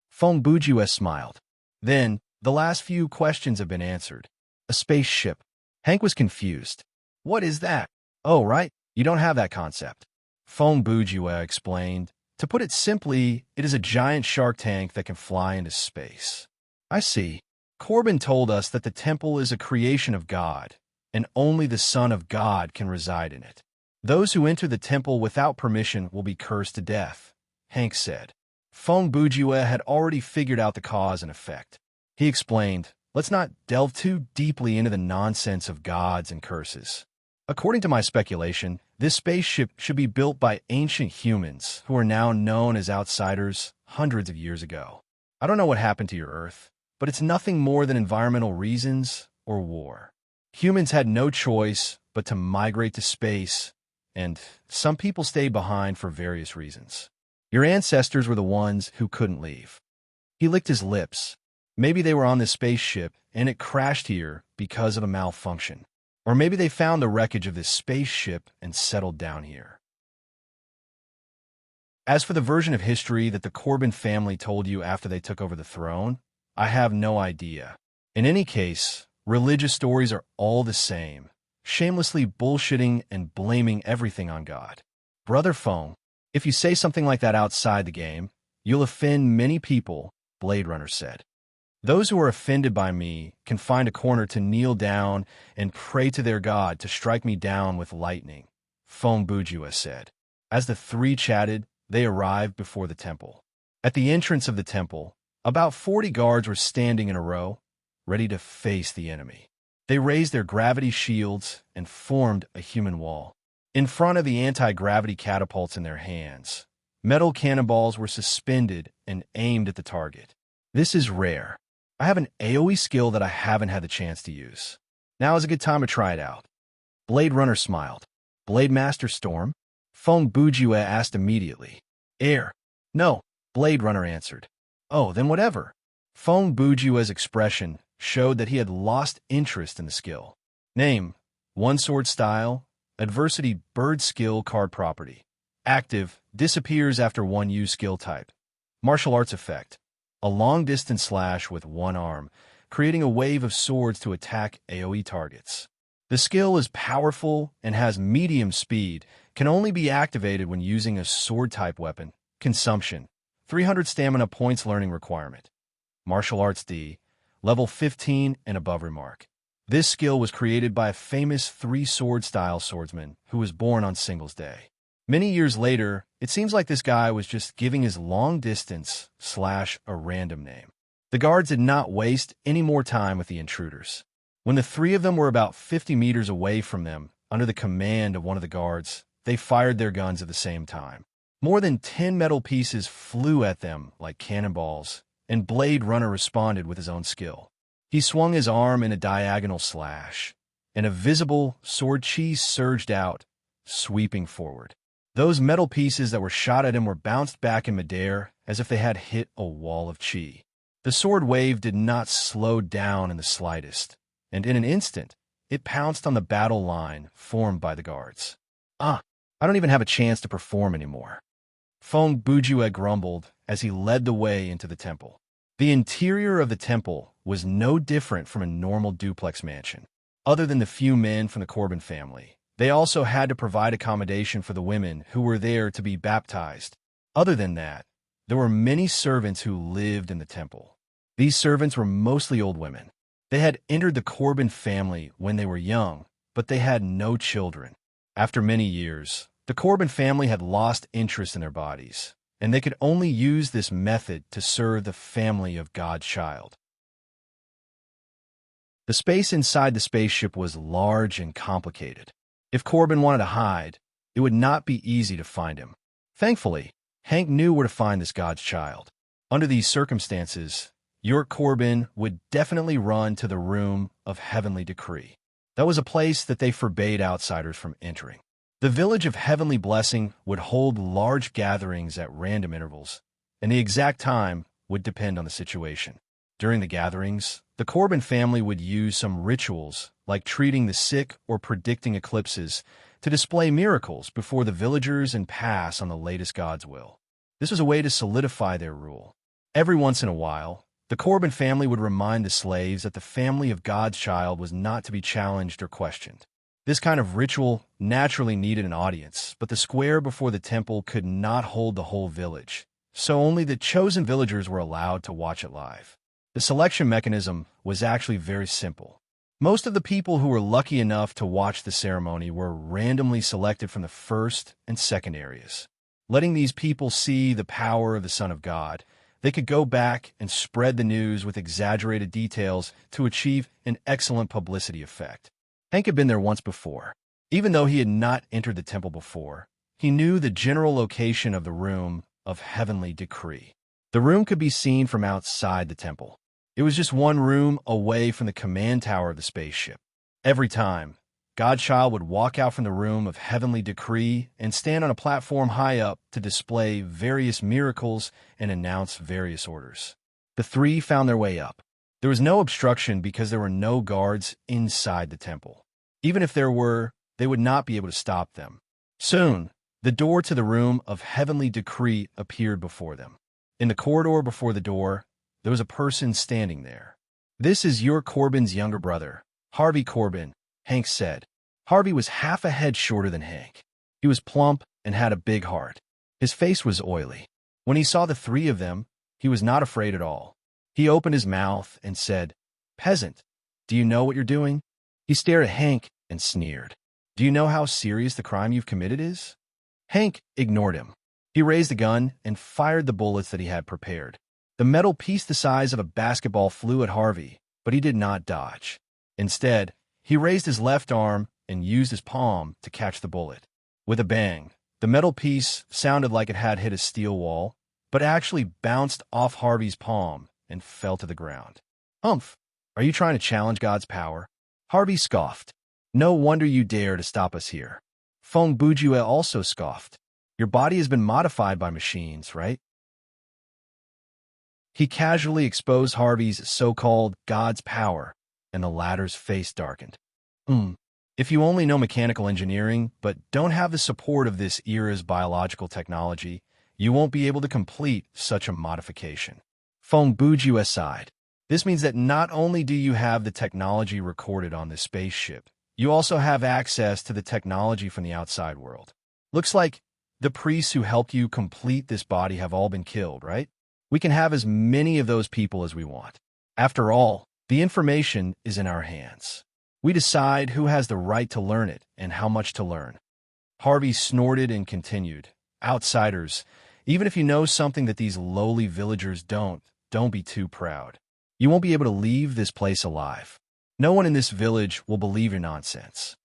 S1: Feng Bujue smiled. Then, the last few questions have been answered. A spaceship. Hank was confused. What is that? Oh, right, you don't have that concept. Feng Bujue explained. To put it simply, it is a giant shark tank that can fly into space. I see. Corbin told us that the temple is a creation of God, and only the Son of God can reside in it. Those who enter the temple without permission will be cursed to death, Hank said. Feng Bujue had already figured out the cause and effect. He explained, let's not delve too deeply into the nonsense of gods and curses. According to my speculation, this spaceship should be built by ancient humans who are now known as outsiders hundreds of years ago. I don't know what happened to your Earth, but it's nothing more than environmental reasons or war. Humans had no choice but to migrate to space, and some people stayed behind for various reasons. Your ancestors were the ones who couldn't leave. He licked his lips. Maybe they were on this spaceship and it crashed here because of a malfunction. Or maybe they found the wreckage of this spaceship and settled down here. As for the version of history that the Corbin family told you after they took over the throne, I have no idea. In any case, religious stories are all the same, shamelessly bullshitting and blaming everything on God. Brother Feng, if you say something like that outside the game, you'll offend many people, Blade Runner said. Those who are offended by me can find a corner to kneel down and pray to their God to strike me down with lightning, Feng Bujue said. As the 3 chatted, they arrived before the temple. At the entrance of the temple, about 40 guards were standing in a row, ready to face the enemy. They raised their gravity shields and formed a human wall. In front of the anti-gravity catapults in their hands, metal cannonballs were suspended and aimed at the target. This is rare. I have an AoE skill that I haven't had the chance to use. Now is a good time to try it out. Blade Runner smiled. Blade Master Storm? Feng Bujue asked immediately. Air. No, Blade Runner answered. Oh, then whatever. Feng Bujue's expression showed that he had lost interest in the skill. Name, 1 sword style, adversity bird skill card property. Active, disappears after 1 use skill type. Martial arts effect. A long-distance slash with 1 arm, creating a wave of swords to attack AoE targets. The skill is powerful and has medium speed, can only be activated when using a sword-type weapon. Consumption. 300 stamina points learning requirement. Martial Arts D. Level 15 and above remark. This skill was created by a famous 3-sword-style swordsman who was born on Singles Day. Many years later, it seems like this guy was just giving his long-distance slash a random name. The guards did not waste any more time with the intruders. When the 3 of them were about 50 meters away from them, under the command of one of the guards, they fired their guns at the same time. More than 10 metal pieces flew at them like cannonballs, and Blade Runner responded with his own skill. He swung his arm in a diagonal slash, and a visible sword chi surged out, sweeping forward. Those metal pieces that were shot at him were bounced back in midair as if they had hit a wall of chi. The sword wave did not slow down in the slightest, and in an instant, it pounced on the battle line formed by the guards. I don't even have a chance to perform anymore. Feng Bujue grumbled as he led the way into the temple. The interior of the temple was no different from a normal duplex mansion. Other than the few men from the Corbin family, they also had to provide accommodation for the women who were there to be baptized. Other than that, there were many servants who lived in the temple. These servants were mostly old women. They had entered the Corbin family when they were young, but they had no children. After many years, the Corbin family had lost interest in their bodies, and they could only use this method to serve the family of God's child. The space inside the spaceship was large and complicated. If Corbin wanted to hide, it would not be easy to find him. Thankfully, Hank knew where to find this God's child. Under these circumstances, your Corbin would definitely run to the room of heavenly decree. That was a place that they forbade outsiders from entering. The village of heavenly blessing would hold large gatherings at random intervals, and the exact time would depend on the situation. During the gatherings, the Corbin family would use some rituals, like treating the sick or predicting eclipses, to display miracles before the villagers and pass on the latest God's will. This was a way to solidify their rule. Every once in a while, the Corbin family would remind the slaves that the family of God's child was not to be challenged or questioned. This kind of ritual naturally needed an audience, but the square before the temple could not hold the whole village, so only the chosen villagers were allowed to watch it live. The selection mechanism was actually very simple. Most of the people who were lucky enough to watch the ceremony were randomly selected from the first and second areas. Letting these people see the power of the Son of God, they could go back and spread the news with exaggerated details to achieve an excellent publicity effect. Hank had been there once before. Even though he had not entered the temple before, he knew the general location of the room of heavenly decree. The room could be seen from outside the temple. It was just one room away from the command tower of the spaceship. Every time, God's child would walk out from the room of heavenly decree and stand on a platform high up to display various miracles and announce various orders. The three found their way up. There was no obstruction because there were no guards inside the temple. Even if there were, they would not be able to stop them. Soon, the door to the room of heavenly decree appeared before them. In the corridor before the door, there was a person standing there. "This is your Corbin's younger brother, Harvey Corbin," Hank said. Harvey was half a head shorter than Hank. He was plump and had a big heart. His face was oily. When he saw the three of them, he was not afraid at all. He opened his mouth and said, "Peasant, do you know what you're doing?" He stared at Hank and sneered. "Do you know how serious the crime you've committed is?" Hank ignored him. He raised the gun and fired the bullets that he had prepared. The metal piece the size of a basketball flew at Harvey, but he did not dodge. Instead, he raised his left arm and used his palm to catch the bullet. With a bang, the metal piece sounded like it had hit a steel wall, but actually bounced off Harvey's palm and fell to the ground. "Humph, are you trying to challenge God's power?" Harvey scoffed. "No wonder you dare to stop us here." Fong Bujue also scoffed. "Your body has been modified by machines, right?" He casually exposed Harvey's so-called God's power, and the latter's face darkened. If you only know mechanical engineering, but don't have the support of this era's biological technology, you won't be able to complete such a modification." Fong Bujue sighed. "This means that not only do you have the technology recorded on this spaceship, you also have access to the technology from the outside world. Looks like the priests who helped you complete this body have all been killed, right? We can have as many of those people as we want. After all, the information is in our hands. We decide who has the right to learn it and how much to learn." Harvey snorted and continued, "Outsiders, even if you know something that these lowly villagers don't be too proud. You won't be able to leave this place alive. No one in this village will believe your nonsense."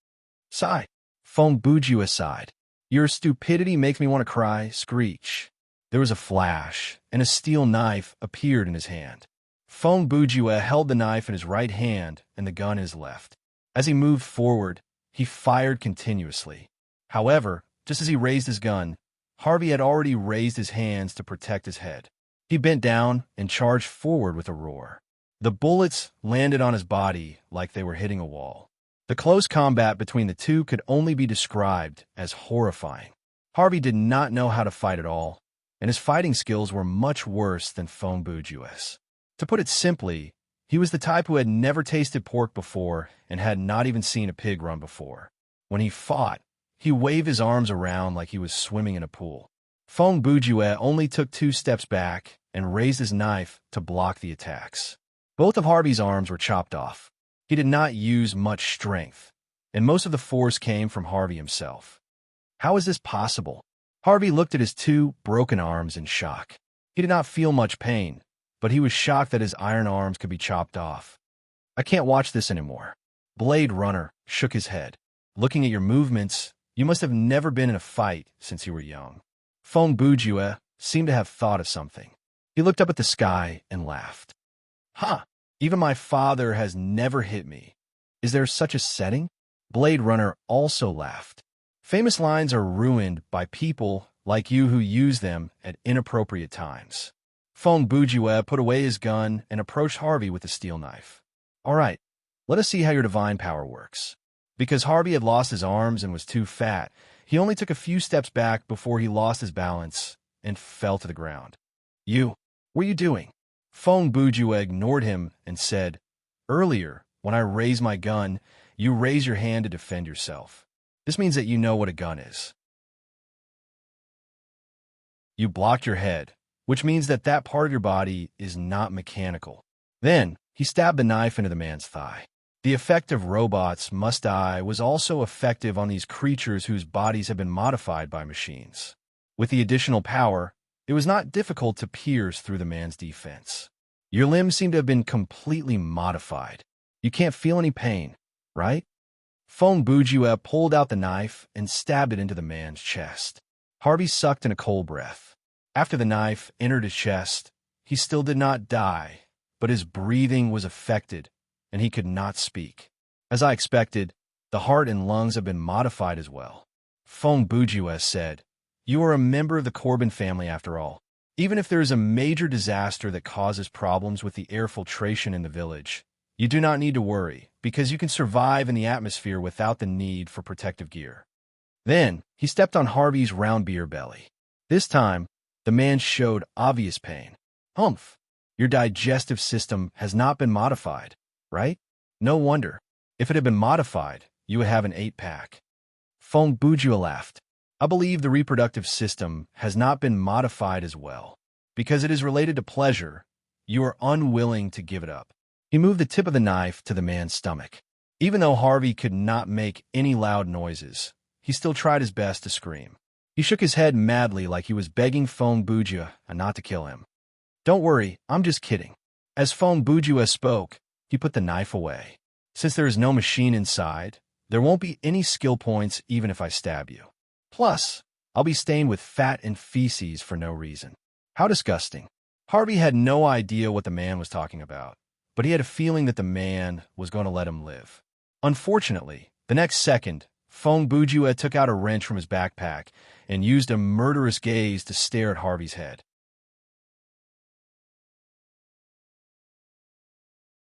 S1: Sigh. Fong Bujue sighed. "Your stupidity makes me want to cry, screech." There was a flash, and a steel knife appeared in his hand. Fong Bujue held the knife in his right hand and the gun in his left. As he moved forward, he fired continuously. However, just as he raised his gun, Harvey had already raised his hands to protect his head. He bent down and charged forward with a roar. The bullets landed on his body like they were hitting a wall. The close combat between the two could only be described as horrifying. Harvey did not know how to fight at all, and his fighting skills were much worse than Fong Bujue's. To put it simply, he was the type who had never tasted pork before and had not even seen a pig run before. When he fought, he waved his arms around like he was swimming in a pool. Feng Bujue only took 2 steps back and raised his knife to block the attacks. Both of Harvey's arms were chopped off. He did not use much strength, and most of the force came from Harvey himself. How is this possible? Harvey looked at his 2 broken arms in shock. He did not feel much pain, but he was shocked that his iron arms could be chopped off. I can't watch this anymore. Blade Runner shook his head. Looking at your movements, you must have never been in a fight since you were young. Feng Bujue seemed to have thought of something. He looked up at the sky and laughed. Huh, even my father has never hit me. Is there such a setting? Blade Runner also laughed. Famous lines are ruined by people like you who use them at inappropriate times. Feng Bujue put away his gun and approached Harvey with a steel knife. All right, let us see how your divine power works. Because Harvey had lost his arms and was too fat, he only took a few steps back before he lost his balance and fell to the ground. What are you doing? Feng Bujue ignored him and said, Earlier, when I raised my gun, you raised your hand to defend yourself. This means that you know what a gun is. You blocked your head, which means that that part of your body is not mechanical. Then, he stabbed the knife into the man's thigh. The effect of robots must die was also effective on these creatures whose bodies have been modified by machines. With the additional power, it was not difficult to pierce through the man's defense. Your limbs seem to have been completely modified. You can't feel any pain, right? Feng Bujue pulled out the knife and stabbed it into the man's chest. Harvey sucked in a cold breath. After the knife entered his chest, he still did not die, but his breathing was affected, and he could not speak. As I expected, the heart and lungs have been modified as well. Feng Bujue said, You are a member of the Corbin family after all. Even if there is a major disaster that causes problems with the air filtration in the village, you do not need to worry, because you can survive in the atmosphere without the need for protective gear. Then, he stepped on Harvey's round beer belly. This time, the man showed obvious pain. Humph! Your digestive system has not been modified, right? No wonder. If it had been modified, you would have an 8-pack. Feng Bujue laughed. I believe the reproductive system has not been modified as well. Because it is related to pleasure, you are unwilling to give it up. He moved the tip of the knife to the man's stomach. Even though Harvey could not make any loud noises, he still tried his best to scream. He shook his head madly like he was begging Feng Bujue not to kill him. Don't worry, I'm just kidding. As Feng Bujue spoke, he put the knife away. Since there is no machine inside, there won't be any skill points even if I stab you. Plus, I'll be stained with fat and feces for no reason. How disgusting. Harvey had no idea what the man was talking about, but he had a feeling that the man was going to let him live. Unfortunately, the next second, Feng Bujue took out a wrench from his backpack and used a murderous gaze to stare at Harvey's head.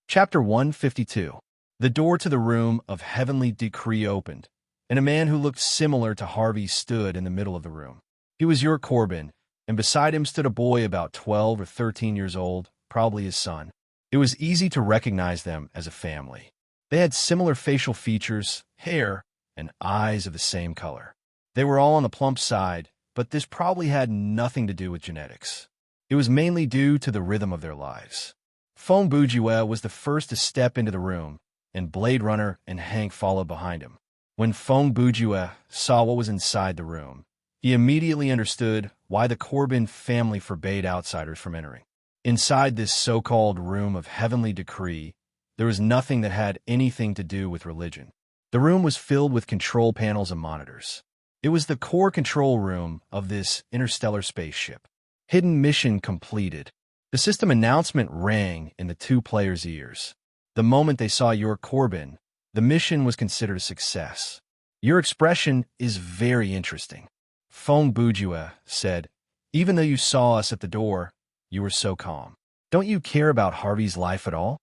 S1: Chapter 152. The door to the room of heavenly decree opened, and a man who looked similar to Harvey stood in the middle of the room. He was your Corbin, and beside him stood a boy about 12 or 13 years old, probably his son. It was easy to recognize them as a family. They had similar facial features, hair, and eyes of the same color. They were all on the plump side, but this probably had nothing to do with genetics. It was mainly due to the rhythm of their lives. Feng Bujue was the first to step into the room, and Blade Runner and Hank followed behind him. When Feng Bujue saw what was inside the room, he immediately understood why the Corbin family forbade outsiders from entering. Inside this so-called room of heavenly decree, there was nothing that had anything to do with religion. The room was filled with control panels and monitors. It was the core control room of this interstellar spaceship. Hidden mission completed. The system announcement rang in the 2 players' ears. The moment they saw your Corbin, the mission was considered a success. Your expression is very interesting. Feng Bujue said, Even though you saw us at the door, you were so calm. Don't you care about Harvey's life at all?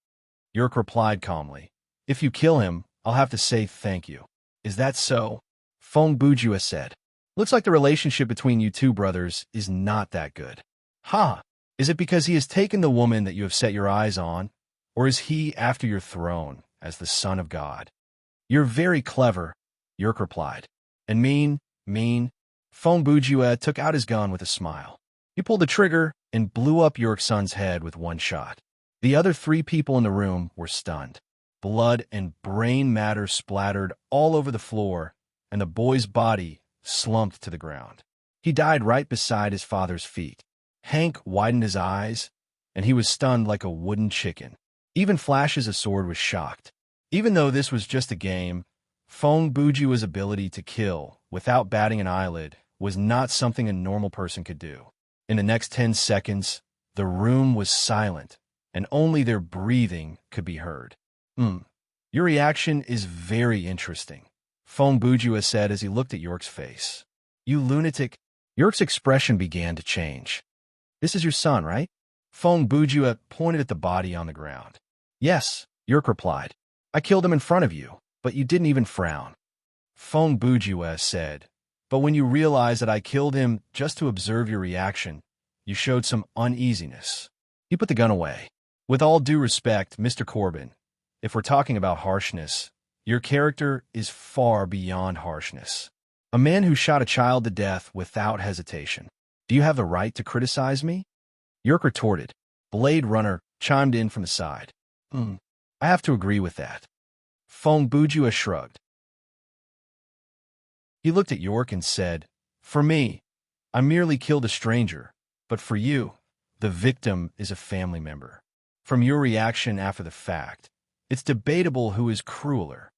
S1: Yerk replied calmly, If you kill him, I'll have to say thank you. Is that so? Feng Bujue said, Looks like the relationship between you 2 brothers is not that good. Ha! Is it because he has taken the woman that you have set your eyes on, or is he after your throne as the Son of God? You're very clever, Yerk replied. And mean, Fong Bujue took out his gun with a smile. He pulled the trigger and blew up York's son's head with one shot. The other 3 people in the room were stunned. Blood and brain matter splattered all over the floor, and the boy's body slumped to the ground. He died right beside his father's feet. Hank widened his eyes, and he was stunned like a wooden chicken. Even Flash's sword was shocked. Even though this was just a game, Fong Bujua's ability to kill without batting an eyelid was not something a normal person could do. In the next 10 seconds, the room was silent, and only their breathing could be heard. Your reaction is very interesting, Fong Bujua said as he looked at York's face. You lunatic. York's expression began to change. This is your son, right? Fong Bujua pointed at the body on the ground. Yes, York replied. I killed him in front of you, but you didn't even frown. Fong Bujua said, but when you realized that I killed him just to observe your reaction, you showed some uneasiness. He put the gun away. With all due respect, Mr. Corbin, if we're talking about harshness, your character is far beyond harshness. A man who shot a child to death without hesitation. Do you have the right to criticize me? York retorted. Blade Runner chimed in from the side. I have to agree with that. Fong Bujua shrugged. He looked at York and said, For me, I merely killed a stranger, but for you, the victim is a family member. From your reaction after the fact, it's debatable who is crueler.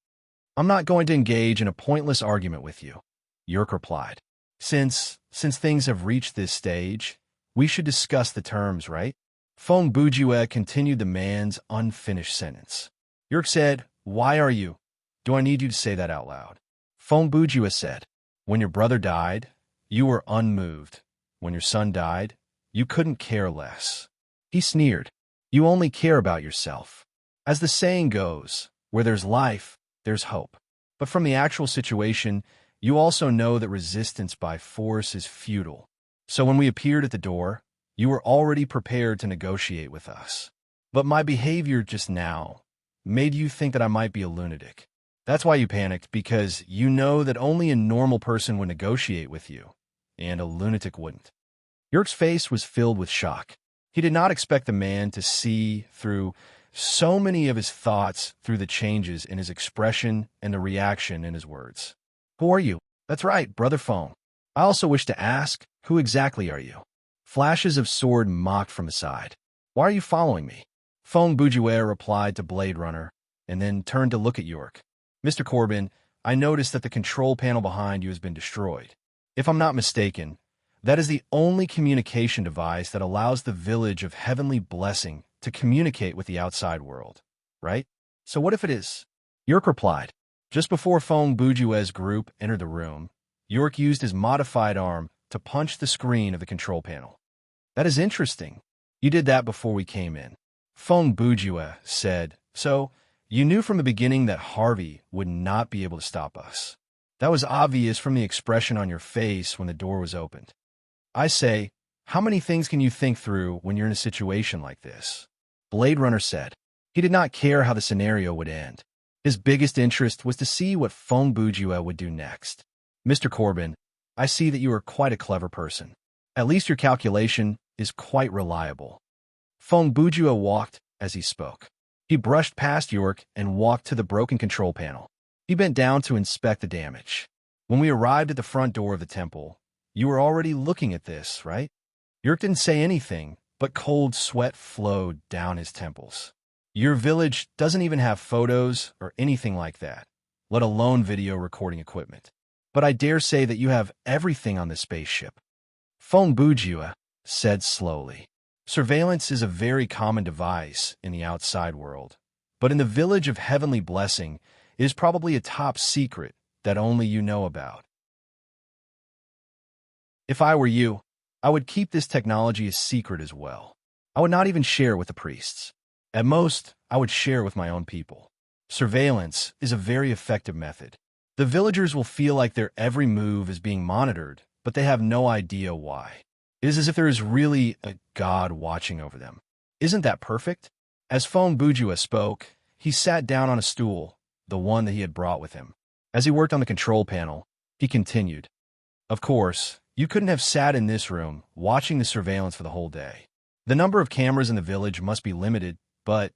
S1: I'm not going to engage in a pointless argument with you, York replied. Since things have reached this stage, we should discuss the terms, right? Fong Bujue continued the man's unfinished sentence. York said, Why are you? Do I need you to say that out loud? Fong Bujue said, When your brother died, you were unmoved. When your son died, you couldn't care less. He sneered. You only care about yourself. As the saying goes, where there's life, there's hope. But from the actual situation, you also know that resistance by force is futile. So when we appeared at the door, you were already prepared to negotiate with us. But my behavior just now made you think that I might be a lunatic. That's why you panicked, because you know that only a normal person would negotiate with you, and a lunatic wouldn't. York's face was filled with shock. He did not expect the man to see through so many of his thoughts through the changes in his expression and the reaction in his words. Who are you? That's right, Brother Fong. I also wish to ask, who exactly are you? Flashes of sword mocked from the side. Why are you following me? Fong Bujue replied to Blade Runner, and then turned to look at York. Mr. Corbin, I noticed that the control panel behind you has been destroyed. If I'm not mistaken, that is the only communication device that allows the village of Heavenly Blessing to communicate with the outside world, right? So what if it is? York replied. Just before Fong Bujue's group entered the room, York used his modified arm to punch the screen of the control panel. That is interesting. You did that before we came in. Fong Bujue said, So, you knew from the beginning that Harvey would not be able to stop us. That was obvious from the expression on your face when the door was opened. I say, how many things can you think through when you're in a situation like this? Blade Runner said. He did not care how the scenario would end. His biggest interest was to see what Fong Bujue would do next. Mr. Corbin, I see that you are quite a clever person. At least your calculation is quite reliable. Fong Bujue walked as he spoke. He brushed past York and walked to the broken control panel. He bent down to inspect the damage. When we arrived at the front door of the temple, you were already looking at this, right? York didn't say anything, but cold sweat flowed down his temples. Your village doesn't even have photos or anything like that, let alone video recording equipment. But I dare say that you have everything on this spaceship. Fong Bujue said slowly. Surveillance is a very common device in the outside world, but in the village of Heavenly Blessing, it is probably a top secret that only you know about. If I were you, I would keep this technology a secret as well. I would not even share with the priests. At most, I would share with my own people. Surveillance is a very effective method. The villagers will feel like their every move is being monitored, but they have no idea why. It is as if there is really a god watching over them. Isn't that perfect? As Fong Bujue spoke, he sat down on a stool, the one that he had brought with him. As he worked on the control panel, he continued, Of course, you couldn't have sat in this room watching the surveillance for the whole day. The number of cameras in the village must be limited, but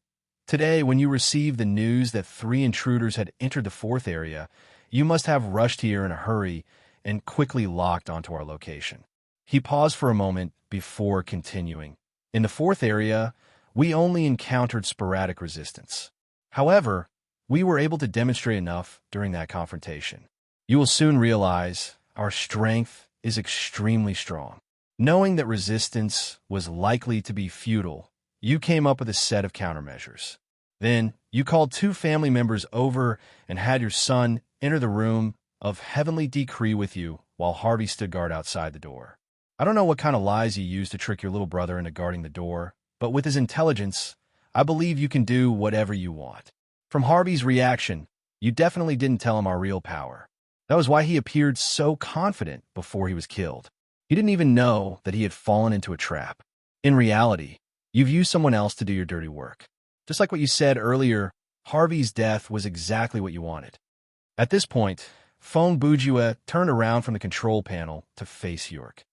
S1: today, when you received the news that 3 intruders had entered the 4th area, you must have rushed here in a hurry and quickly locked onto our location. He paused for a moment before continuing. In the 4th area, we only encountered sporadic resistance. However, we were able to demonstrate enough during that confrontation. You will soon realize our strength is extremely strong. Knowing that resistance was likely to be futile, you came up with a set of countermeasures. Then, you called 2 family members over and had your son enter the room of heavenly decree with you while Harvey stood guard outside the door. I don't know what kind of lies you used to trick your little brother into guarding the door, but with his intelligence, I believe you can do whatever you want. From Harvey's reaction, you definitely didn't tell him our real power. That was why he appeared so confident before he was killed. He didn't even know that he had fallen into a trap. In reality, you've used someone else to do your dirty work. Just like what you said earlier, Harvey's death was exactly what you wanted. At this point, Fong Bujue turned around from the control panel to face York.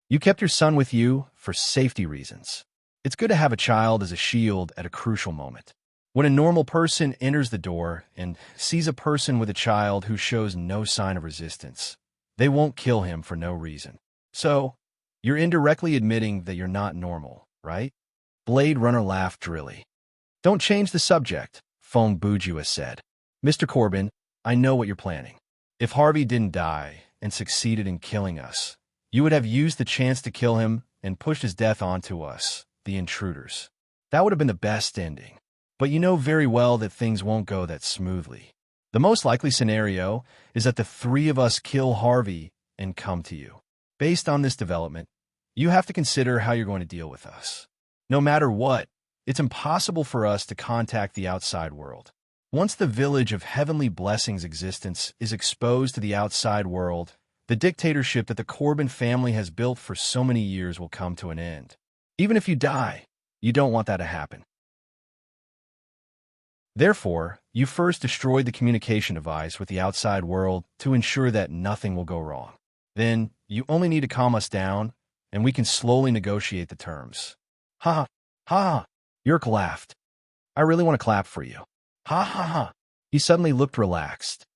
S1: You kept your son with you for safety reasons. It's good to have a child as a shield at a crucial moment. When a normal person enters the door and sees a person with a child who shows no sign of resistance, they won't kill him for no reason. So, you're indirectly admitting that you're not normal, right? Blade Runner laughed drily. Don't change the subject, Fong Bujue said. Mr. Corbin, I know what you're planning. If Harvey didn't die and succeeded in killing us, you would have used the chance to kill him and pushed his death onto us, the intruders. That would have been the best ending. But you know very well that things won't go that smoothly. The most likely scenario is that the 3 of us kill Harvey and come to you. Based on this development, you have to consider how you're going to deal with us. No matter what, it's impossible for us to contact the outside world. Once the village of Heavenly Blessing's existence is exposed to the outside world, the dictatorship that the Corbin family has built for so many years will come to an end. Even if you die, you don't want that to happen. Therefore, you first destroyed the communication device with the outside world to ensure that nothing will go wrong. Then, you only need to calm us down, and we can slowly negotiate the terms. Ha ha! Yerk laughed. I really want to clap for you. Ha ha ha! He suddenly looked relaxed.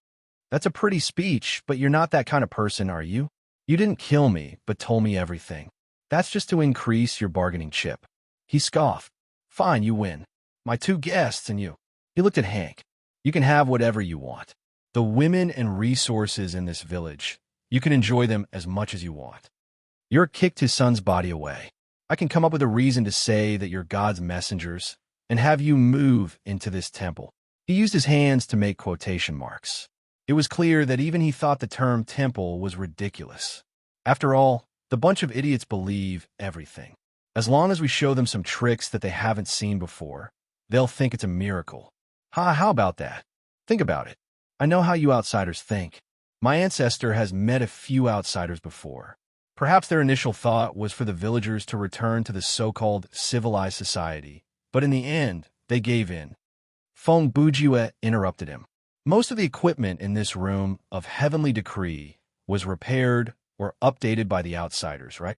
S1: That's a pretty speech, but you're not that kind of person, are you? You didn't kill me, but told me everything. That's just to increase your bargaining chip. He scoffed. Fine, you win. My 2 guests and you. He looked at Hank. You can have whatever you want. The women and resources in this village, you can enjoy them as much as you want. Yerk kicked his son's body away. I can come up with a reason to say that you're God's messengers and have you move into this temple. He used his hands to make quotation marks. It was clear that even he thought the term temple was ridiculous. After all, the bunch of idiots believe everything. As long as we show them some tricks that they haven't seen before, they'll think it's a miracle. How about that? Think about it. I know how you outsiders think. My ancestor has met a few outsiders before. Perhaps their initial thought was for the villagers to return to the so-called civilized society, but in the end, they gave in. Fong Bujue interrupted him. Most of the equipment in this room of heavenly decree was repaired or updated by the outsiders, right?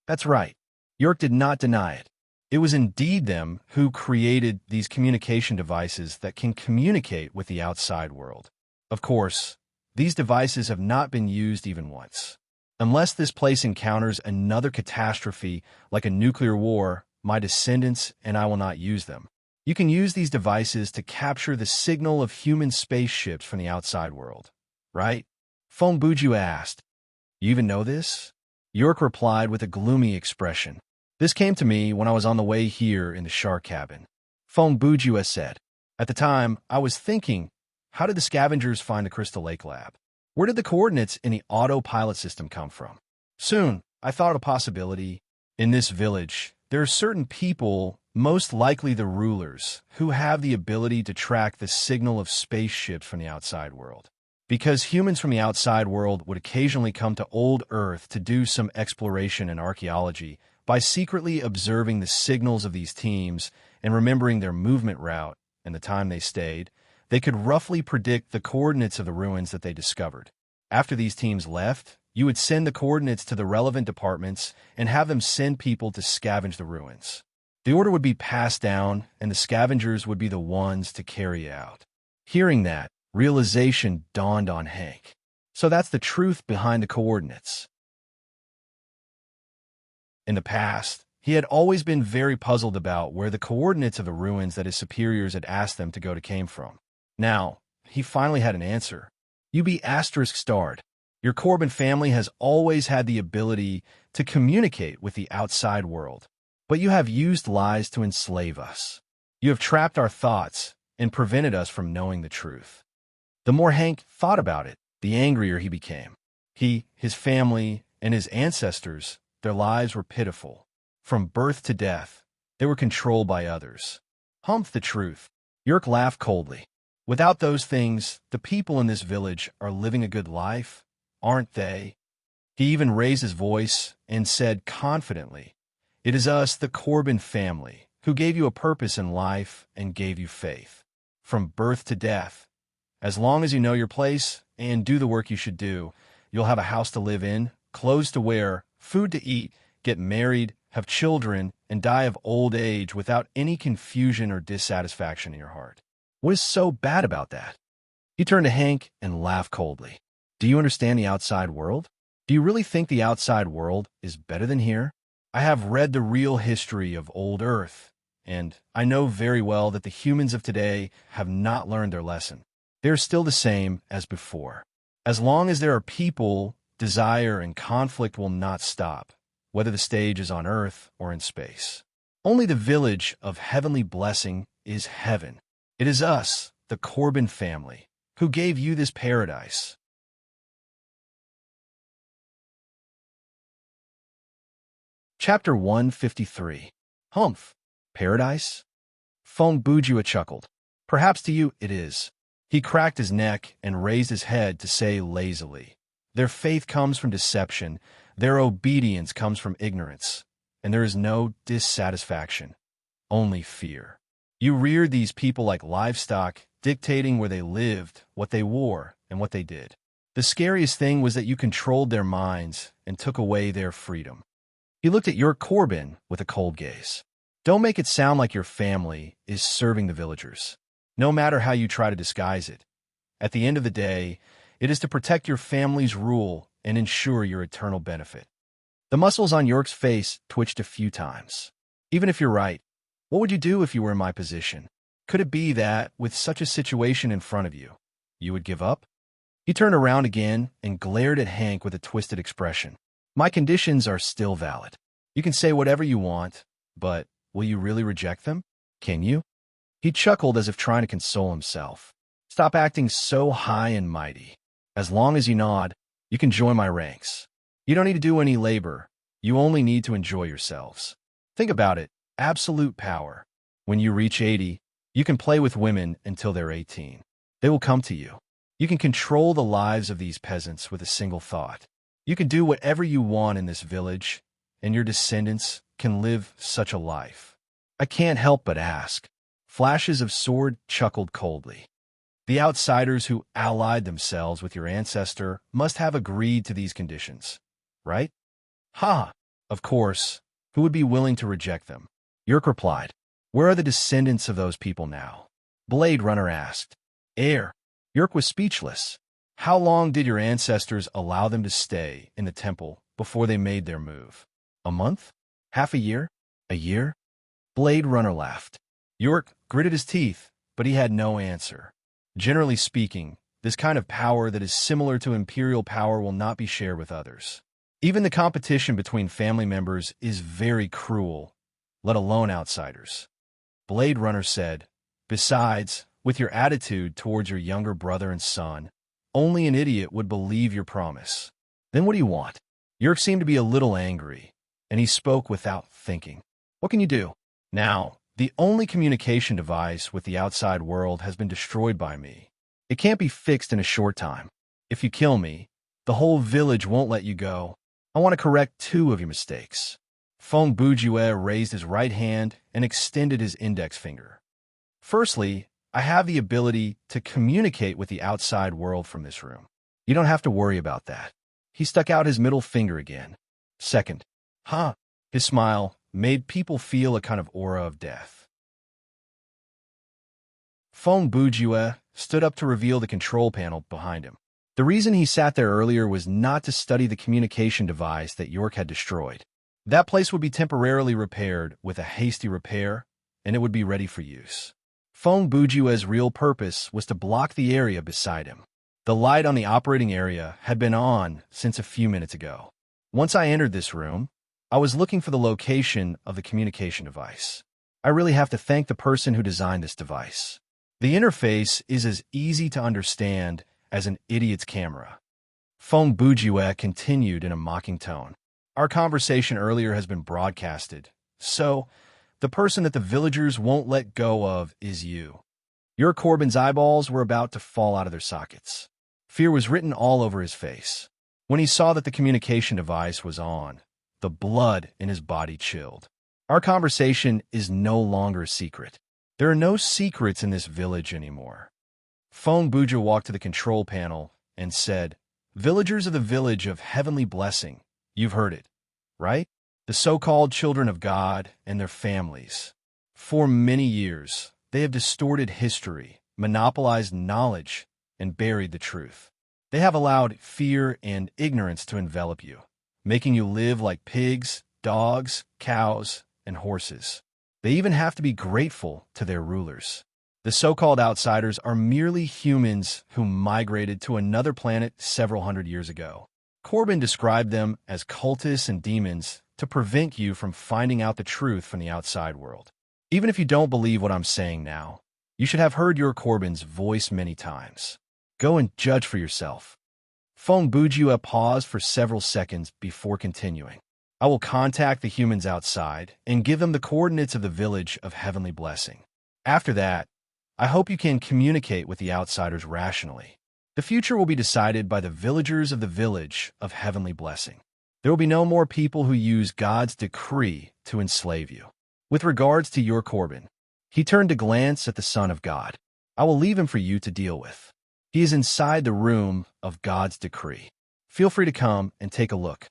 S1: That's right. Yerk did not deny it. It was indeed them who created these communication devices that can communicate with the outside world. Of course, these devices have not been used even once. Unless this place encounters another catastrophe like a nuclear war, my descendants and I will not use them. You can use these devices to capture the signal of human spaceships from the outside world, right? Fong Bujue asked. You even know this? Yerk replied with a gloomy expression. This came to me when I was on the way here in the shark cabin. Fong Bujue said. At the time, I was thinking, how did the scavengers find the Crystal Lake lab? Where did the coordinates in the autopilot system come from? Soon, I thought of a possibility. In this village, there are certain people, most likely the rulers, who have the ability to track the signal of spaceships from the outside world. Because humans from the outside world would occasionally come to old Earth to do some exploration and archaeology, by secretly observing the signals of these teams and remembering their movement route and the time they stayed, they could roughly predict the coordinates of the ruins that they discovered. After these teams left, you would send the coordinates to the relevant departments and have them send people to scavenge the ruins. The order would be passed down, and the scavengers would be the ones to carry it out. Hearing that, realization dawned on Hank. So that's the truth behind the coordinates. In the past, he had always been very puzzled about where the coordinates of the ruins that his superiors had asked them to go to came from. Now, he finally had an answer. You be *starred. Your Corbin family has always had the ability to communicate with the outside world, but you have used lies to enslave us. You have trapped our thoughts and prevented us from knowing the truth. The more Hank thought about it, the angrier he became. He, his family, and his ancestors, their lives were pitiful. From birth to death, they were controlled by others. Humph the truth. Yerk laughed coldly. Without those things, the people in this village are living a good life, aren't they? He even raised his voice and said confidently, "It is us, the Corbin family, who gave you a purpose in life and gave you faith. From birth to death, as long as you know your place and do the work you should do, you'll have a house to live in, clothes to wear, food to eat, get married, have children, and die of old age without any confusion or dissatisfaction in your heart. What is so bad about that?" He turned to Hank and laughed coldly. "Do you understand the outside world? Do you really think the outside world is better than here? I have read the real history of old Earth, and I know very well that the humans of today have not learned their lesson. They are still the same as before. As long as there are people, desire and conflict will not stop, whether the stage is on Earth or in space. Only the village of heavenly blessing is heaven. It is us, the Corbin family, who gave you this paradise." Chapter 153. Humph. Paradise? Fong Bujua chuckled. "Perhaps to you it is." He cracked his neck and raised his head to say lazily, "Their faith comes from deception, their obedience comes from ignorance, and there is no dissatisfaction, only fear. You reared these people like livestock, dictating where they lived, what they wore, and what they did. The scariest thing was that you controlled their minds and took away their freedom." He looked at your Corbin with a cold gaze. "Don't make it sound like your family is serving the villagers. No matter how you try to disguise it, at the end of the day, it is to protect your family's rule and ensure your eternal benefit." The muscles on York's face twitched a few times. "Even if you're right, what would you do if you were in my position? Could it be that, with such a situation in front of you, you would give up?" He turned around again and glared at Hank with a twisted expression. "My conditions are still valid. You can say whatever you want, but will you really reject them? Can you?" He chuckled as if trying to console himself. "Stop acting so high and mighty. As long as you nod, you can join my ranks. You don't need to do any labor. You only need to enjoy yourselves. Think about it. Absolute power. When you reach 80, you can play with women until they're 18. They will come to you. You can control the lives of these peasants with a single thought. You can do whatever you want in this village, and your descendants can live such a life. I can't help but ask." Flashes of Sword chuckled coldly. "The outsiders who allied themselves with your ancestor must have agreed to these conditions, right?" "Ha! Of course. Who would be willing to reject them?" Yerk replied. "Where are the descendants of those people now?" Blade Runner asked. Yerk was speechless. "How long did your ancestors allow them to stay in the temple before they made their move? A month? Half a year? A year?" Blade Runner laughed. York gritted his teeth, but he had no answer. Generally speaking, this kind of power that is similar to imperial power will not be shared with others. Even the competition between family members is very cruel, let alone outsiders. Blade Runner said, "Besides, with your attitude towards your younger brother and son, only an idiot would believe your promise. Then what do you want?" Yerk seemed to be a little angry, and he spoke without thinking. "What can you do? Now, the only communication device with the outside world has been destroyed by me. It can't be fixed in a short time. If you kill me, the whole village won't let you go. I want to correct 2 of your mistakes." Fong Bujue raised his right hand and extended his index finger. "Firstly, I have the ability to communicate with the outside world from this room. You don't have to worry about that. He stuck out his middle finger again. Second. Huh. His smile made people feel a kind of aura of death. Feng Bujue stood up to reveal the control panel behind him. The reason he sat there earlier was not to study the communication device that York had destroyed. That place would be temporarily repaired with a hasty repair, and it would be ready for use. Feng Bujue's real purpose was to block the area beside him. The light on the operating area had been on since a few minutes ago. Once I entered this room, I was looking for the location of the communication device. I really have to thank the person who designed this device. The interface is as easy to understand as an idiot's camera. Feng Bujue continued in a mocking tone. Our conversation earlier has been broadcasted, so the person that the villagers won't let go of is you. Your Corbin's eyeballs were about to fall out of their sockets. Fear was written all over his face. When he saw that the communication device was on, the blood in his body chilled. Our conversation is no longer a secret. There are no secrets in this village anymore. Feng Bujue walked to the control panel and said, "Villagers of the village of heavenly blessing, you've heard it, right? The so-called children of God and their families. For many years, they have distorted history, monopolized knowledge, and buried the truth. They have allowed fear and ignorance to envelop you, making you live like pigs, dogs, cows, and horses. They even have to be grateful to their rulers. The so-called outsiders are merely humans who migrated to another planet several hundred years ago. Corbin described them as cultists and demons to prevent you from finding out the truth from the outside world. Even if you don't believe what I'm saying now, you should have heard your Corbin's voice many times. Go and judge for yourself." Feng Bujue paused for several seconds before continuing. "I will contact the humans outside and give them the coordinates of the village of heavenly blessing. After that, I hope you can communicate with the outsiders rationally. The future will be decided by the villagers of the village of heavenly blessing. There will be no more people who use God's decree to enslave you. With regards to your Corbin," he turned to glance at the Son of God, "I will leave him for you to deal with. He is inside the room of God's decree. Feel free to come and take a look."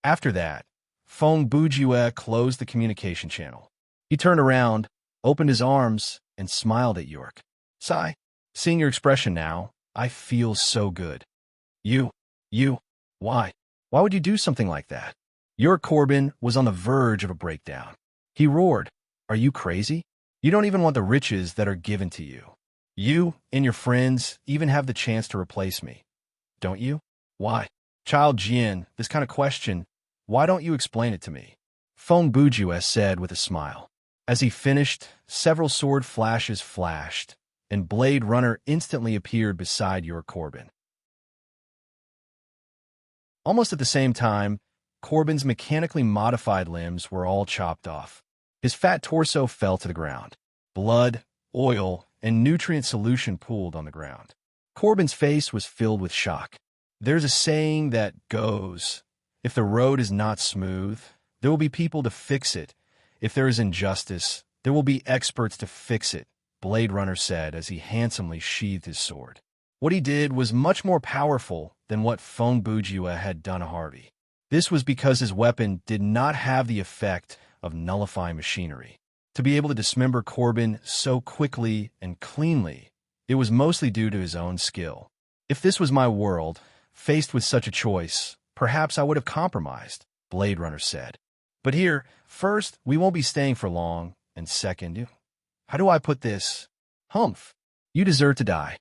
S1: After that, Feng Bujue closed the communication channel. He turned around, opened his arms, and smiled at York. "Sigh, seeing your expression now, I feel so good." You, why? Why would you do something like that?" York Corbin was on the verge of a breakdown. He roared, "Are you crazy? You don't even want the riches that are given to you. You and your friends even have the chance to replace me, don't you? Why? Child Jian, this kind of question, why don't you explain it to me?" Feng Bujue said with a smile. As he finished, several sword flashes flashed, and Blade Runner instantly appeared beside your Corbin. Almost at the same time, Corbin's mechanically modified limbs were all chopped off. His fat torso fell to the ground. Blood, oil, and nutrient solution pooled on the ground. Corbin's face was filled with shock. There's a saying that goes, "If the road is not smooth, there will be people to fix it. If there is injustice, there will be experts to fix it," Blade Runner said as he handsomely sheathed his sword. What he did was much more powerful than what Feng Bujue had done to Harvey. This was because his weapon did not have the effect of nullifying machinery. To be able to dismember Corbin so quickly and cleanly, it was mostly due to his own skill. "If this was my world, faced with such a choice, perhaps I would have compromised," Blade Runner said. "But here, first, we won't be staying for long, and second, how do I put this? Humph, you deserve to die."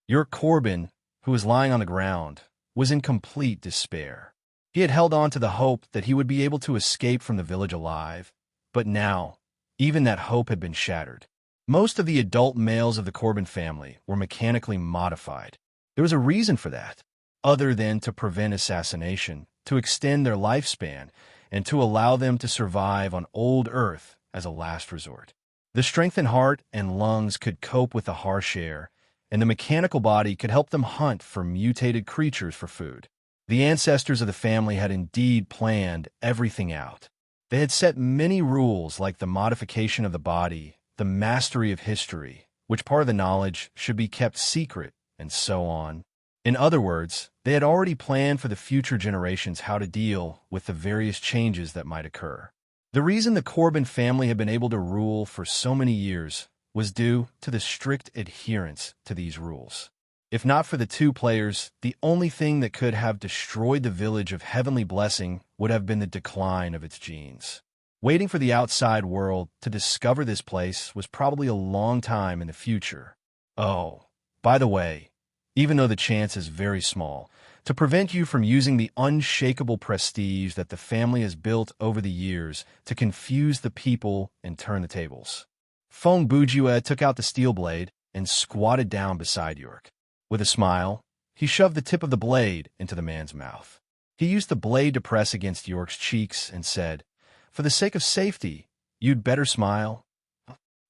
S1: Your Corbin, who was lying on the ground, was in complete despair. He had held on to the hope that he would be able to escape from the village alive, but now, even that hope had been shattered. Most of the adult males of the Corbin family were mechanically modified. There was a reason for that, other than to prevent assassination, to extend their lifespan, and to allow them to survive on old Earth as a last resort. The strengthened heart and lungs could cope with the harsh air, and the mechanical body could help them hunt for mutated creatures for food. The ancestors of the family had indeed planned everything out. They had set many rules like the modification of the body, the mastery of history, which part of the knowledge should be kept secret, and so on. In other words, they had already planned for the future generations how to deal with the various changes that might occur. The reason the Corbin family had been able to rule for so many years was due to the strict adherence to these rules. If not for the two players, the only thing that could have destroyed the village of heavenly blessing would have been the decline of its genes. Waiting for the outside world to discover this place was probably a long time in the future. Oh, by the way, even though the chance is very small, to prevent you from using the unshakable prestige that the family has built over the years to confuse the people and turn the tables. Feng Bujue took out the steel blade and squatted down beside York. With a smile, he shoved the tip of the blade into the man's mouth. He used the blade to press against York's cheeks and said, "For the sake of safety, you'd better smile."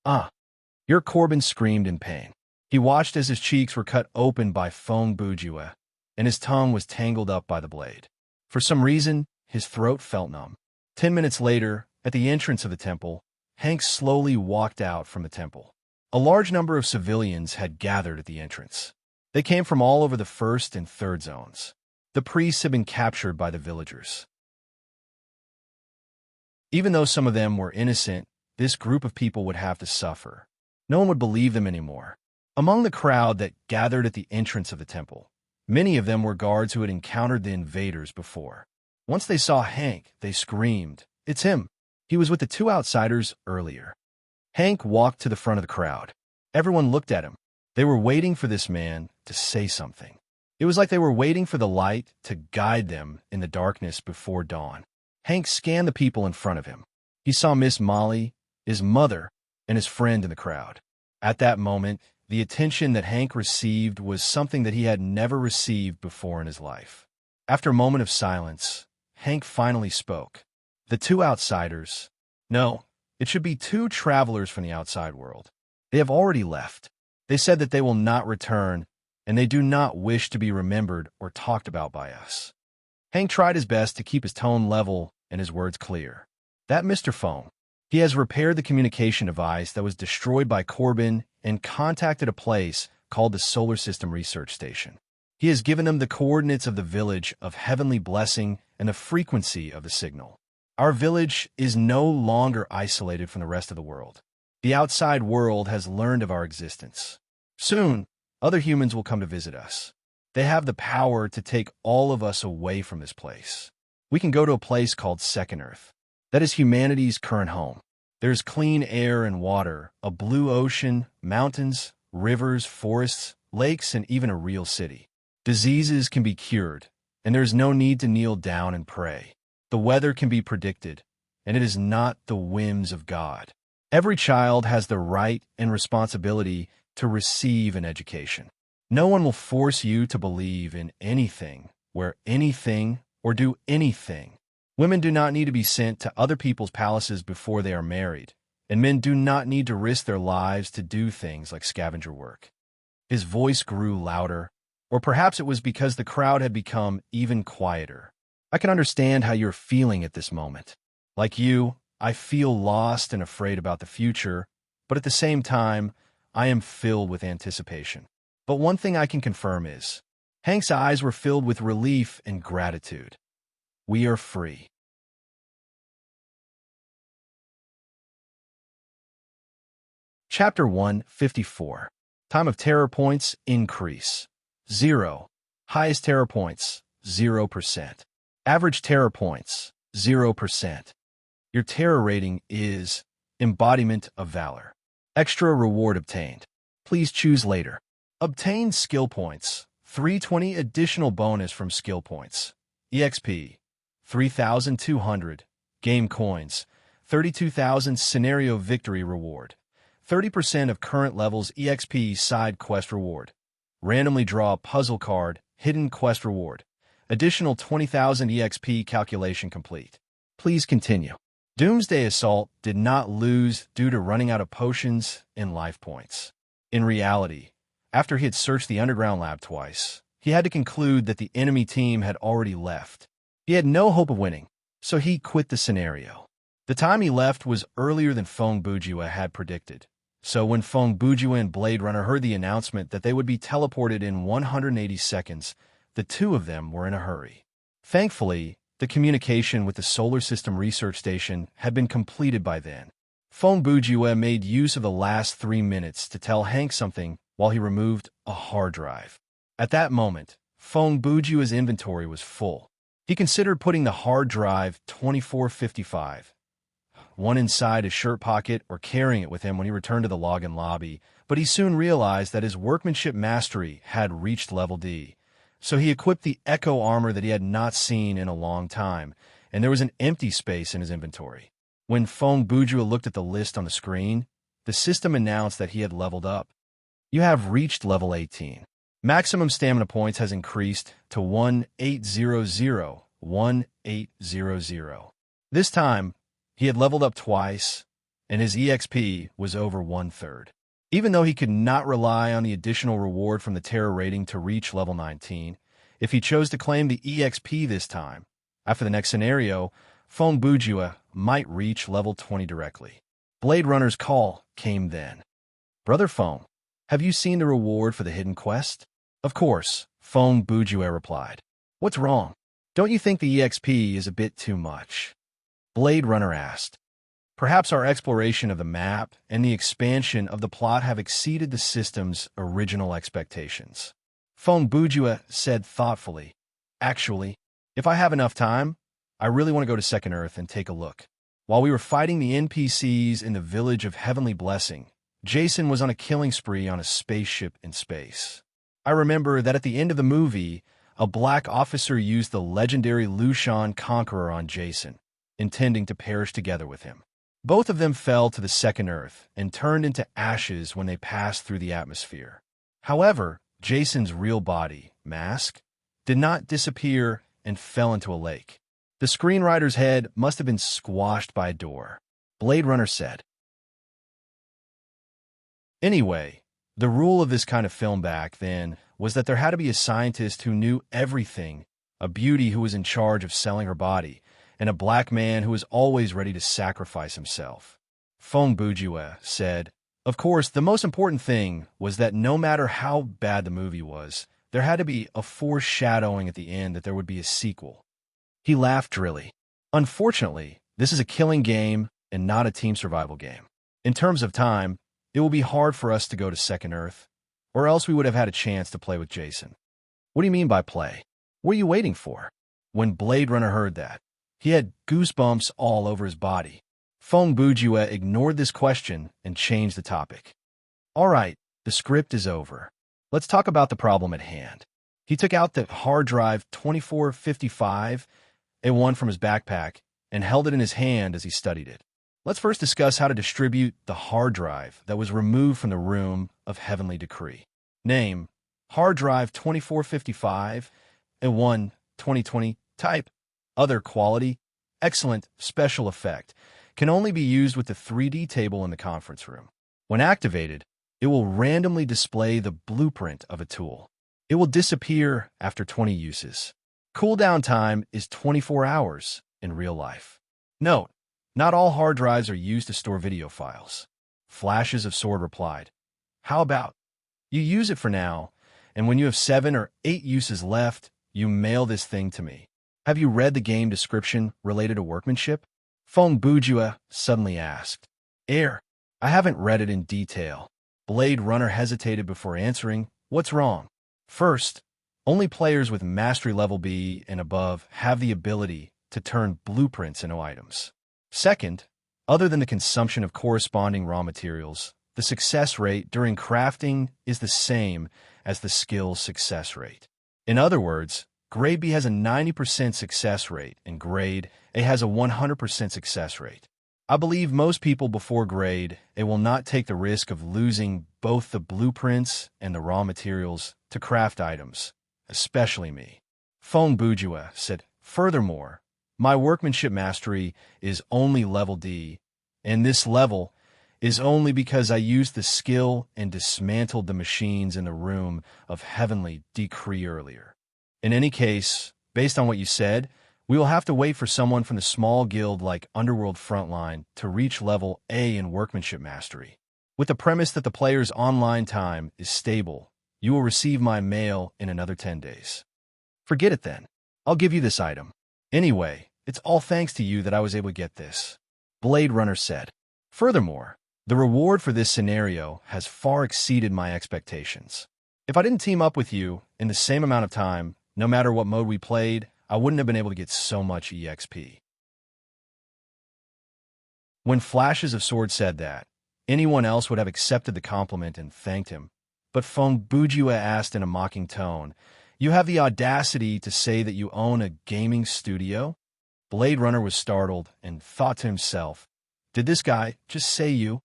S1: "Ah!" York Corbin screamed in pain. He watched as his cheeks were cut open by Feng Bujue, and his tongue was tangled up by the blade. For some reason, his throat felt numb. 10 minutes later, at the entrance of the temple, Hank slowly walked out from the temple. A large number of civilians had gathered at the entrance. They came from all over the first and third zones. The priests had been captured by the villagers. Even though some of them were innocent, this group of people would have to suffer. No one would believe them anymore. Among the crowd that gathered at the entrance of the temple, many of them were guards who had encountered the invaders before. Once they saw Hank, they screamed, "It's him! He was with the two outsiders earlier." Hank walked to the front of the crowd. Everyone looked at him. They were waiting for this man to say something. It was like they were waiting for the light to guide them in the darkness before dawn. Hank scanned the people in front of him. He saw Miss Molly, his mother, and his friend in the crowd. At that moment, the attention that Hank received was something that he had never received before in his life. After a moment of silence, Hank finally spoke. "The two outsiders. No, it should be two travelers from the outside world. They have already left. They said that they will not return, and they do not wish to be remembered or talked about by us." Hank tried his best to keep his tone level and his words clear. "That Mr. Feng. He has repaired the communication device that was destroyed by Corbin and contacted a place called the Solar System Research Station. He has given them the coordinates of the village of heavenly blessing and the frequency of the signal. Our village is no longer isolated from the rest of the world. The outside world has learned of our existence. Soon, other humans will come to visit us. They have the power to take all of us away from this place. We can go to a place called Second Earth. That is humanity's current home. There's clean air and water, a blue ocean, mountains, rivers, forests, lakes, and even a real city. Diseases can be cured, and there's no need to kneel down and pray. The weather can be predicted, and it is not the whims of God. Every child has the right and responsibility to receive an education. No one will force you to believe in anything, wear anything, or do anything. Women do not need to be sent to other people's palaces before they are married, and men do not need to risk their lives to do things like scavenger work." His voice grew louder, or perhaps it was because the crowd had become even quieter. "I can understand how you're feeling at this moment. Like you, I feel lost and afraid about the future, but at the same time, I am filled with anticipation. But one thing I can confirm is, Hank's eyes were filled with relief and gratitude. We are free." Chapter 154. Time of terror points increase. 0. Highest terror points, 0%. Average terror points, 0%. Your terror rating is Embodiment of Valor. Extra reward obtained. Please choose later. Obtain skill points. 320 additional bonus from skill points. EXP. 3,200. Game coins. 32,000 scenario victory reward. 30% of current levels EXP side quest reward. Randomly draw a puzzle card, hidden quest reward. Additional 20,000 EXP calculation complete. Please continue. Doomsday Assault did not lose due to running out of potions and life points. In reality, after he had searched the underground lab twice, he had to conclude that the enemy team had already left. He had no hope of winning, so he quit the scenario. The time he left was earlier than Feng Bujue had predicted, So when Feng Bujue and Blade Runner heard the announcement that they would be teleported in 180 seconds, the two of them were in a hurry. Thankfully, the communication with the Solar System Research Station had been completed by then. Feng Bujue made use of the last 3 minutes to tell Hank something while he removed a hard drive. At that moment, Feng Bujue's inventory was full. He considered putting the hard drive 2455, one inside his shirt pocket or carrying it with him when he returned to the login lobby, but he soon realized that his workmanship mastery had reached level D. So he equipped the Echo armor that he had not seen in a long time, and there was an empty space in his inventory. When Feng Bujue looked at the list on the screen, the system announced that he had leveled up. You have reached level 18. Maximum stamina points has increased to 1800, 1800. This time, he had leveled up twice, and his EXP was over 1/3. Even though he could not rely on the additional reward from the Terror rating to reach level 19, if he chose to claim the EXP this time, after the next scenario, Feng Bujue might reach level 20 directly. Blade Runner's call came then. Brother Feng, have you seen the reward for the hidden quest? Of course, Feng Bujue replied. What's wrong? Don't you think the EXP is a bit too much? Blade Runner asked. Perhaps our exploration of the map and the expansion of the plot have exceeded the system's original expectations. Feng Bujue said thoughtfully. Actually, if I have enough time, I really want to go to Second Earth and take a look. While we were fighting the NPCs in the village of Heavenly Blessing, Jason was on a killing spree on a spaceship in space. I remember that at the end of the movie, a black officer used the legendary Lushan Conqueror on Jason, intending to perish together with him. Both of them fell to the Second Earth and turned into ashes when they passed through the atmosphere. However, Jason's real body, mask, did not disappear and fell into a lake. The screenwriter's head must have been squashed by a door, Blade Runner said. Anyway, the rule of this kind of film back then was that there had to be a scientist who knew everything, a beauty who was in charge of selling her body, and a black man who was always ready to sacrifice himself. Feng Bujue said, of course, the most important thing was that no matter how bad the movie was, there had to be a foreshadowing at the end that there would be a sequel. He laughed drily. Unfortunately, this is a killing game and not a team survival game. In terms of time, it will be hard for us to go to Second Earth, or else we would have had a chance to play with Jason. What do you mean by play? What are you waiting for? When Blade Runner heard that, he had goosebumps all over his body. Feng Bujue ignored this question and changed the topic. All right, the script is over. Let's talk about the problem at hand. He took out the hard drive 2455, a one from his backpack, and held it in his hand as he studied it. Let's first discuss how to distribute the hard drive that was removed from the room of heavenly decree. Name, hard drive 2455, A1 2020, type, other quality, excellent special effect, can only be used with the 3D table in the conference room. When activated, it will randomly display the blueprint of a tool. It will disappear after 20 uses. Cooldown time is 24 hours in real life. Note, not all hard drives are used to store video files. Flashes of Sword replied, how about you use it for now, and when you have 7 or 8 uses left, you mail this thing to me. Have you read the game description related to workmanship? Feng Bujue suddenly asked. I haven't read it in detail. Blade Runner hesitated before answering, what's wrong? First, only players with mastery level B and above have the ability to turn blueprints into items. Second, other than the consumption of corresponding raw materials, the success rate during crafting is the same as the skill's success rate. In other words, Grade B has a 90% success rate, and Grade A has a 100% success rate. I believe most people before Grade A will not take the risk of losing both the blueprints and the raw materials to craft items, especially me. Feng Bujue said, furthermore, my workmanship mastery is only level D, and this level is only because I used the skill and dismantled the machines in the room of heavenly decree earlier. In any case, based on what you said, we will have to wait for someone from the small guild like Underworld Frontline to reach level A in workmanship mastery. With the premise that the player's online time is stable, you will receive my mail in another 10 days. Forget it then. I'll give you this item. Anyway, it's all thanks to you that I was able to get this, Blade Runner said. Furthermore, the reward for this scenario has far exceeded my expectations. If I didn't team up with you in the same amount of time, no matter what mode we played, I wouldn't have been able to get so much EXP. When Flashes of Sword said that, anyone else would have accepted the compliment and thanked him. But Feng Bujue asked in a mocking tone, "You have the audacity to say that you own a gaming studio?" Blade Runner was startled and thought to himself, "Did this guy just say you?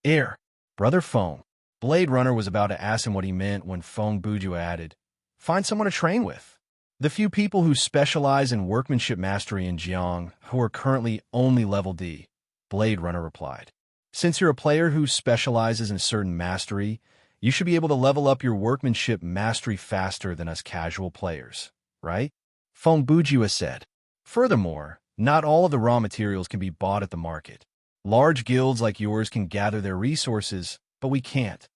S1: Air, brother Feng." Blade Runner was about to ask him what he meant when Feng Bujue added, "Find someone to train with." The few people who specialize in workmanship mastery in Jiang, who are currently only level D, Blade Runner replied. Since you're a player who specializes in certain mastery, you should be able to level up your workmanship mastery faster than us casual players, right? Feng Bujue said. Furthermore, not all of the raw materials can be bought at the market. Large guilds like yours can gather their resources, but we can't.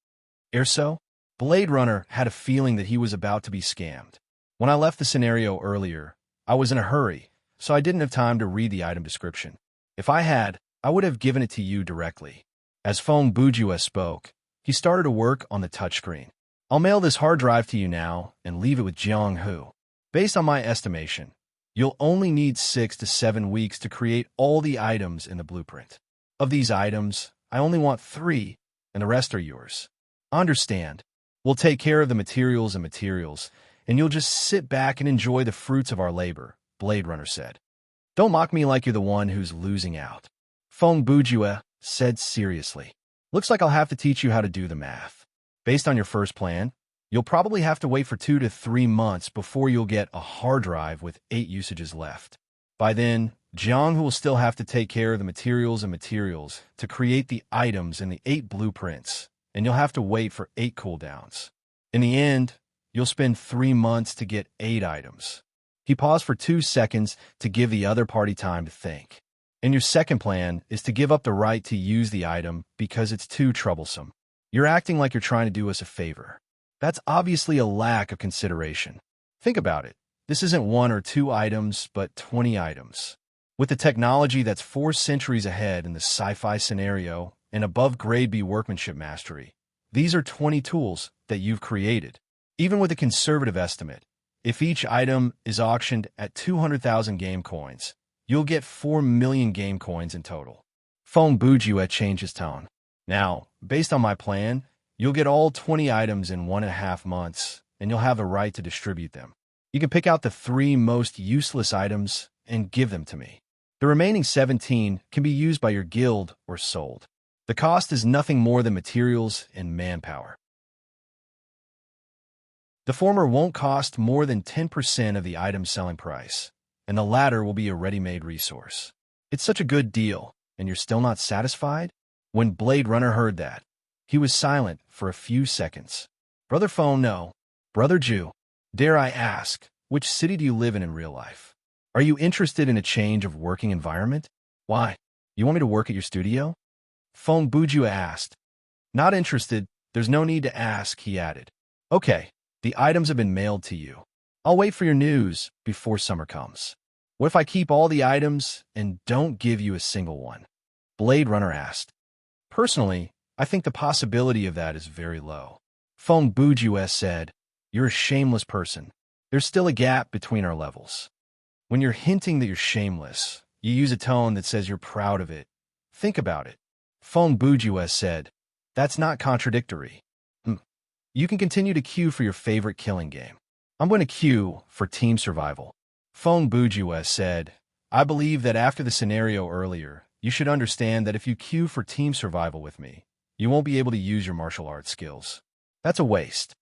S1: Erso? Blade Runner had a feeling that he was about to be scammed. When I left the scenario earlier, I was in a hurry, so I didn't have time to read the item description. If I had, I would have given it to you directly. As Feng Bujue spoke, he started to work on the touchscreen. I'll mail this hard drive to you now and leave it with Jiang Hu. Based on my estimation, you'll only need 6 to 7 weeks to create all the items in the blueprint. Of these items, I only want 3, and the rest are yours. Understand, we'll take care of the materials, and you'll just sit back and enjoy the fruits of our labor, Blade Runner said. Don't mock me like you're the one who's losing out. Feng Bujue said seriously. Looks like I'll have to teach you how to do the math. Based on your first plan, you'll probably have to wait for 2 to 3 months before you'll get a hard drive with 8 usages left. By then, Jiang will still have to take care of the materials to create the items in the 8 blueprints, and you'll have to wait for 8 cooldowns. In the end, you'll spend 3 months to get 8 items. He paused for 2 seconds to give the other party time to think. And your second plan is to give up the right to use the item because it's too troublesome. You're acting like you're trying to do us a favor. That's obviously a lack of consideration. Think about it. This isn't 1 or 2 items, but 20 items. With the technology that's 4 centuries ahead in the sci-fi scenario and above grade B workmanship mastery, these are 20 tools that you've created. Even with a conservative estimate, if each item is auctioned at 200,000 game coins, you'll get 4 million game coins in total. Feng Bujue changed his tone. Now, based on my plan, you'll get all 20 items in 1.5 months, and you'll have the right to distribute them. You can pick out the 3 most useless items and give them to me. The remaining 17 can be used by your guild or sold. The cost is nothing more than materials and manpower. The former won't cost more than 10% of the item's selling price, and the latter will be a ready-made resource. It's such a good deal, and you're still not satisfied? When Blade Runner heard that, he was silent for a few seconds. Brother Phone, no. Brother Jew, dare I ask, which city do you live in real life? Are you interested in a change of working environment? Why? You want me to work at your studio? Feng Bujue asked. Not interested. There's no need to ask, he added. Okay, the items have been mailed to you. I'll wait for your news before summer comes. What if I keep all the items and don't give you a single one? Blade Runner asked. Personally, I think the possibility of that is very low. Feng Bujue said, You're a shameless person. There's still a gap between our levels. When you're hinting that you're shameless, you use a tone that says you're proud of it. Think about it. Feng Bujue said, That's not contradictory. You can continue to queue for your favorite killing game. I'm going to queue for Team Survival. Feng Bujue said, I believe that after the scenario earlier, you should understand that if you queue for Team Survival with me, you won't be able to use your martial arts skills. That's a waste.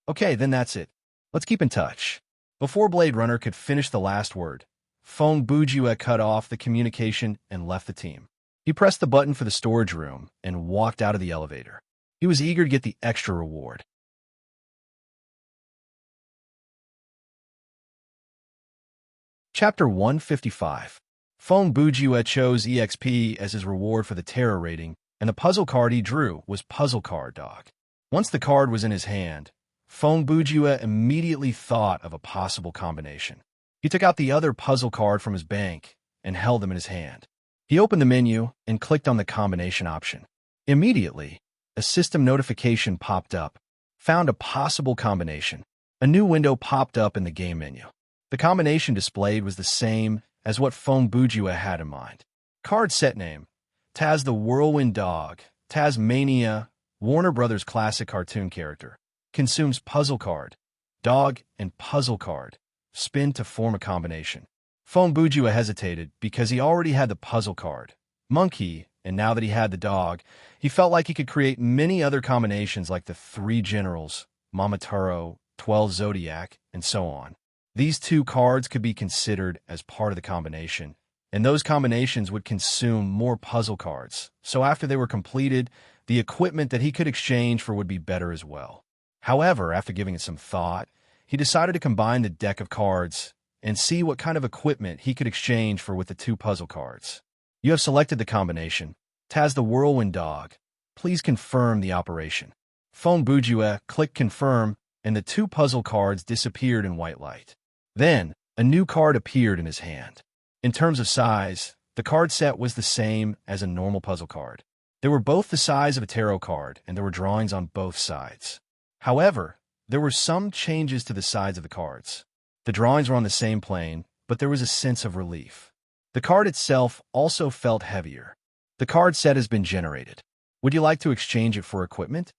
S1: Okay, then that's it. Let's keep in touch. Before Blade Runner could finish the last word, Feng Bujue cut off the communication and left the team. He pressed the button for the storage room and walked out of the elevator. He was eager to get the extra reward. Chapter 155. Feng Bujue chose EXP as his reward for the terror rating and the puzzle card he drew was puzzle card dog. Once the card was in his hand, Fong Bujue immediately thought of a possible combination. He took out the other puzzle card from his bank and held them in his hand. He opened the menu and clicked on the combination option. Immediately, a system notification popped up, found a possible combination. A new window popped up in the game menu. The combination displayed was the same as what Fong Bujue had in mind. Card set name: Taz the Whirlwind Dog, Tasmania, Warner Brothers classic cartoon character. Consumes puzzle card, dog, and puzzle card. Spin to form a combination. Fong Bujue hesitated because he already had the puzzle card, monkey, and now that he had the dog, he felt like he could create many other combinations like the 3 Generals, Momotaro, 12 Zodiac, and so on. These 2 cards could be considered as part of the combination, and those combinations would consume more puzzle cards, so after they were completed, the equipment that he could exchange for would be better as well. However, after giving it some thought, he decided to combine the deck of cards and see what kind of equipment he could exchange for with the 2 puzzle cards. You have selected the combination, Taz the Whirlwind Dog. Please confirm the operation. Fong Bujue clicked confirm, and the 2 puzzle cards disappeared in white light. Then, a new card appeared in his hand. In terms of size, the card set was the same as a normal puzzle card. They were both the size of a tarot card, and there were drawings on both sides. However, there were some changes to the sides of the cards. The drawings were on the same plane, but there was a sense of relief. The card itself also felt heavier. The card set has been generated. Would you like to exchange it for equipment?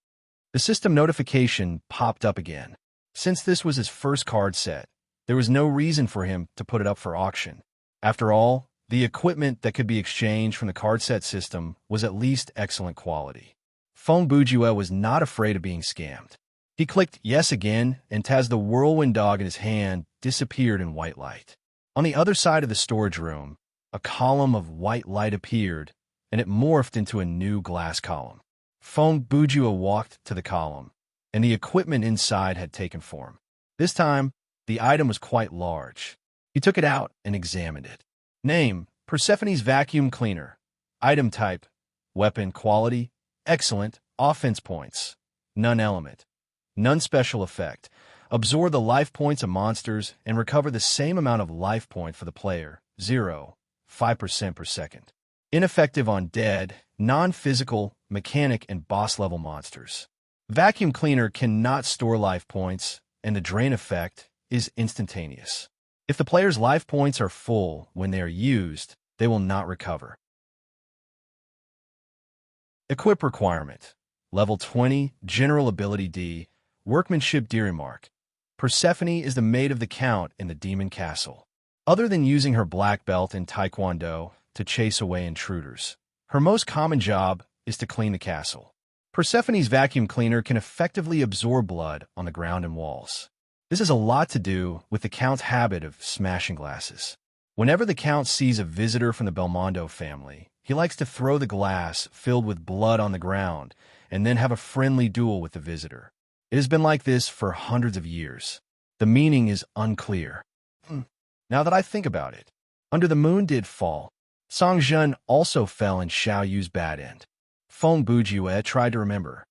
S1: The system notification popped up again. Since this was his first card set, there was no reason for him to put it up for auction. After all, the equipment that could be exchanged from the card set system was at least excellent quality. Fong Bujue was not afraid of being scammed. He clicked yes again, and Taz the Whirlwind Dog in his hand disappeared in white light. On the other side of the storage room, a column of white light appeared, and it morphed into a new glass column. Fong Bujue walked to the column, and the equipment inside had taken form. This time, the item was quite large. He took it out and examined it. Name: Persephone's vacuum cleaner. Item type: weapon quality: excellent. Offense points: none. Element: none. Special effect: absorb the life points of monsters and recover the same amount of life point for the player, 0.5% per second. Ineffective on dead, non-physical, mechanic, and boss-level monsters. Vacuum cleaner cannot store life points, and the drain effect is instantaneous. If the player's life points are full when they are used, they will not recover. Equip requirement: Level 20, General Ability D, Workmanship D. Remark: Persephone is the maid of the Count in the Demon Castle. Other than using her black belt in Taekwondo to chase away intruders, her most common job is to clean the castle. Persephone's vacuum cleaner can effectively absorb blood on the ground and walls. This has a lot to do with the Count's habit of smashing glasses. Whenever the Count sees a visitor from the Belmondo family, he likes to throw the glass filled with blood on the ground and then have a friendly duel with the visitor. It has been like this for hundreds of years. The meaning is unclear. Now that I think about it, Under the Moon did fall. Song Jun also fell in Xiao Yu's bad end. Fong Bujue tried to remember,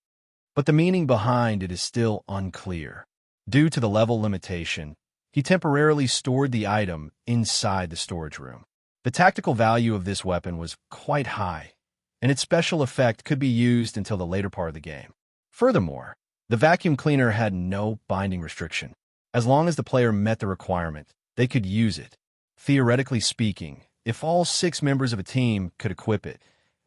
S1: but the meaning behind it is still unclear. Due to the level limitation, he temporarily stored the item inside the storage room. The tactical value of this weapon was quite high, and its special effect could be used until the later part of the game. Furthermore, the vacuum cleaner had no binding restriction. As long as the player met the requirement, they could use it. Theoretically speaking, if all 6 members of a team could equip it,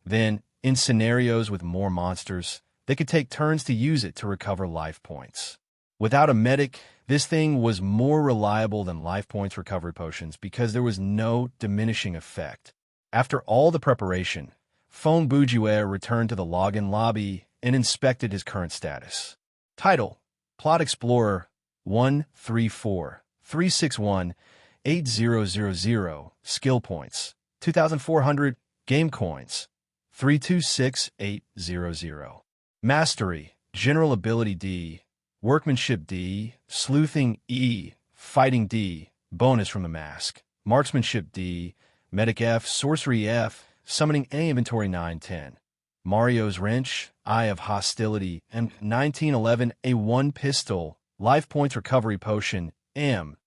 S1: then, in scenarios with more monsters, they could take turns to use it to recover life points. Without a medic, this thing was more reliable than life points recovery potions because there was no diminishing effect. After all the preparation, Fong Bujue returned to the login lobby and inspected his current status. Title: Plot Explorer 134-361-8000. Skill points: 2,400. Game coins: 326,800. Mastery: General Ability D, Workmanship D, Sleuthing E, Fighting D, bonus from the mask, Marksmanship D, Medic F, Sorcery F, Summoning A. Inventory 9-10. Mario's wrench, Eye of Hostility, and 1911 a one-pistol, life points recovery potion, M.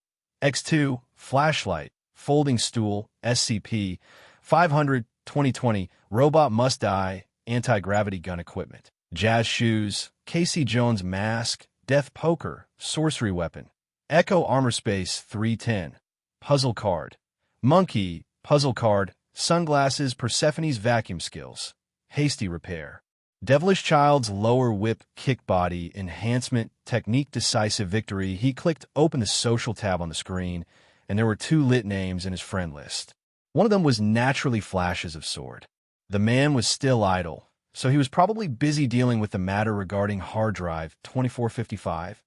S1: X2, flashlight, folding stool, SCP, 500, 2020, robot must die, anti-gravity gun equipment, jazz shoes, Casey Jones mask, death poker, sorcery weapon, Echo Armor Space 310, puzzle card, monkey, puzzle card, sunglasses, Persephone's vacuum skills, hasty repair, Devilish Child's lower whip kick body, enhancement, technique, decisive victory. He clicked open the social tab on the screen, and there were 2 lit names in his friend list. One of them was naturally Flashes of Sword. The man was still idle, so he was probably busy dealing with the matter regarding hard drive 2455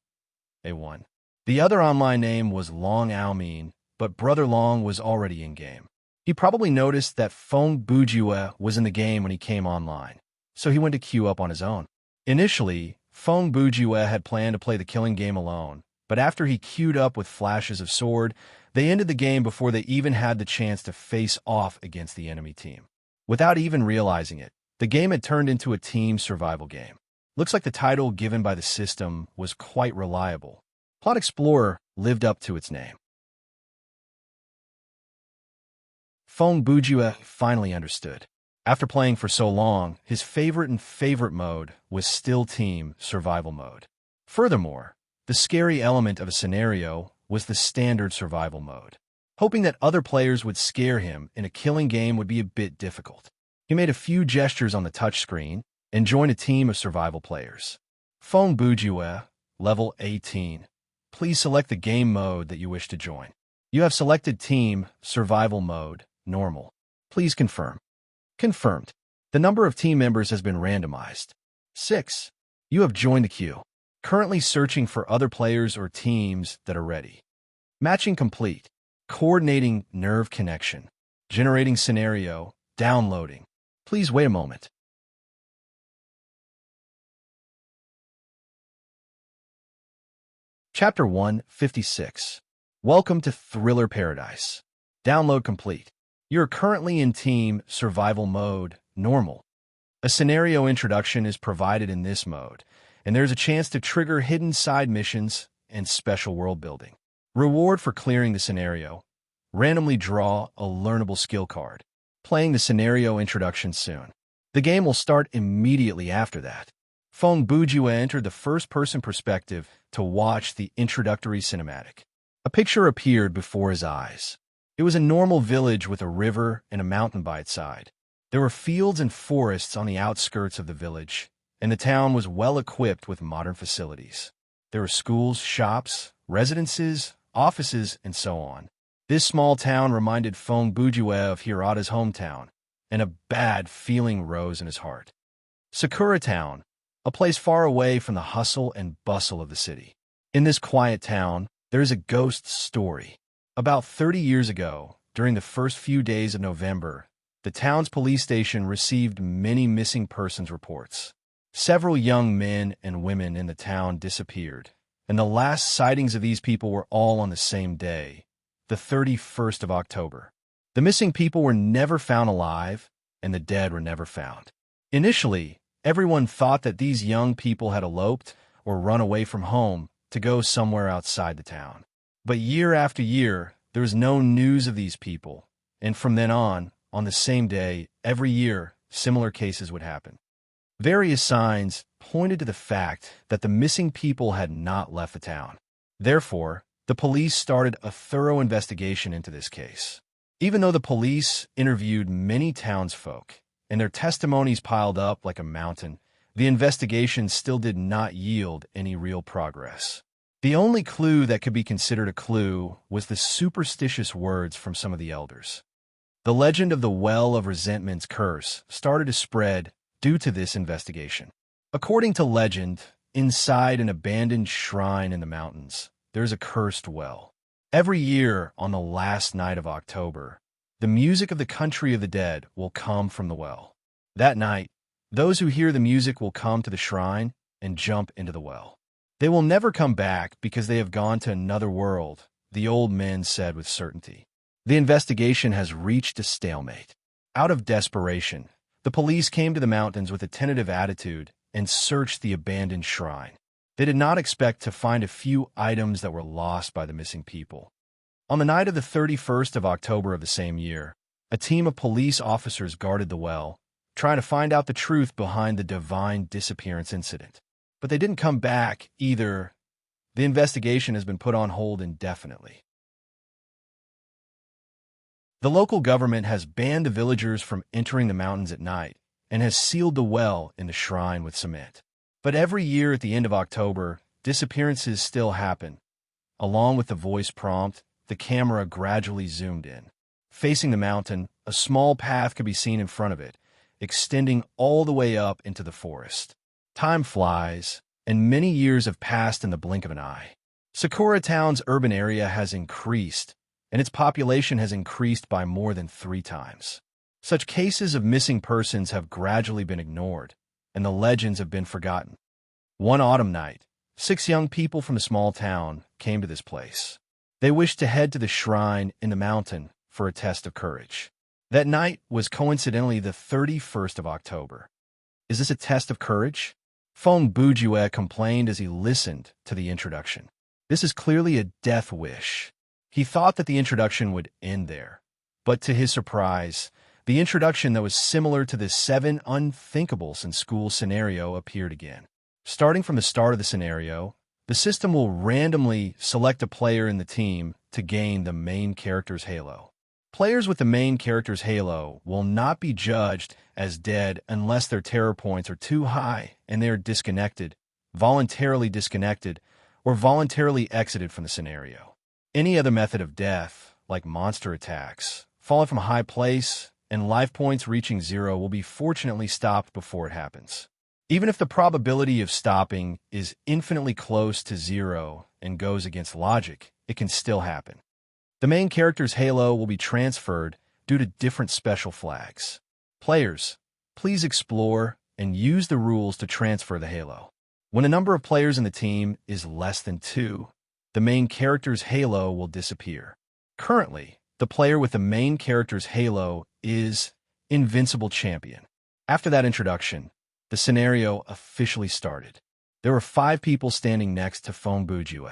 S1: A1. The other online name was Long Almin, but Brother Long was already in-game. He probably noticed that Fong Bujue was in the game when he came online, so he went to queue up on his own. Initially, Fong Bujue had planned to play the killing game alone, but after he queued up with Flashes of Sword, they ended the game before they even had the chance to face off against the enemy team. Without even realizing it, the game had turned into a team survival game. Looks like the title given by the system was quite reliable. Plot Explorer lived up to its name. Fong Bujue finally understood. After playing for so long, his favorite mode was still team survival mode. Furthermore, the scary element of a scenario was the standard survival mode. Hoping that other players would scare him in a killing game would be a bit difficult. He made a few gestures on the touchscreen and joined a team of survival players. Fong Bujue, level 18. Please select the game mode that you wish to join. You have selected Team Survival Mode, Normal. Please confirm. Confirmed. The number of team members has been randomized. 6. You have joined the queue. Currently searching for other players or teams that are ready. Matching complete. Coordinating nerve connection. Generating scenario. Downloading. Please wait a moment. Chapter 156. Welcome to Thriller Paradise. Download complete. You're currently in Team Survival Mode, Normal. A scenario introduction is provided in this mode, and there's a chance to trigger hidden side missions and special world building. Reward for clearing the scenario. Randomly draw a learnable skill card. Playing the scenario introduction soon. The game will start immediately after that. Fong Bujue entered the first-person perspective to watch the introductory cinematic. A picture appeared before his eyes. It was a normal village with a river and a mountain by its side. There were fields and forests on the outskirts of the village, and the town was well equipped with modern facilities. There were schools, shops, residences, offices, and so on. This small town reminded Fong Bujue of Hirata's hometown, and a bad feeling rose in his heart. Sakura Town, a place far away from the hustle and bustle of the city. In this quiet town, there is a ghost story. About 30 years ago, during the first few days of November, the town's police station received many missing persons reports. Several young men and women in the town disappeared, and the last sightings of these people were all on the same day, the 31st of October. The missing people were never found alive, and the dead were never found. Initially, everyone thought that these young people had eloped or run away from home to go somewhere outside the town. But year after year, there was no news of these people, and from then on the same day, every year, similar cases would happen. Various signs pointed to the fact that the missing people had not left the town. Therefore, the police started a thorough investigation into this case. Even though the police interviewed many townsfolk, and their testimonies piled up like a mountain, the investigation still did not yield any real progress. The only clue that could be considered a clue was the superstitious words from some of the elders. The legend of the Well of Resentment's curse started to spread due to this investigation. According to legend, inside an abandoned shrine in the mountains, there's a cursed well. Every year on the last night of October, the music of the country of the dead will come from the well. That night, those who hear the music will come to the shrine and jump into the well. They will never come back because they have gone to another world, the old men said with certainty. The investigation has reached a stalemate. Out of desperation, The police came to the mountains with a tentative attitude and searched the abandoned shrine. They did not expect to find a few items that were lost by the missing people. On the night of the 31st of October of the same year, a team of police officers guarded the well, trying to find out the truth behind the divine disappearance incident. But they didn't come back either. The investigation has been put on hold indefinitely. The local government has banned the villagers from entering the mountains at night and has sealed the well in the shrine with cement. But every year at the end of October, disappearances still happen. Along with the voice prompt, the camera gradually zoomed in. Facing the mountain, a small path could be seen in front of it, extending all the way up into the forest. Time flies, and many years have passed in the blink of an eye. Sakura Town's urban area has increased, and its population has increased by more than 3 times. Such cases of missing persons have gradually been ignored, and the legends have been forgotten. One autumn night, 6 young people from a small town came to this place. They wished to head to the shrine in the mountain for a test of courage. That night was coincidentally the 31st of October. Is this a test of courage? Fong Bujue complained as he listened to the introduction. This is clearly a death wish. He thought that the introduction would end there. But to his surprise, the introduction that was similar to the 7 unthinkables in school scenario appeared again. Starting from the start of the scenario, the system will randomly select a player in the team to gain the main character's halo. Players with the main character's halo will not be judged as dead unless their terror points are too high and they are voluntarily disconnected, or voluntarily exited from the scenario. Any other method of death, like monster attacks, falling from a high place, and life points reaching 0 will be fortunately stopped before it happens. Even if the probability of stopping is infinitely close to 0 and goes against logic, it can still happen. The main character's halo will be transferred due to different special flags. Players, please explore and use the rules to transfer the halo. When the number of players in the team is less than 2, the main character's halo will disappear. Currently, the player with the main character's halo is Invincible Champion. After that introduction, the scenario officially started. There were 5 people standing next to Fong Bujue.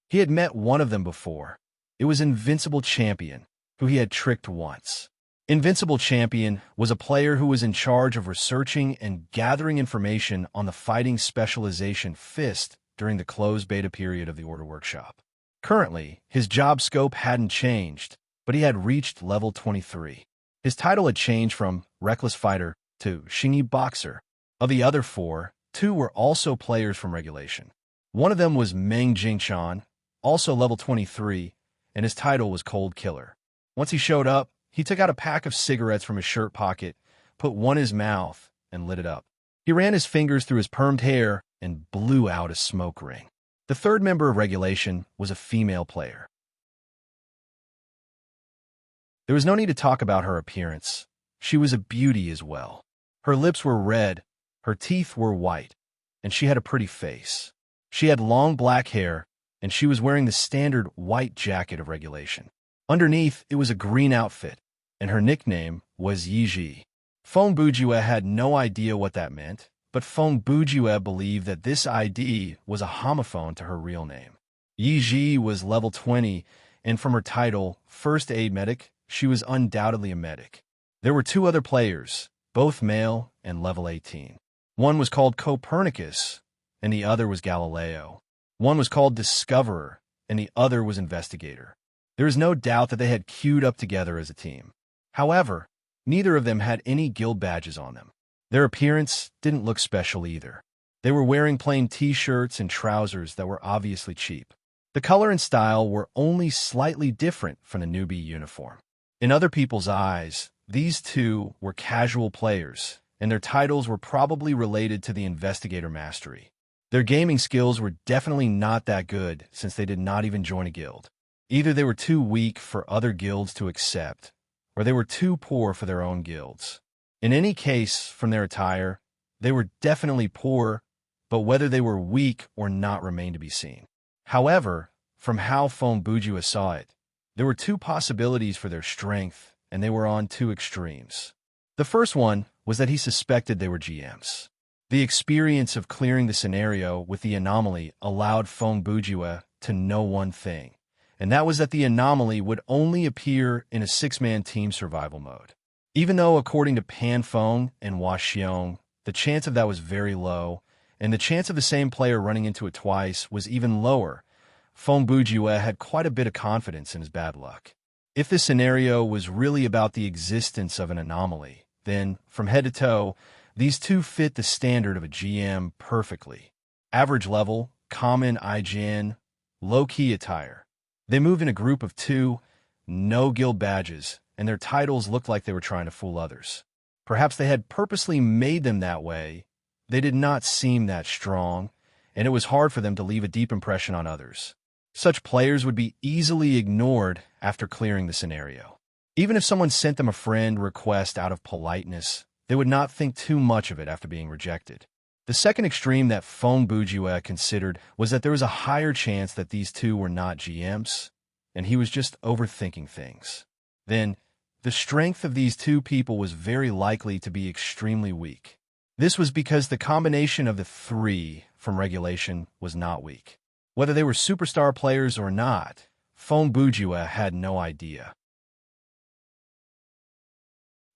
S1: He had met one of them before. It was Invincible Champion, who he had tricked once. Invincible Champion was a player who was in charge of researching and gathering information on the fighting specialization Fist during the closed beta period of the Order Workshop. Currently, his job scope hadn't changed, but he had reached level 23. His title had changed from Reckless Fighter to Shingi Boxer. Of the other 4, 2 were also players from Regulation. One of them was Meng Jingchan, also level 23, and his title was Cold Killer. Once he showed up, he took out a pack of cigarettes from his shirt pocket, put one in his mouth, and lit it up. He ran his fingers through his permed hair and blew out a smoke ring. The third member of Regulation was a female player. There was no need to talk about her appearance. She was a beauty as well. Her lips were red, her teeth were white, and she had a pretty face. She had long black hair, and she was wearing the standard white jacket of Regulation. Underneath, it was a green outfit, and her nickname was Yiji. Fong Bujue had no idea what that meant, but Fong Bujue believed that this ID was a homophone to her real name. Yiji was level 20, and from her title, First Aid Medic, she was undoubtedly a medic. There were 2 other players, both male and level 18. One was called Copernicus, and the other was Galileo. One was called Discoverer, and the other was Investigator. There is no doubt that they had queued up together as a team. However, neither of them had any guild badges on them. Their appearance didn't look special either. They were wearing plain t-shirts and trousers that were obviously cheap. The color and style were only slightly different from the newbie uniform. In other people's eyes, these 2 were casual players, and their titles were probably related to the Investigator Mastery. Their gaming skills were definitely not that good since they did not even join a guild. Either they were too weak for other guilds to accept, or they were too poor for their own guilds. In any case, from their attire, they were definitely poor, but whether they were weak or not remained to be seen. However, from how Fong Bujue saw it, there were 2 possibilities for their strength, and they were on 2 extremes. The first one was that he suspected they were GMs. The experience of clearing the scenario with the anomaly allowed Feng Bujue to know one thing, and that was that the anomaly would only appear in a six-man team survival mode. Even though, according to Pan Feng and Hua Xiong, the chance of that was very low, and the chance of the same player running into it twice was even lower, Feng Bujue had quite a bit of confidence in his bad luck. If this scenario was really about the existence of an anomaly, then, from head to toe, these two fit the standard of a GM perfectly. Average level, common IGN, low-key attire. They moved in a group of two, no guild badges, and their titles looked like they were trying to fool others. Perhaps they had purposely made them that way. They did not seem that strong, and it was hard for them to leave a deep impression on others. Such players would be easily ignored after clearing the scenario. Even if someone sent them a friend request out of politeness, they would not think too much of it after being rejected. The second extreme that Feng Bujue considered was that there was a higher chance that these two were not GMs, and he was just overthinking things. Then, the strength of these two people was very likely to be extremely weak. This was because the combination of the three from regulation was not weak. Whether they were superstar players or not, Feng Bujue had no idea.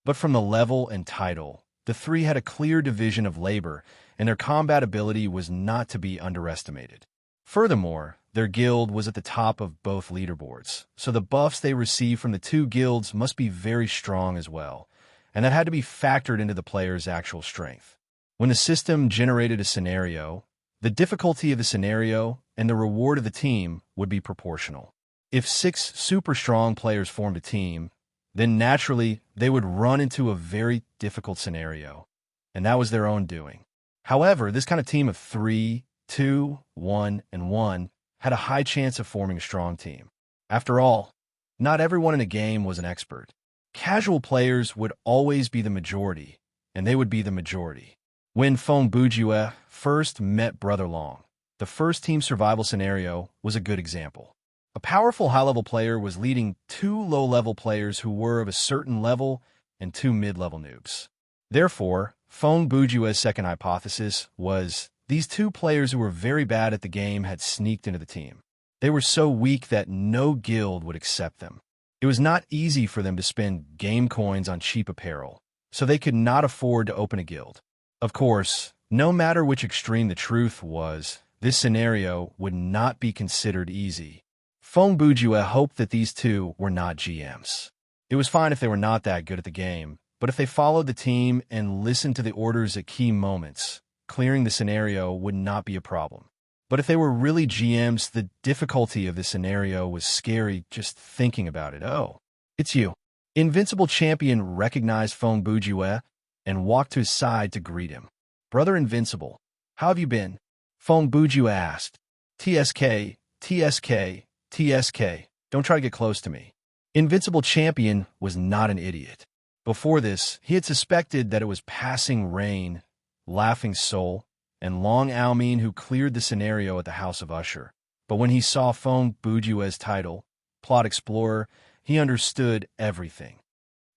S1: But from the level and title, the three had a clear division of labor, and their combat ability was not to be underestimated. Furthermore, their guild was at the top of both leaderboards, so the buffs they received from the two guilds must be very strong as well, and that had to be factored into the player's actual strength. When the system generated a scenario, the difficulty of the scenario and the reward of the team would be proportional. If 6 super strong players formed a team, then naturally they would run into a very difficult scenario, and that was their own doing. However, this kind of team of 3, 2, 1, and 1 had a high chance of forming a strong team. After all, not everyone in a game was an expert. Casual players would always be the majority, and they would be the majority. When Feng Bujue first met Brother Long, the first team survival scenario was a good example. A powerful high-level player was leading 2 low-level players who were of a certain level and 2 mid-level noobs. Therefore, Feng Bujue's second hypothesis was these 2 players who were very bad at the game had sneaked into the team. They were so weak that no guild would accept them. It was not easy for them to spend game coins on cheap apparel, so they could not afford to open a guild. Of course, no matter which extreme the truth was, this scenario would not be considered easy. Feng Bujue hoped that these 2 were not GMs. It was fine if they were not that good at the game, but if they followed the team and listened to the orders at key moments, clearing the scenario would not be a problem. But if they were really GMs, the difficulty of the scenario was scary just thinking about it. Oh, it's you. Invincible Champion recognized Feng Bujue and walked to his side to greet him. Brother Invincible, how have you been? Feng Bujue asked. TSK, TSK, TSK, don't try to get close to me. Invincible Champion was not an idiot. Before this, he had suspected that it was Passing Rain, Laughing Soul, and Long Almin who cleared the scenario at the House of Usher. But when he saw Feng Bujue's title, Plot Explorer, he understood everything.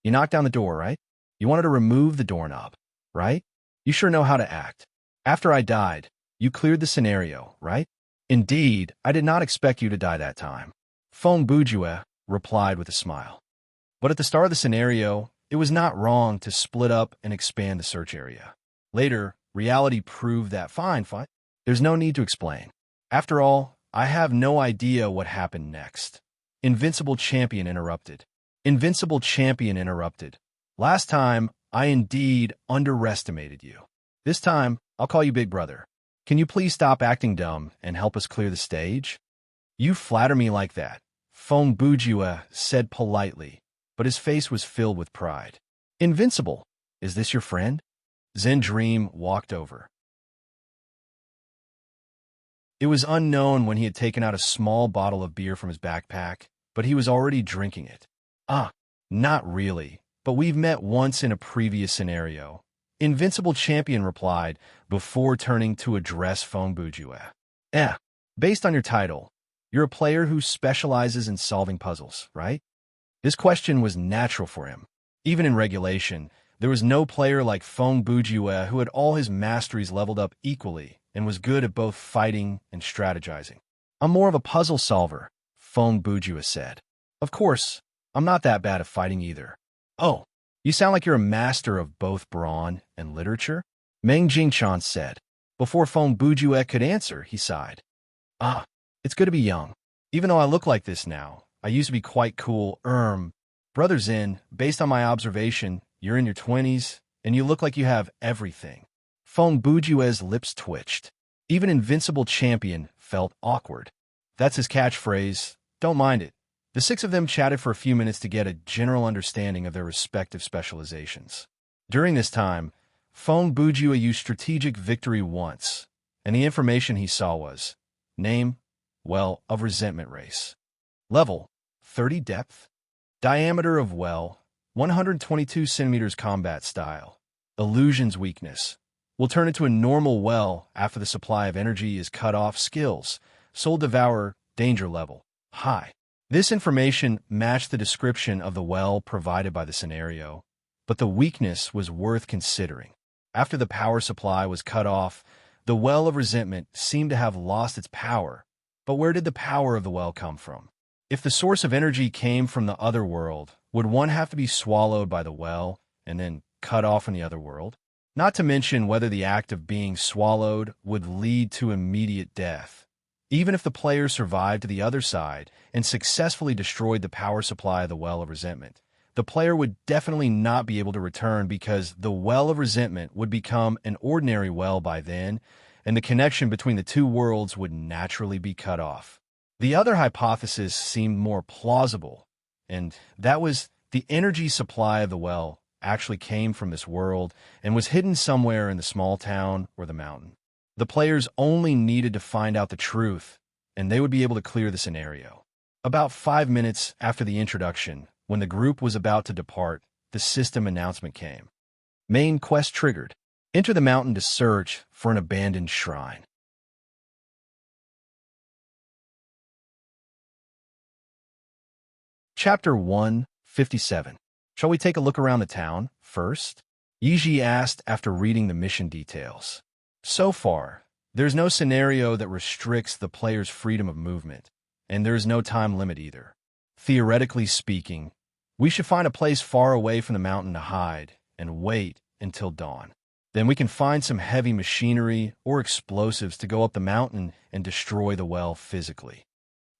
S1: You knocked down the door, right? You wanted to remove the doorknob, right? You sure know how to act. After I died, you cleared the scenario, right? Indeed, I did not expect you to die that time. Feng Bujue replied with a smile. But at the start of the scenario, it was not wrong to split up and expand the search area. Later, reality proved that fine. There's no need to explain. After all, I have no idea what happened next. Invincible Champion interrupted. Invincible Champion interrupted. Last time, I indeed underestimated you. This time, I'll call you Big Brother. Can you please stop acting dumb and help us clear the stage? You flatter me like that, Feng Bujue said politely, but his face was filled with pride. Invincible, is this your friend? Zen Dream walked over. It was unknown when he had taken out a small bottle of beer from his backpack, but he was already drinking it. Ah, not really, but we've met once in a previous scenario. Invincible Champion replied before turning to address Feng Bujue. Based on your title, you're a player who specializes in solving puzzles, right? This question was natural for him. Even in regulation, There was no player like Feng Bujue who had all his masteries leveled up equally and was good at both fighting and strategizing. I'm more of a puzzle solver, Feng Bujue said. Of course, I'm not that bad at fighting either. Oh, you sound like you're a master of both brawn and literature, Meng Jingchan said. Before Feng Bujue could answer, he sighed. Ah, it's good to be young. Even though I look like this now, I used to be quite cool. Brother Zin, based on my observation, you're in your 20s, and you look like you have everything. Feng Bujue's lips twitched. Even Invincible Champion felt awkward. That's his catchphrase. Don't mind it. The six of them chatted for a few minutes to get a general understanding of their respective specializations. During this time, Feng Bujue used strategic victory once, and the information he saw was name, well of resentment race. Level, 30 depth. Diameter of well, 122 centimeters combat style. Illusions weakness. Will turn into a normal well after the supply of energy is cut off. Skills. Soul Devourer, danger level, high. This information matched the description of the well provided by the scenario, but the weakness was worth considering. After the power supply was cut off, the well of resentment seemed to have lost its power. But where did the power of the well come from? If the source of energy came from the other world, would one have to be swallowed by the well and then cut off in the other world? Not to mention whether the act of being swallowed would lead to immediate death. Even if the player survived to the other side and successfully destroyed the power supply of the well of resentment, the player would definitely not be able to return because the well of resentment would become an ordinary well by then, and the connection between the two worlds would naturally be cut off. The other hypothesis seemed more plausible, and that was the energy supply of the well actually came from this world and was hidden somewhere in the small town or the mountain. The players only needed to find out the truth, and they would be able to clear the scenario. About 5 minutes after the introduction, when the group was about to depart, the system announcement came. Main quest triggered. Enter the mountain to search for an abandoned shrine. Chapter 157. Shall we take a look around the town first? Yiji asked after reading the mission details. So far, there's no scenario that restricts the player's freedom of movement, and there is no time limit either. Theoretically speaking, we should find a place far away from the mountain to hide and wait until dawn. Then we can find some heavy machinery or explosives to go up the mountain and destroy the well physically.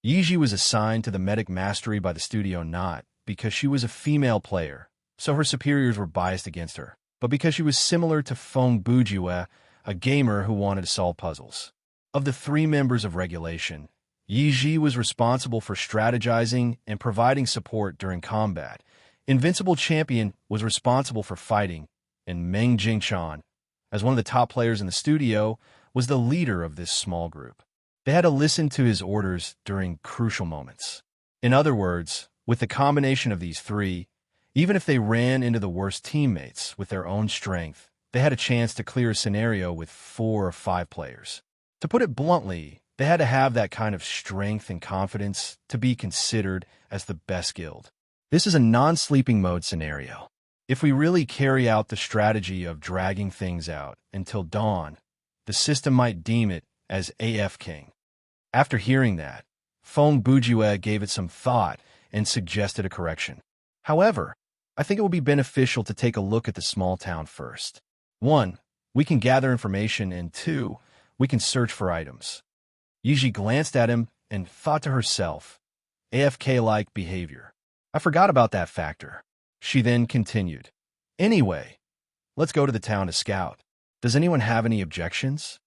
S1: Yiji was assigned to the medic mastery by the studio not because she was a female player, so her superiors were biased against her, but because she was similar to Feng Bujue, a gamer who wanted to solve puzzles. Of the 3 members of Regulation, Yiji was responsible for strategizing and providing support during combat. Invincible Champion was responsible for fighting, and Meng Jingchan, as one of the top players in the studio, was the leader of this small group. They had to listen to his orders during crucial moments. In other words, with the combination of these 3, even if they ran into the worst teammates with their own strength, they had a chance to clear a scenario with 4 or 5 players. To put it bluntly, they had to have that kind of strength and confidence to be considered as the best guild. This is a non-sleeping mode scenario. If we really carry out the strategy of dragging things out until dawn, the system might deem it as AF King. After hearing that, Feng Bujue gave it some thought and suggested a correction. However, I think it will be beneficial to take a look at the small town first. 1, we can gather information, and 2, we can search for items. Yiji glanced at him and thought to herself, AFK-like behavior. I forgot about that factor. She then continued. Anyway, let's go to the town to scout. Does anyone have any objections?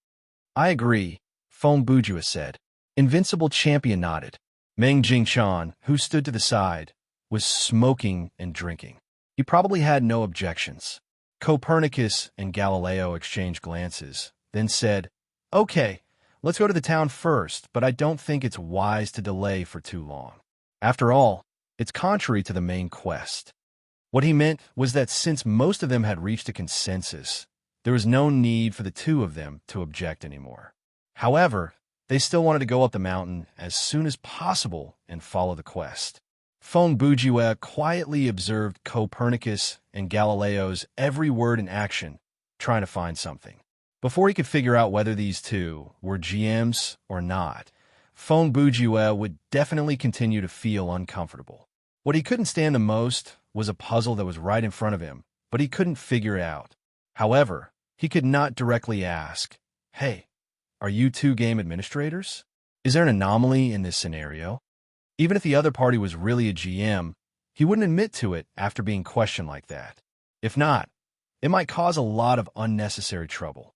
S1: I agree, Feng Bujue said. Invincible Champion nodded. Meng Jingchan, who stood to the side, was smoking and drinking. He probably had no objections. Copernicus and Galileo exchanged glances, then said, Okay, let's go to the town first, but I don't think it's wise to delay for too long. After all, it's contrary to the main quest. What he meant was that since most of them had reached a consensus, there was no need for the 2 of them to object anymore. However, they still wanted to go up the mountain as soon as possible and follow the quest. Fong Bujue quietly observed Copernicus and Galileo's every word and action, trying to find something. Before he could figure out whether these two were GMs or not, Fong Bujue would definitely continue to feel uncomfortable. What he couldn't stand the most was a puzzle that was right in front of him, but he couldn't figure it out. However, he could not directly ask, "Hey, are you two game administrators? Is there an anomaly in this scenario?" Even if the other party was really a GM, he wouldn't admit to it after being questioned like that. If not, it might cause a lot of unnecessary trouble.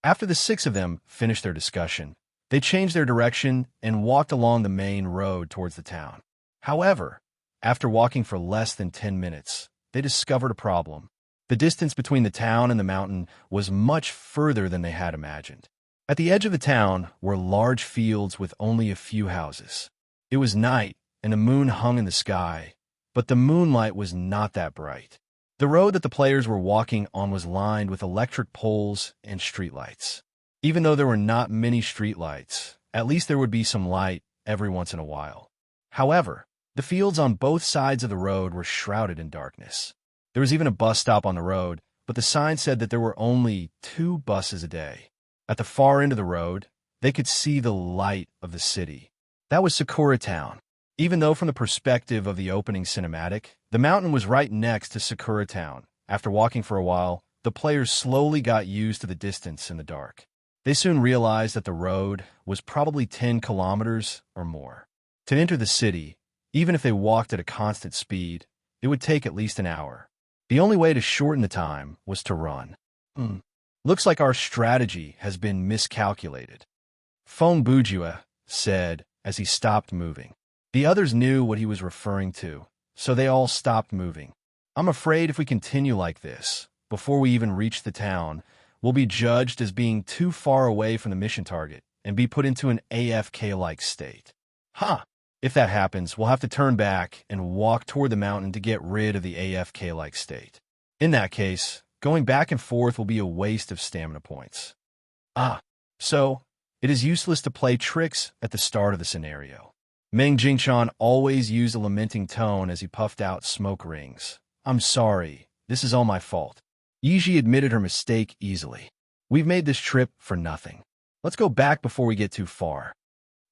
S1: After the six of them finished their discussion, they changed their direction and walked along the main road towards the town. However, after walking for less than 10 minutes, they discovered a problem. The distance between the town and the mountain was much further than they had imagined. At the edge of the town were large fields with only a few houses. It was night, and the moon hung in the sky, but the moonlight was not that bright. The road that the players were walking on was lined with electric poles and streetlights. Even though there were not many streetlights, at least there would be some light every once in a while. However, the fields on both sides of the road were shrouded in darkness. There was even a bus stop on the road, but the sign said that there were only 2 buses a day. At the far end of the road, they could see the light of the city. That was Sakura Town. Even though from the perspective of the opening cinematic, the mountain was right next to Sakura Town. After walking for a while, the players slowly got used to the distance in the dark. They soon realized that the road was probably 10 kilometers or more. To enter the city, even if they walked at a constant speed, it would take at least an hour. The only way to shorten the time was to run. Looks like our strategy has been miscalculated, Fong Bujue said as he stopped moving. The others knew what he was referring to, so they all stopped moving. "I'm afraid if we continue like this, before we even reach the town, we'll be judged as being too far away from the mission target and be put into an AFK-like state." If that happens, we'll have to turn back and walk toward the mountain to get rid of the AFK-like state. In that case, going back and forth will be a waste of stamina points. So it is useless to play tricks at the start of the scenario. Meng Jingchan always used a lamenting tone as he puffed out smoke rings. "I'm sorry, this is all my fault." Yiji admitted her mistake easily. "We've made this trip for nothing. Let's go back before we get too far."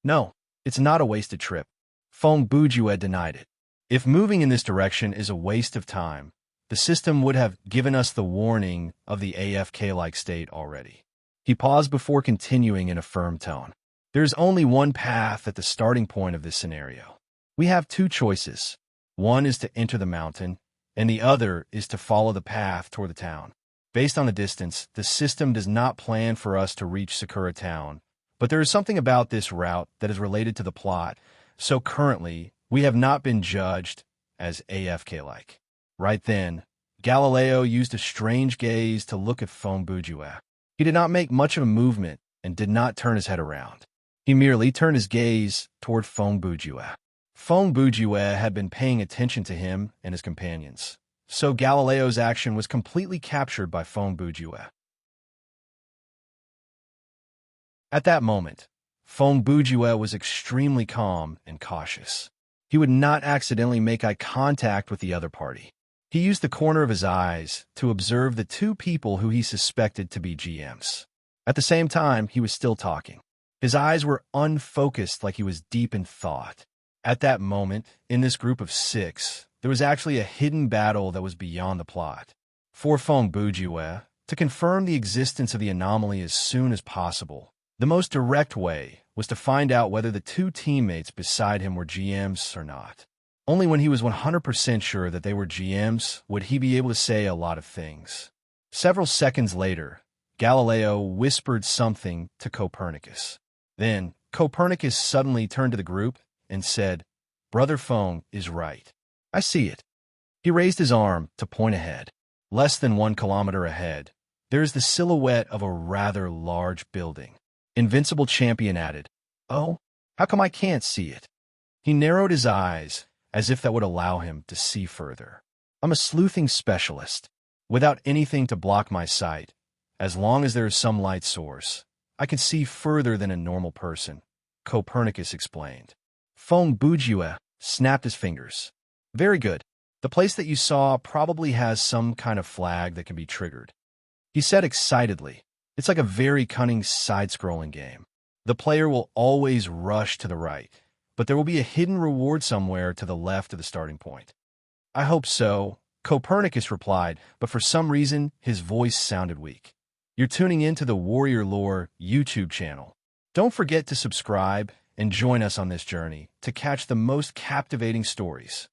S1: "No, it's not a wasted trip." Fong Bujue denied it. "If moving in this direction is a waste of time, the system would have given us the warning of the AFK-like state already." He paused before continuing in a firm tone. "There is only one path at the starting point of this scenario. We have 2 choices. One is to enter the mountain, and the other is to follow the path toward the town. Based on the distance, the system does not plan for us to reach Sakura Town, but there is something about this route that is related to the plot, so currently we have not been judged as AFK-like." Right then, Galileo used a strange gaze to look at Fong Bujue. He did not make much of a movement and did not turn his head around. He merely turned his gaze toward Fong Bujue. Fong Bujue had been paying attention to him and his companions, so Galileo's action was completely captured by Fong Bujue. At that moment, Fong Bujue was extremely calm and cautious. He would not accidentally make eye contact with the other party. He used the corner of his eyes to observe the 2 people who he suspected to be GMs. At the same time, he was still talking. His eyes were unfocused, like he was deep in thought. At that moment, in this group of 6, there was actually a hidden battle that was beyond the plot. For Fong Bujue, to confirm the existence of the anomaly as soon as possible, the most direct way was to find out whether the 2 teammates beside him were GMs or not. Only when he was 100% sure that they were GMs would he be able to say a lot of things. Several seconds later, Galileo whispered something to Copernicus. Then, Copernicus suddenly turned to the group and said, "Brother Fong is right. I see it." He raised his arm to point ahead. Less than 1 kilometer ahead, there is the silhouette of a rather large building. Invincible Champion added, "Oh, how come I can't see it?" He narrowed his eyes, as if that would allow him to see further. "I'm a sleuthing specialist. Without anything to block my sight, as long as there is some light source, I can see further than a normal person," Copernicus explained. Feng Bujue snapped his fingers. Very good. The place that you saw probably has some kind of flag that can be triggered. He said excitedly. It's like a very cunning side-scrolling game. The player will always rush to the right, but there will be a hidden reward somewhere to the left of the starting point. I hope so, Copernicus replied, but for some reason, his voice sounded weak. You're tuning in to the Warrior Lore YouTube channel. Don't forget to subscribe and join us on this journey to catch the most captivating stories.